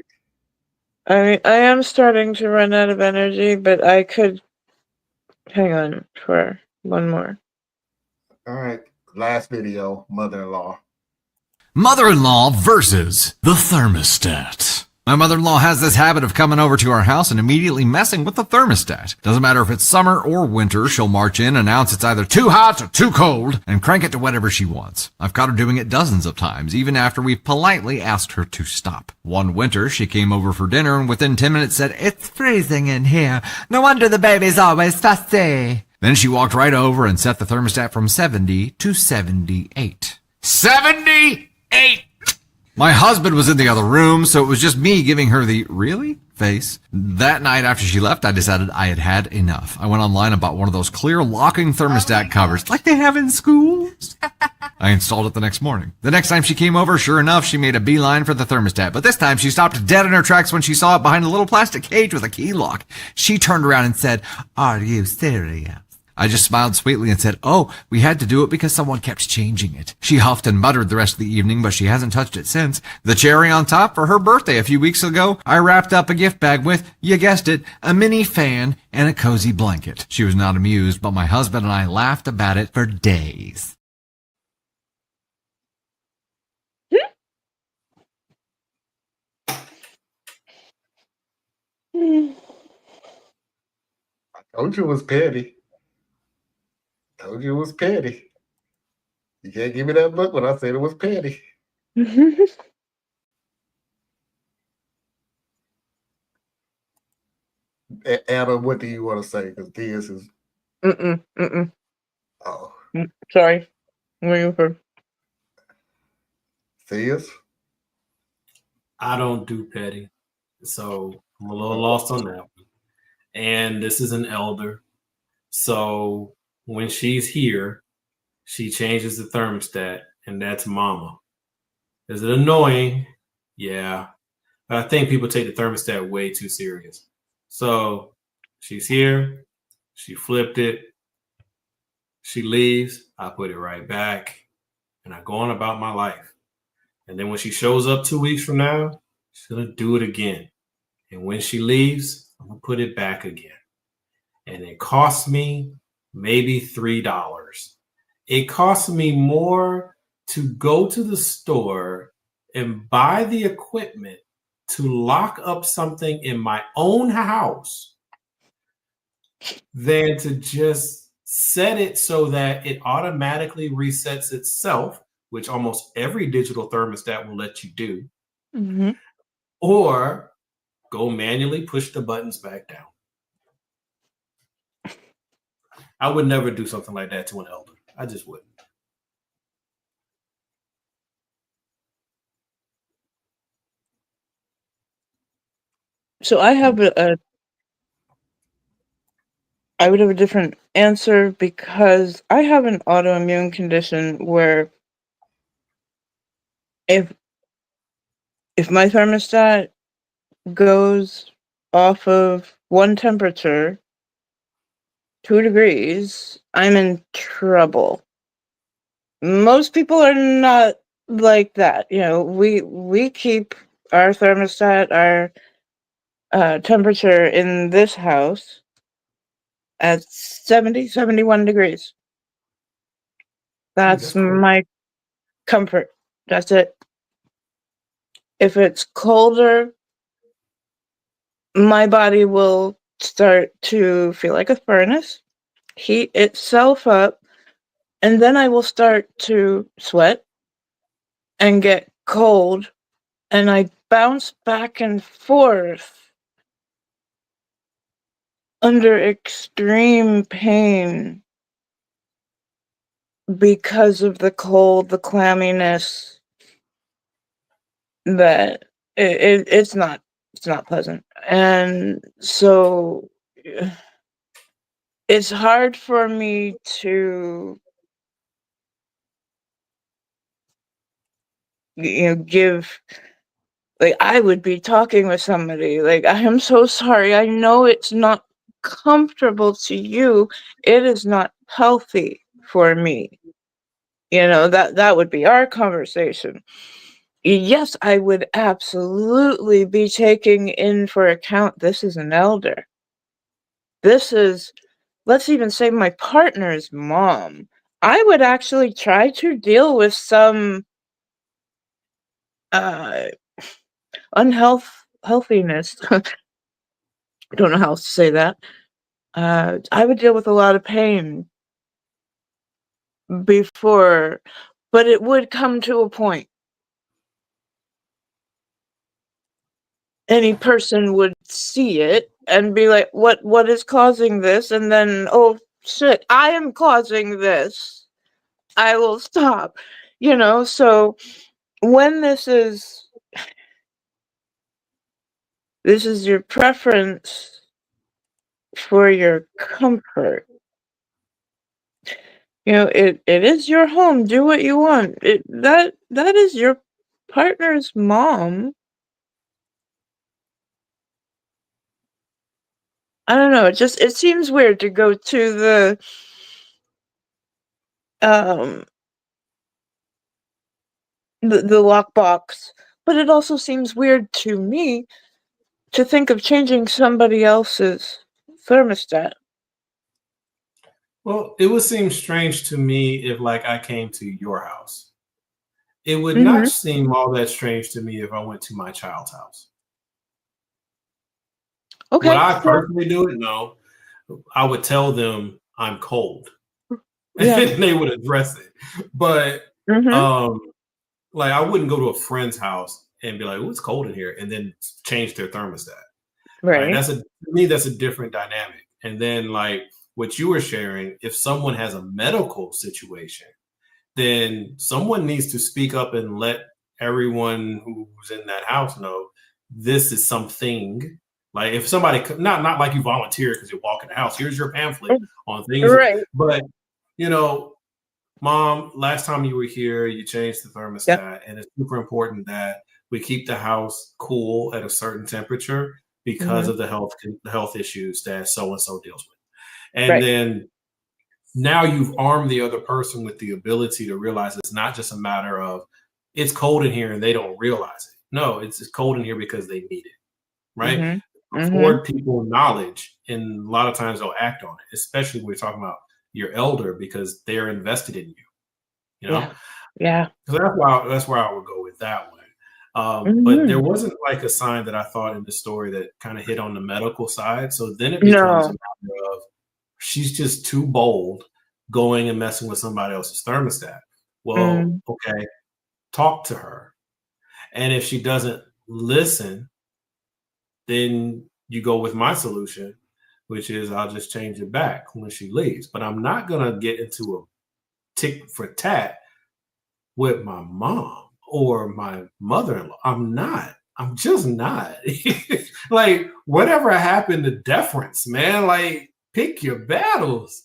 I mean, I am starting to run out of energy, but I could hang on for one more. All right, last video, mother-in-law. Mother-in-law versus the thermostat. My mother-in-law has this habit of coming over to our house and immediately messing with the thermostat. Doesn't matter if it's summer or winter, she'll march in, announce it's either too hot or too cold, and crank it to whatever she wants. I've caught her doing it dozens of times, even after we've politely asked her to stop. One winter, she came over for dinner and within 10 minutes said, "It's freezing in here. No wonder the baby's always fussy." Then she walked right over and set the thermostat from 70 to 78. 78! My husband was in the other room, so it was just me giving her the really face. That night after she left, I decided I had had enough. I went online and bought one of those clear locking thermostat covers like they have in schools. I installed it the next morning. The next time she came over, sure enough, she made a beeline for the thermostat. But this time she stopped dead in her tracks when she saw it behind a little plastic cage with a key lock. She turned around and said, "Are you serious?" I just smiled sweetly and said, "Oh, we had to do it because someone kept changing it." She huffed and muttered the rest of the evening, but she hasn't touched it since. The cherry on top, for her birthday a few weeks ago, I wrapped up a gift bag with, you guessed it, a mini fan and a cozy blanket. She was not amused, but my husband and I laughed about it for days. I told you it was petty. Told you it was petty. You can't give me that look when I said it was petty. Anna, what do you want to say? Because Diaz is. Oh. Sorry. Where are you from? Diaz? I don't do petty. So I'm a little lost on that one. And this is an elder. So when she's here, she changes the thermostat, and that's mama. Is it annoying? Yeah. But I think people take the thermostat way too serious. So she's here. She flipped it. She leaves. I put it right back. And I go on about my life. And then when she shows up 2 weeks from now, she's going to do it again. And when she leaves, I'm going to put it back again. And it costs me maybe $3. It costs me more to go to the store and buy the equipment to lock up something in my own house than to just set it so that it automatically resets itself, which almost every digital thermostat will let you do, or go manually push the buttons back down. I would never do something like that to an elder. I just wouldn't. So I would have a different answer because I have an autoimmune condition where if my thermostat goes off of one temperature, 2 degrees, I'm in trouble. Most people are not like that. You know, we keep our thermostat, our temperature in this house at 70, 71 degrees. That's my comfort. That's it. If it's colder, my body will start to feel like a furnace, heat itself up, and then I will start to sweat and get cold, and I bounce back and forth under extreme pain because of the cold, the clamminess, that it's not pleasant. And so it's hard for me to give, like, I would be talking with somebody like, "I am so sorry, I know it's not comfortable to you, it is not healthy for me." That would be our conversation. Yes, I would absolutely be taking in for account, this is an elder. This is, let's even say, my partner's mom. I would actually try to deal with some healthiness. I don't know how else to say that. I would deal with a lot of pain before, but it would come to a point. Any person would see it and be like, what is causing this? And then, oh shit, I am causing this. I will stop. So when this is your preference for your comfort. It is your home. Do what you want. That is your partner's mom. I don't know. It seems weird to go to the lockbox, but it also seems weird to me to think of changing somebody else's thermostat. Well, it would seem strange to me if, like, I came to your house. It would Mm-hmm. not seem all that strange to me if I went to my child's house. Okay. Would I personally do it? No. I would tell them I'm cold. Yeah. And they would address it. But like, I wouldn't go to a friend's house and be like, "Oh, it's cold in here," and then change their thermostat. Right. To me, that's a different dynamic. And then, like what you were sharing, if someone has a medical situation, then someone needs to speak up and let everyone who's in that house know this is something. Like, if somebody, not like you volunteer because you walk in the house, here's your pamphlet on things, Right. but Mom, last time you were here, you changed the thermostat, and it's super important that we keep the house cool at a certain temperature because of the health issues that so and so deals with. And then now you've armed the other person with the ability to realize it's not just a matter of it's cold in here and they don't realize it. No, it's cold in here because they need it, right? Afford people knowledge, and a lot of times they'll act on it, especially when we're talking about your elder, because they're invested in you. Yeah. So that's where I would go with that one. But there wasn't like a sign that I thought in the story that kind of hit on the medical side. So then it becomes a matter of she's just too bold going and messing with somebody else's thermostat. Well, okay, talk to her. And if she doesn't listen, then you go with my solution, which is I'll just change it back when she leaves. But I'm not going to get into a tick for tat with my mom or my mother-in-law. I'm just not. Like, whatever happened to deference, man? Like, pick your battles.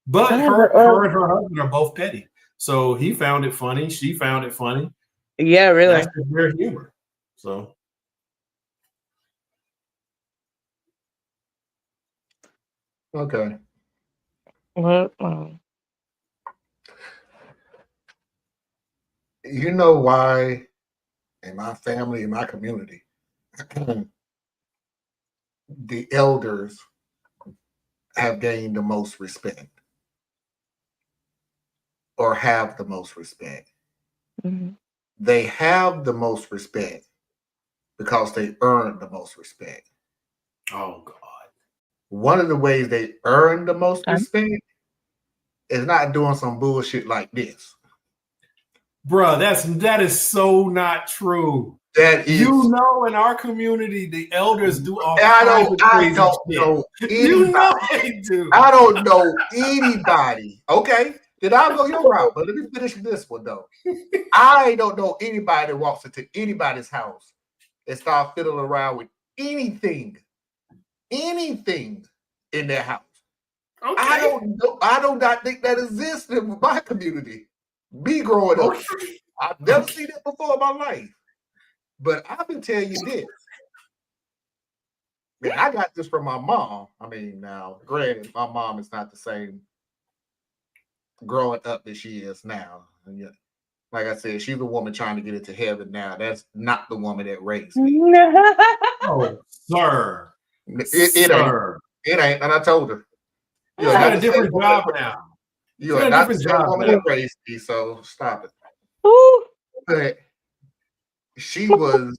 But her and her husband are both petty. So he found it funny. She found it funny. Yeah, really. That's just their humor. So. Okay. Well, you know why in my family, in my community, the elders have gained the most respect or have the most respect. They have the most respect because they earned the most respect. Oh, God. One of the ways they earn the most respect is not doing some bullshit like this. Bruh, that is so not true. That is, in our community, the elders do all I kinds of crazy don't shit. know anybody. You know they do. I don't know anybody. Okay, then I'll go your route. But let me finish this one though. I don't know anybody that walks into anybody's house and start fiddling around with anything in their house. Okay. I don't know. I do not think that exists in my community. Me growing up, I've never seen it before in my life. But I can tell you this. Man, I got this from my mom. I mean, now, granted, my mom is not the same growing up that she is now. And yet, like I said, she's a woman trying to get into heaven now. That's not the woman that raised me. Oh, sir. It ain't. It ain't. And I told her. You got a different job now. You are not the same woman that raised me, so stop it. But she was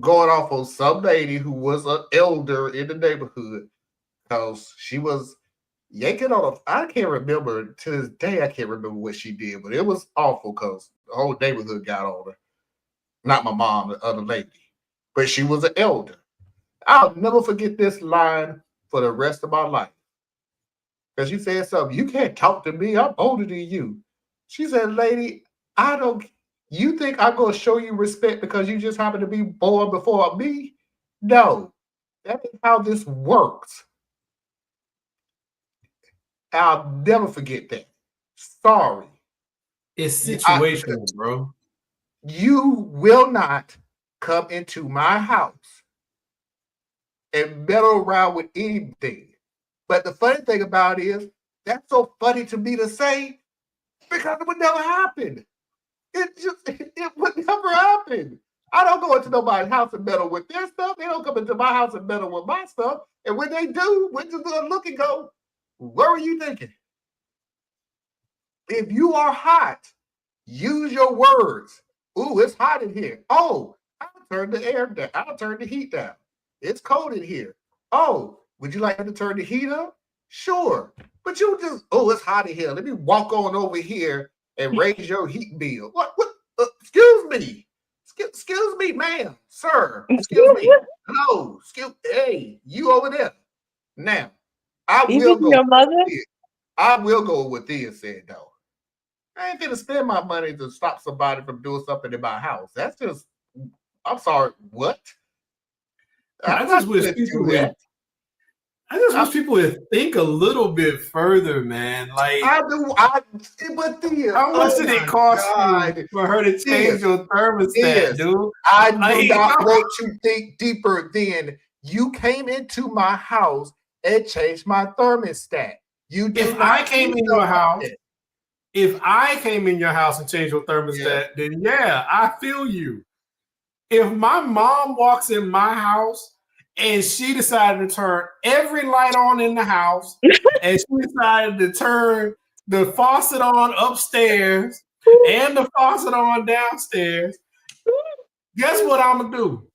going off on some lady who was an elder in the neighborhood because she was yanking on I can't remember to this day. I can't remember what she did, but it was awful because the whole neighborhood got on her. Not my mom, the other lady, but she was an elder. I'll never forget this line for the rest of my life. Because she said something, you can't talk to me. I'm older than you. She said, lady, I don't You think I'm going to show you respect because you just happen to be born before me? No, that ain't how this works. I'll never forget that. Sorry. It's situational, bro. You will not come into my house and meddle around with anything. But the funny thing about it is, that's so funny to me to say because it would never happen. It would never happen. I don't go into nobody's house and meddle with their stuff. They don't come into my house and meddle with my stuff. And when they do, we're just gonna look and go, what were you thinking? If you are hot, use your words. Ooh, it's hot in here. Oh, I'll turn the air down. I'll turn the heat down. It's cold in here. Oh, would you like to turn the heat up? Sure. But you just, oh, it's hot in here. Let me walk on over here and raise your heat bill. What? Excuse me. Excuse me, ma'am, sir. Excuse me. Hello. Hey, you over there. Now, I will go. Your mother? I will go with this said though. I ain't gonna spend my money to stop somebody from doing something in my house. That's just, I'm sorry, what? I just wish people would think a little bit further, man. Like I do. But then, how much did it cost you for her to change your thermostat, dude? I do not want to think deeper than you came into my house and changed my thermostat. If I came in your house and changed your thermostat, then yeah, I feel you. If my mom walks in my house and she decided to turn every light on in the house and she decided to turn the faucet on upstairs and the faucet on downstairs, guess what I'm gonna do?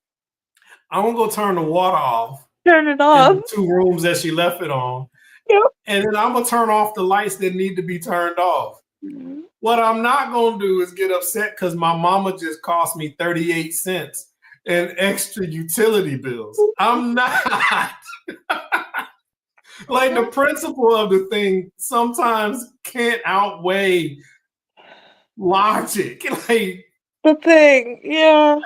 I'm gonna go turn the water off. Turn it off. In the 2 rooms that she left it on. Yep. And then I'm gonna turn off the lights that need to be turned off. Mm-hmm. What I'm not gonna do is get upset because my mama just cost me 38 cents in extra utility bills. I'm not. Like the principle of the thing sometimes can't outweigh logic. Like the thing, yeah.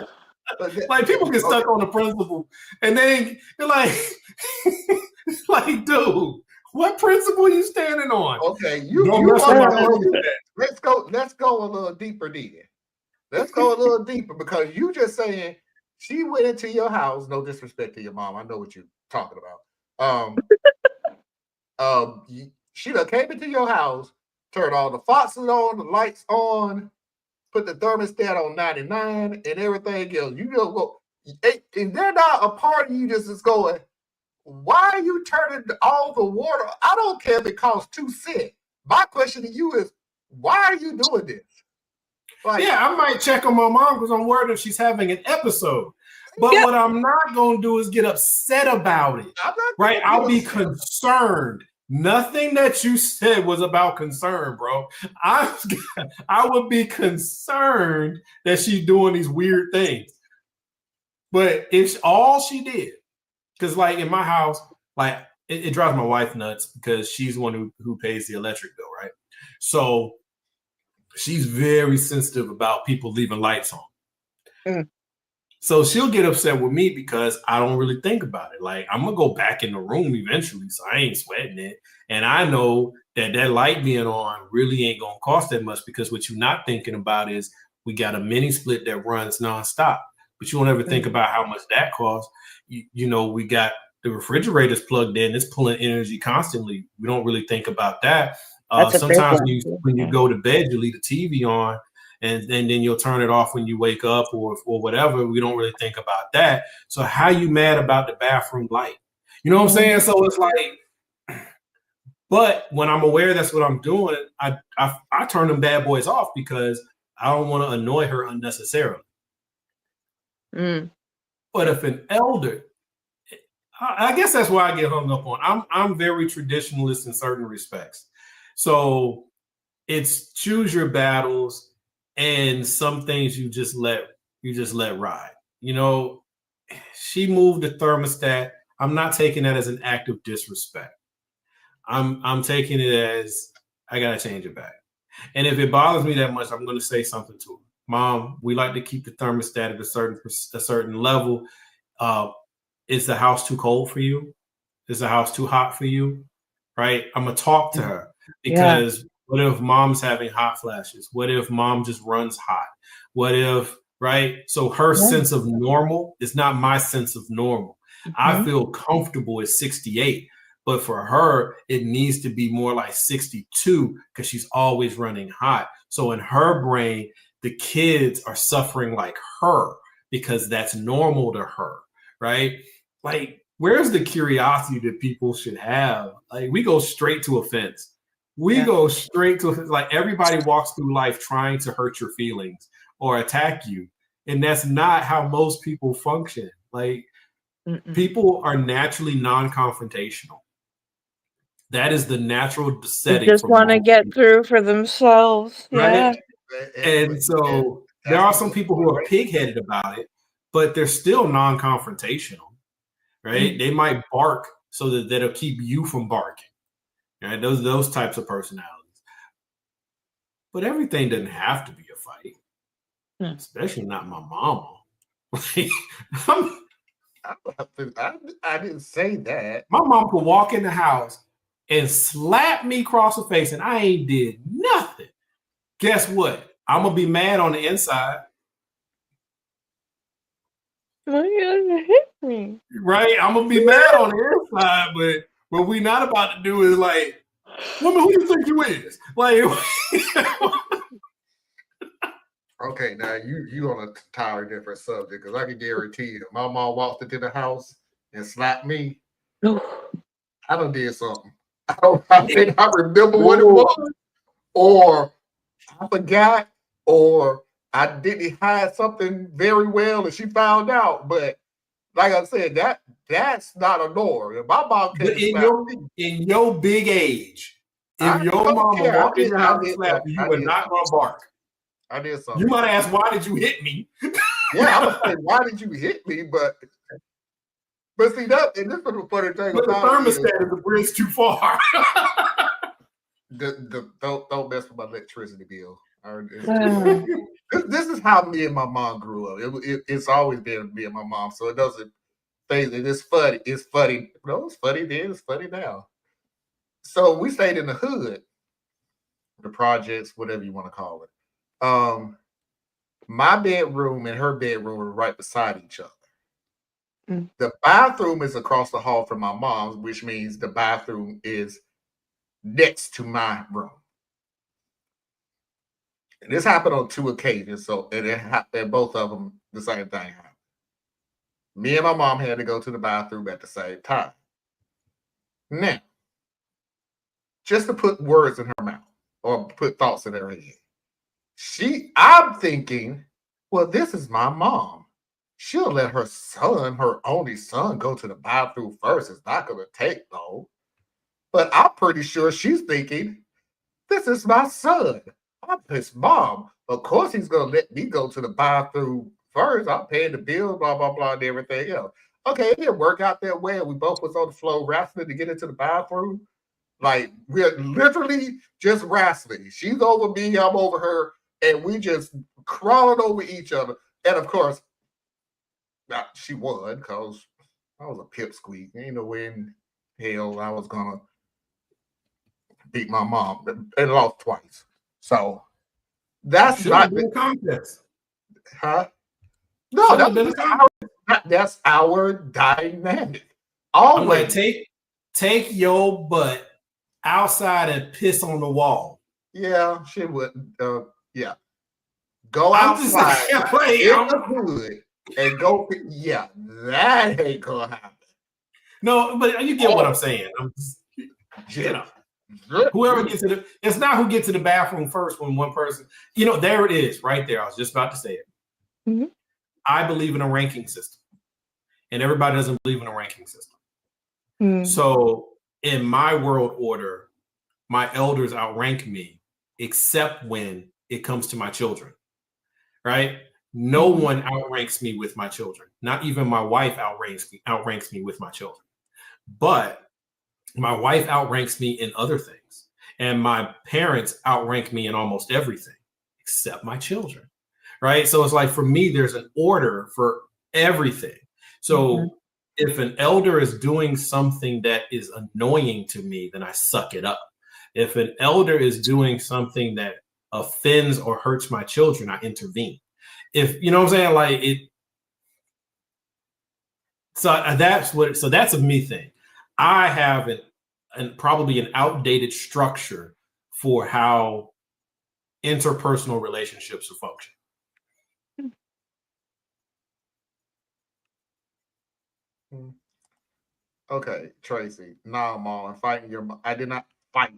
Like people get stuck on the principle, and then you're like, like, dude, what principle are you standing on? Okay, let's go a little deeper, then. Let's go a little deeper because you just saying she went into your house. No disrespect to your mom, I know what you're talking about. She done came into your house, turned all the faucets on, the lights on, put the thermostat on 99 and everything else. You just go, and they're not a part of you just is going, why are you turning all the water? I don't care if it costs 2 cents. My question to you is, why are you doing this? Like, yeah, I might check on my mom because I'm worried if she's having an episode. But what I'm not going to do is get upset about it. Right? I'll be concerned. Nothing that you said was about concern, bro. I would be concerned that she's doing these weird things. But if all she did, because like in my house, like it drives my wife nuts because she's the one who pays the electric bill, right? So she's very sensitive about people leaving lights on. Mm. So she'll get upset with me because I don't really think about it. Like I'm gonna go back in the room eventually, so I ain't sweating it. And I know that light being on really ain't gonna cost that much because what you're not thinking about is we got a mini split that runs nonstop. But you don't ever think about how much that costs. You know, we got the refrigerators plugged in; it's pulling energy constantly. We don't really think about that. Sometimes when you go to bed, you leave the TV on. And then you'll turn it off when you wake up or whatever. We don't really think about that. So how you mad about the bathroom light? You know what I'm saying? So it's like, but when I'm aware that's what I'm doing, I turn them bad boys off because I don't want to annoy her unnecessarily. Mm. But if an elder, I guess that's why I get hung up on. I'm very traditionalist in certain respects. So it's choose your battles. And some things you just let ride. You know, she moved the thermostat. I'm not taking that as an act of disrespect. I'm taking it as I gotta change it back. And if it bothers me that much, I'm gonna say something to her. Mom, we like to keep the thermostat at a certain level. Is the house too cold for you? Is the house too hot for you? Right? I'm gonna talk to her because what if mom's having hot flashes? What if mom just runs hot? What if, right? So her sense of normal is not my sense of normal. I feel comfortable at 68, but for her, it needs to be more like 62 because she's always running hot. So in her brain, the kids are suffering like her because that's normal to her, right? Like, where's the curiosity that people should have? Like, we go straight to offense. We go straight to, like, everybody walks through life trying to hurt your feelings or attack you. And that's not how most people function. Like, people are naturally non-confrontational. That is the natural setting. They just want to get through for themselves. Right? And so there are some people who are pig-headed about it, but they're still non-confrontational. Right? They might bark so that that'll keep you from barking. Right? Those types of personalities. But everything doesn't have to be a fight. Especially not my mama. I didn't say that. My mom could walk in the house and slap me across the face and I ain't did nothing. Guess what? I'm gonna be mad on the inside. Why you gonna hit me? Right? I'm gonna be mad on the inside, but what we not about to do is like, woman, who do you think you is? Like, okay, now you on a entirely different subject because I can guarantee you, my mom walked into the house and slapped me. I done did something. I think I remember what it was, or I forgot, or I didn't hide something very well and she found out. But like I said, that's not a norm. If my mom came in your big age, if your mama walked in your house and slapped you, you were not gonna bark. I did something. You might ask, why did you hit me? Yeah, I was like, why did you hit me? But see that, and this is the funny thing but about the thermostat is a bridge too far. Don't mess with my electricity bill. This is how me and my mom grew up. It's always been me and my mom, so it doesn't phase it. It's funny. It's funny. No, it's funny then. It's funny now. So we stayed in the hood, the projects, whatever you want to call it. My bedroom and her bedroom were right beside each other. The bathroom is across the hall from my mom's, which means the bathroom is next to my room. And this happened on 2 occasions, and both of them, the same thing happened. Me and my mom had to go to the bathroom at the same time. Now, just to put words in her mouth or put thoughts in her head, I'm thinking, well, this is my mom. She'll let her son, her only son, go to the bathroom first. It's not going to take long. But I'm pretty sure she's thinking, this is my son. I'm his mom. Of course he's going to let me go to the bathroom first. I'm paying the bill, blah, blah, blah, and everything else. Okay, it didn't work out that way. We both was on the floor wrestling to get into the bathroom. Like, we're literally just wrestling. She's over me, I'm over her, and we just crawling over each other. And of course, she won because I was a pipsqueak. Ain't no way in hell I was gonna beat my mom and lost twice. So that's not the contest. Huh? No, that's our dynamic. Always. I'm like, take your butt outside and piss on the wall. Yeah, she would. Yeah. Go outside in the hood and go. Yeah, that ain't gonna happen. No, but you get what I'm saying. Whoever gets to it's not who gets to the bathroom first when one person, there it is right there. I was just about to say it. I believe in a ranking system, and everybody doesn't believe in a ranking system. So in my world order, my elders outrank me, except when it comes to my children, right? No one outranks me with my children. Not even my wife outranks me with my children. But my wife outranks me in other things. And my parents outrank me in almost everything, except my children, right? So it's like, for me, there's an order for everything. So if an elder is doing something that is annoying to me, then I suck it up. If an elder is doing something that offends or hurts my children, I intervene. If you know what I'm saying, like it. So that's a me thing. I have probably an outdated structure for how interpersonal relationships are functioning. Okay, Tracy. Nah, Marlon, fighting I did not fight.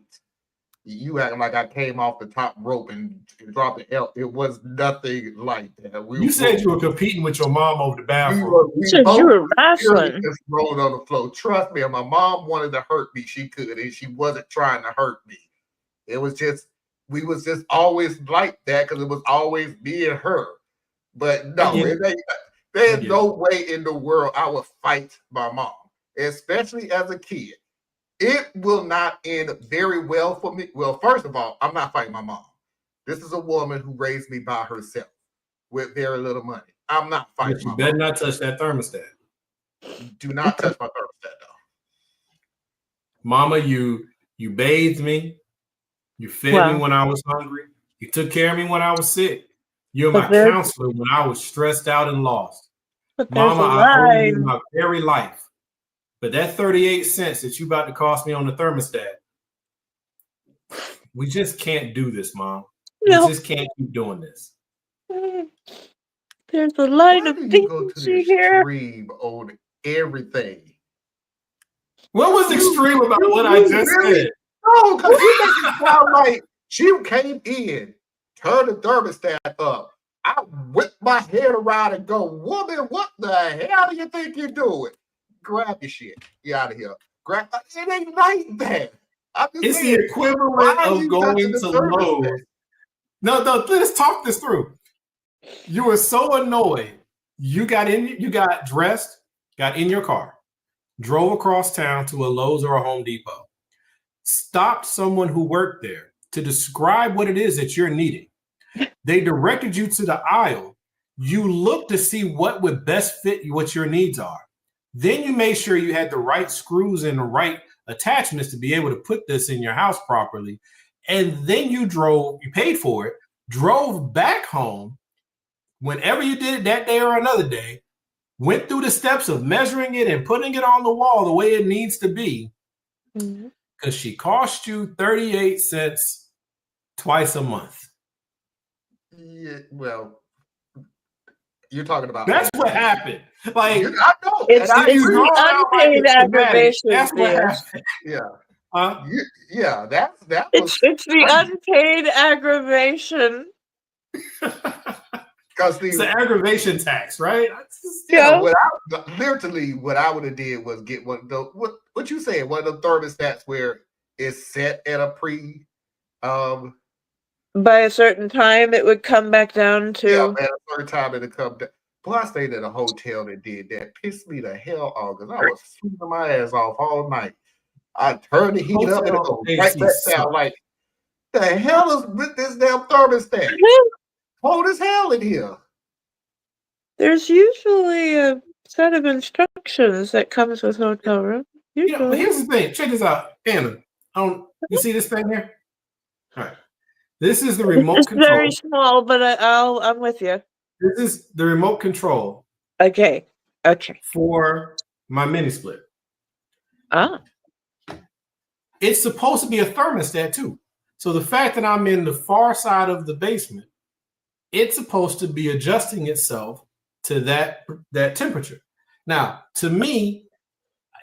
You acting like I came off the top rope and dropped the L. It was nothing like that. You said you were competing with your mom over the bathroom. You were wrestling. Just rolled on the floor. Trust me, if my mom wanted to hurt me, she could, and she wasn't trying to hurt me. It was just, we was just always like that because it was always me and her. But no, there's no way in the world I would fight my mom, especially as a kid. It will not end very well for me. Well, first of all, I'm not fighting my mom. This is a woman who raised me by herself with very little money. I'm not fighting my mom. You better not touch that thermostat. Do not touch my thermostat, though. Mama, you bathed me. You fed me when I was hungry. You took care of me when I was sick. You're my counselor when I was stressed out and lost. Mama, I owe you my very life. But that 38 cents that you about to cost me on the thermostat, we just can't do this, Mom. No. We just can't keep doing this. There's a line of you go to the extreme on everything. What was extreme about what I just said? No, because you make it sound like she came in, turned the thermostat up. I whipped my head around and go, woman, what the hell do you think you're doing? Grab your shit. Get out of here. It ain't like that. It's saying, the equivalent of going to Lowe's. No, let's talk this through. You were so annoyed. You got dressed, got in your car, drove across town to a Lowe's or a Home Depot, stopped someone who worked there to describe what it is that you're needing. They directed you to the aisle. You looked to see what would best fit what your needs are. Then you made sure you had the right screws and the right attachments to be able to put this in your house properly. And then you paid for it, drove back home, whenever you did it that day or another day, went through the steps of measuring it and putting it on the wall the way it needs to be, because she cost you 38 cents twice a month. Yeah, well, you're talking about that's what happened. Like, I know. It's the unpaid aggravation. That's what happened. Yeah. Yeah, that was. It's the unpaid aggravation. Because it's the aggravation tax, right? Yeah. What I would have did was get what you saying, one of the thermostats where it's set at a by a certain time, it would come back down to. Yeah, at a certain time, it would come down. Boy, I stayed at a hotel that did that. Pissed me the hell off because I was shooting my ass off all night. I turned the heat up and it goes right back down. Like, the hell is with this damn thermostat? Cold as hell in here. There's usually a set of instructions that comes with hotel room. Yeah, but here's the thing. Check this out, Anna. You see this thing here? All right. This is the remote control. Very small, but I'm with you. This is the remote control. Okay. For my mini split. It's supposed to be a thermostat too. So the fact that I'm in the far side of the basement, it's supposed to be adjusting itself to that temperature. Now, to me,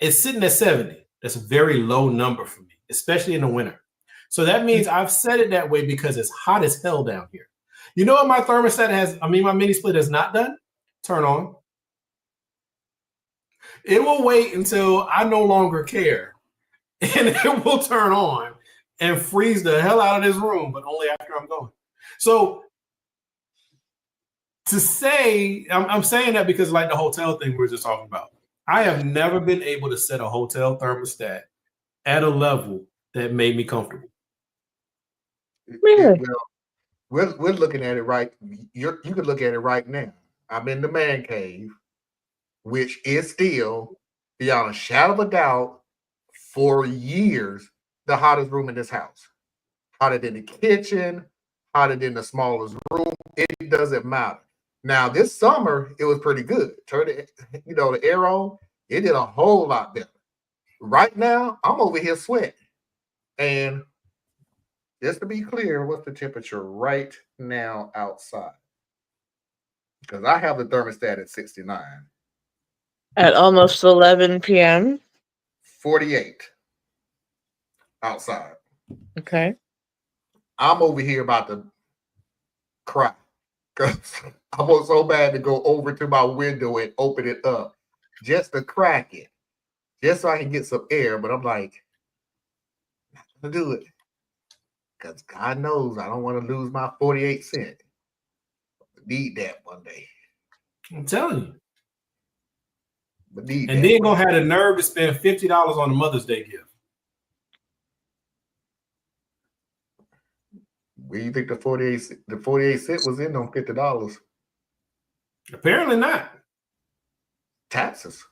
it's sitting at 70. That's a very low number for me, especially in the winter. So that means I've set it that way because it's hot as hell down here. You know what my thermostat my mini split has not done? Turn on. It will wait until I no longer care. And it will turn on and freeze the hell out of this room, but only after I'm going. So to say, I'm saying that because like the hotel thing we were just talking about, I have never been able to set a hotel thermostat at a level that made me comfortable. Really? we're looking at it right. You could look at it right now. I'm in the man cave, which is still, beyond a shadow of a doubt, for years, the hottest room in this house. Hotter than the kitchen, hotter than the smallest room. It doesn't matter. Now, this summer, it was pretty good. Turn it, the air on, it did a whole lot better. Right now, I'm over here sweating. And just to be clear, what's the temperature right now outside? Because I have the thermostat at 69. At almost 11 p.m. 48 outside. Okay. I'm over here about to cry because I want so bad to go over to my window and open it up just to crack it, just so I can get some air. But I'm like, not gonna do it because God knows I don't want to lose my 48 cents. Need that one day. I'm telling you. But need and that then gonna have the nerve to spend $50 on a Mother's Day gift. Where you think the 48 cent was in on $50? Apparently not. Taxes.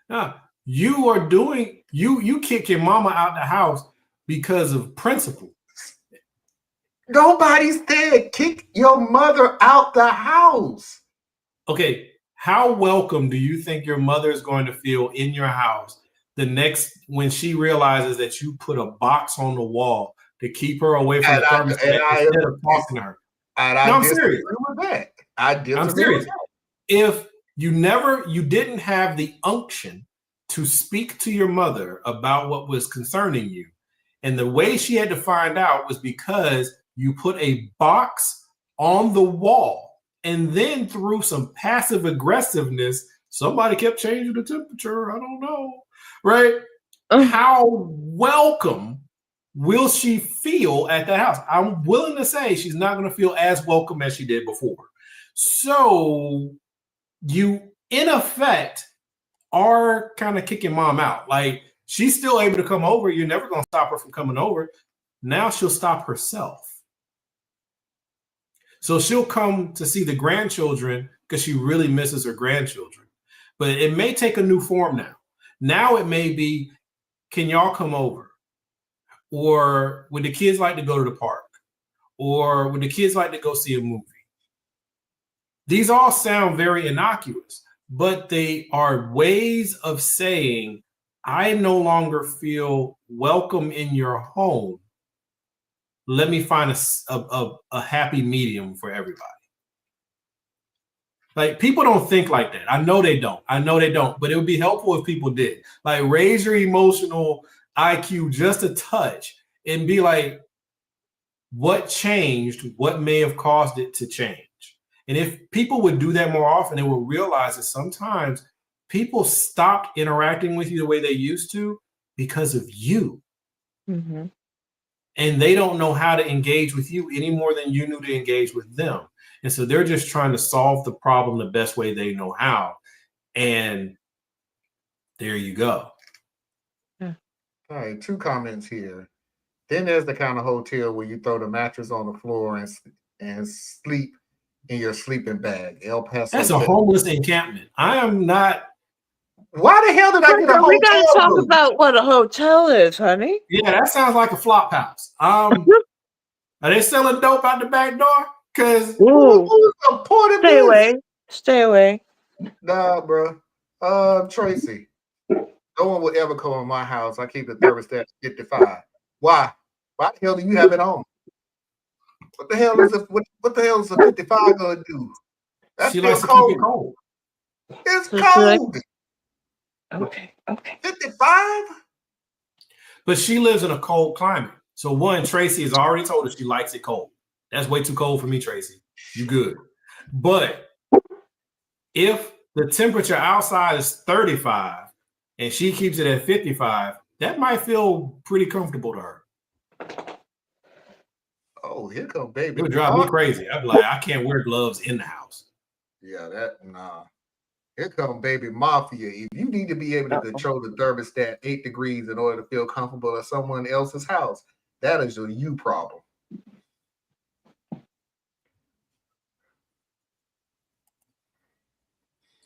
Now, you are doing, you kick your mama out the house because of principle. Nobody said kick your mother out the house. Okay, how welcome do you think your mother is going to feel in your house when she realizes that you put a box on the wall to keep her away from the thermostat instead of talking to her? I'm serious. With that. I'm serious. If you didn't have the unction to speak to your mother about what was concerning you, and the way she had to find out was because you put a box on the wall, and then through some passive aggressiveness, somebody kept changing the temperature. I don't know, right? How welcome will she feel at that house? I'm willing to say she's not going to feel as welcome as she did before. So you, in effect, are kind of kicking mom out. Like, she's still able to come over. You're never going to stop her from coming over. Now she'll stop herself. So she'll come to see the grandchildren because she really misses her grandchildren. But it may take a new form now. Now it may be, can y'all come over? Or would the kids like to go to the park? Or would the kids like to go see a movie? These all sound very innocuous, but they are ways of saying, I no longer feel welcome in your home. Let me find a happy medium for everybody. Like, people don't think like that. I know they don't. But it would be helpful if people did. Like, raise your emotional IQ just a touch and be like, what changed? What may have caused it to change? And if people would do that more often, they will realize that sometimes people stopped interacting with you the way they used to because of you. Mm-hmm. And they don't know how to engage with you any more than you knew to engage with them. And so they're just trying to solve the problem the best way they know how. And there you go. All right, 2 comments here. Then there's the kind of hotel where you throw the mattress on the floor and sleep in your sleeping bag. El Paso. That's a homeless encampment. I am not. Why the hell did I get a hotel? We gotta talk about what a hotel is, honey. Yeah, that sounds like a flop house. Are they selling dope out the back door? Because stay away. Nah, bro. Tracy, no one would ever come in my house. I keep the thermostat at 55. Why? Why the hell do you have it on? What the hell is a 55 gonna do? That's she still likes cold. To keep it cold. It's cold. Okay. 55? But she lives in a cold climate. So one, Tracy has already told her she likes it cold. That's way too cold for me, Tracy. You good. But if the temperature outside is 35 and she keeps it at 55, that might feel pretty comfortable to her. Oh, here come baby. It would drive me crazy. I'd be like, I can't wear gloves in the house. Yeah, nah. Here come baby mafia. If you need to be able to control the thermostat 8 degrees in order to feel comfortable at someone else's house, that is a you problem.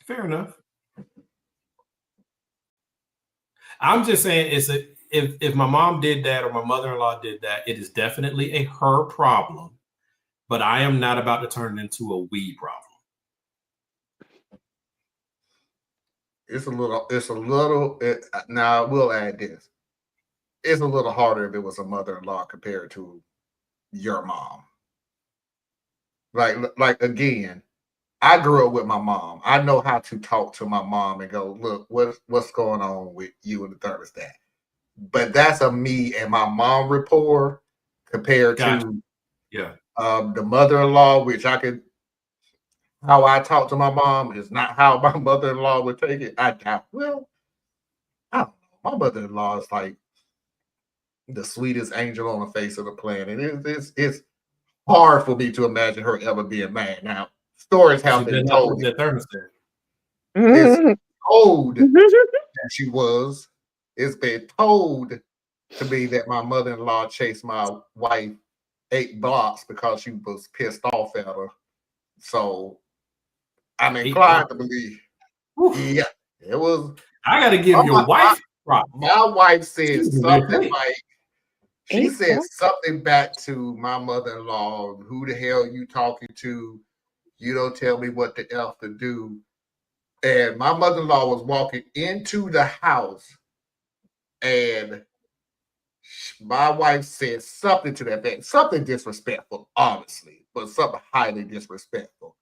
Fair enough. I'm just saying if my mom did that or my mother-in-law did that, it is definitely a her problem. But I am not about to turn it into a we problem. Now I will add this. It's a little harder if it was a mother-in-law compared to your mom. Like again, I grew up with my mom. I know how to talk to my mom and go, look, what's going on with you and the thermostat? But that's a me and my mom rapport compared to the mother-in-law, which how I talk to my mom is not how my mother-in-law would take it. I don't know. My mother-in-law is like the sweetest angel on the face of the planet. It's hard for me to imagine her ever being mad. Now, stories have been told. It's told that she was. It's been told to me that my mother-in-law chased my wife 8 blocks because she was pissed off at her. So I'm inclined to believe. Yeah, it was. I got to give your wife props. My wife said something like, she said something back to my mother-in-law, who the hell you talking to? You don't tell me what the F to do. And my mother-in-law was walking into the house and my wife said something to that effect, something disrespectful, obviously, but something highly disrespectful.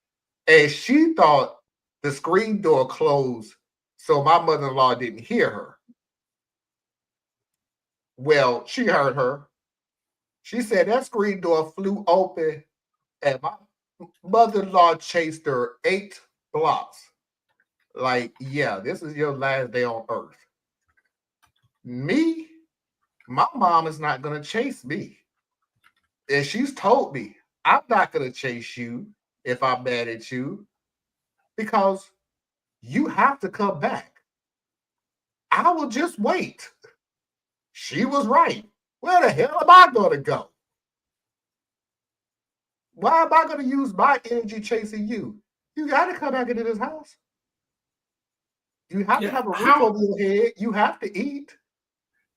And she thought the screen door closed, so my mother-in-law didn't hear her. Well, she heard her. She said that screen door flew open, and my mother-in-law chased her 8 blocks. Like, yeah, this is your last day on earth. Me, my mom is not going to chase me. And she's told me, I'm not going to chase you if I'm mad at you because you have to come back. I will just wait. She was right. Where the hell am I going to go? Why am I going to use my energy chasing you? You got to come back into this house. You have to have a roof over your head. You have to eat.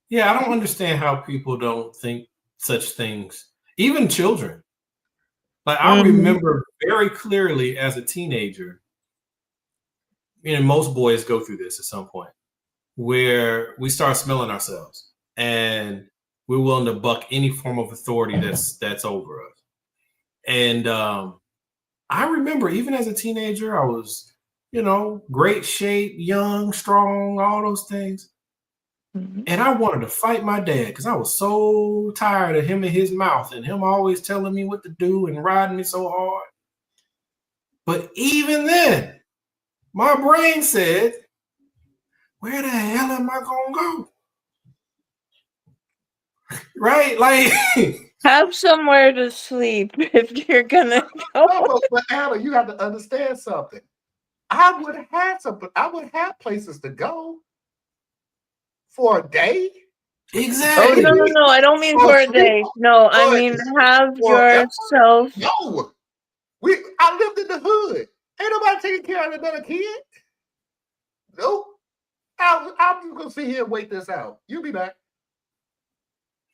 Yeah, I don't understand how people don't think such things. Even children. Like I remember very clearly as a teenager, most boys go through this at some point, where we start smelling ourselves and we're willing to buck any form of authority that's over us. And I remember even as a teenager, I was, great shape, young, strong, all those things. And I wanted to fight my dad because I was so tired of him and his mouth and him always telling me what to do and riding me so hard. But even then, my brain said, where the hell am I going to go? Right? Like, have somewhere to sleep if you're going to go. But Anna, you have to understand something. I would have places to go for a day. Exactly. Oh, no. I don't mean for a day. No, I mean have yourself. No. I lived in the hood. Ain't nobody taking care of another kid. Nope. I'm just going to sit here and wait this out. You be back.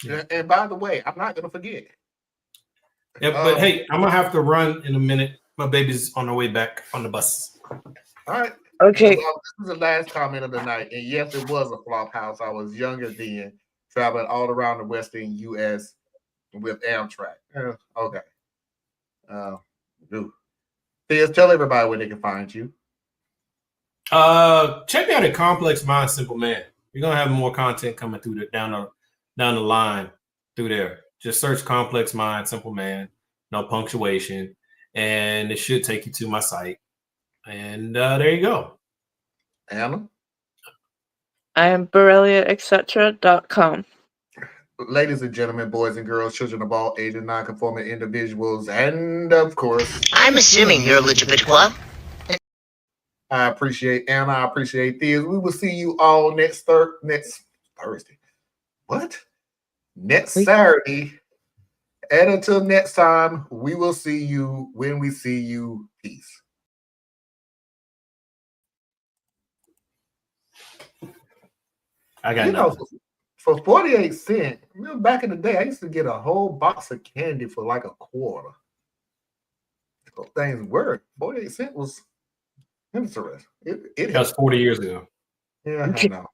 Yeah. And by the way, I'm not going to forget. Yeah, but hey, I'm going to have to run in a minute. My baby's on the way back on the bus. All right. Okay. Well, this is the last comment of the night. And yes, it was a flop house. I was younger then, traveling all around the Western U.S. with Amtrak. Okay. Fizz, tell everybody where they can find you. Check me out at Complex Mind Simple Man. You're going to have more content coming through down the line through there. Just search Complex Mind Simple Man, no punctuation, and it should take you to my site. And there you go. Anna? I am BoreliaEtc.com. Ladies and gentlemen, boys and girls, children of all ages, non-conforming individuals, and of course, I'm assuming you're LGBTQ. I appreciate Anna. I appreciate Fizz. We will see you all next Thursday. What? Next Saturday. And until next time, we will see you when we see you. Peace. I got You know, nothing. for 48 cents, back in the day, I used to get a whole box of candy for like a quarter. So things were 48 cents was interesting. It That was 40 years ago. yeah, I know.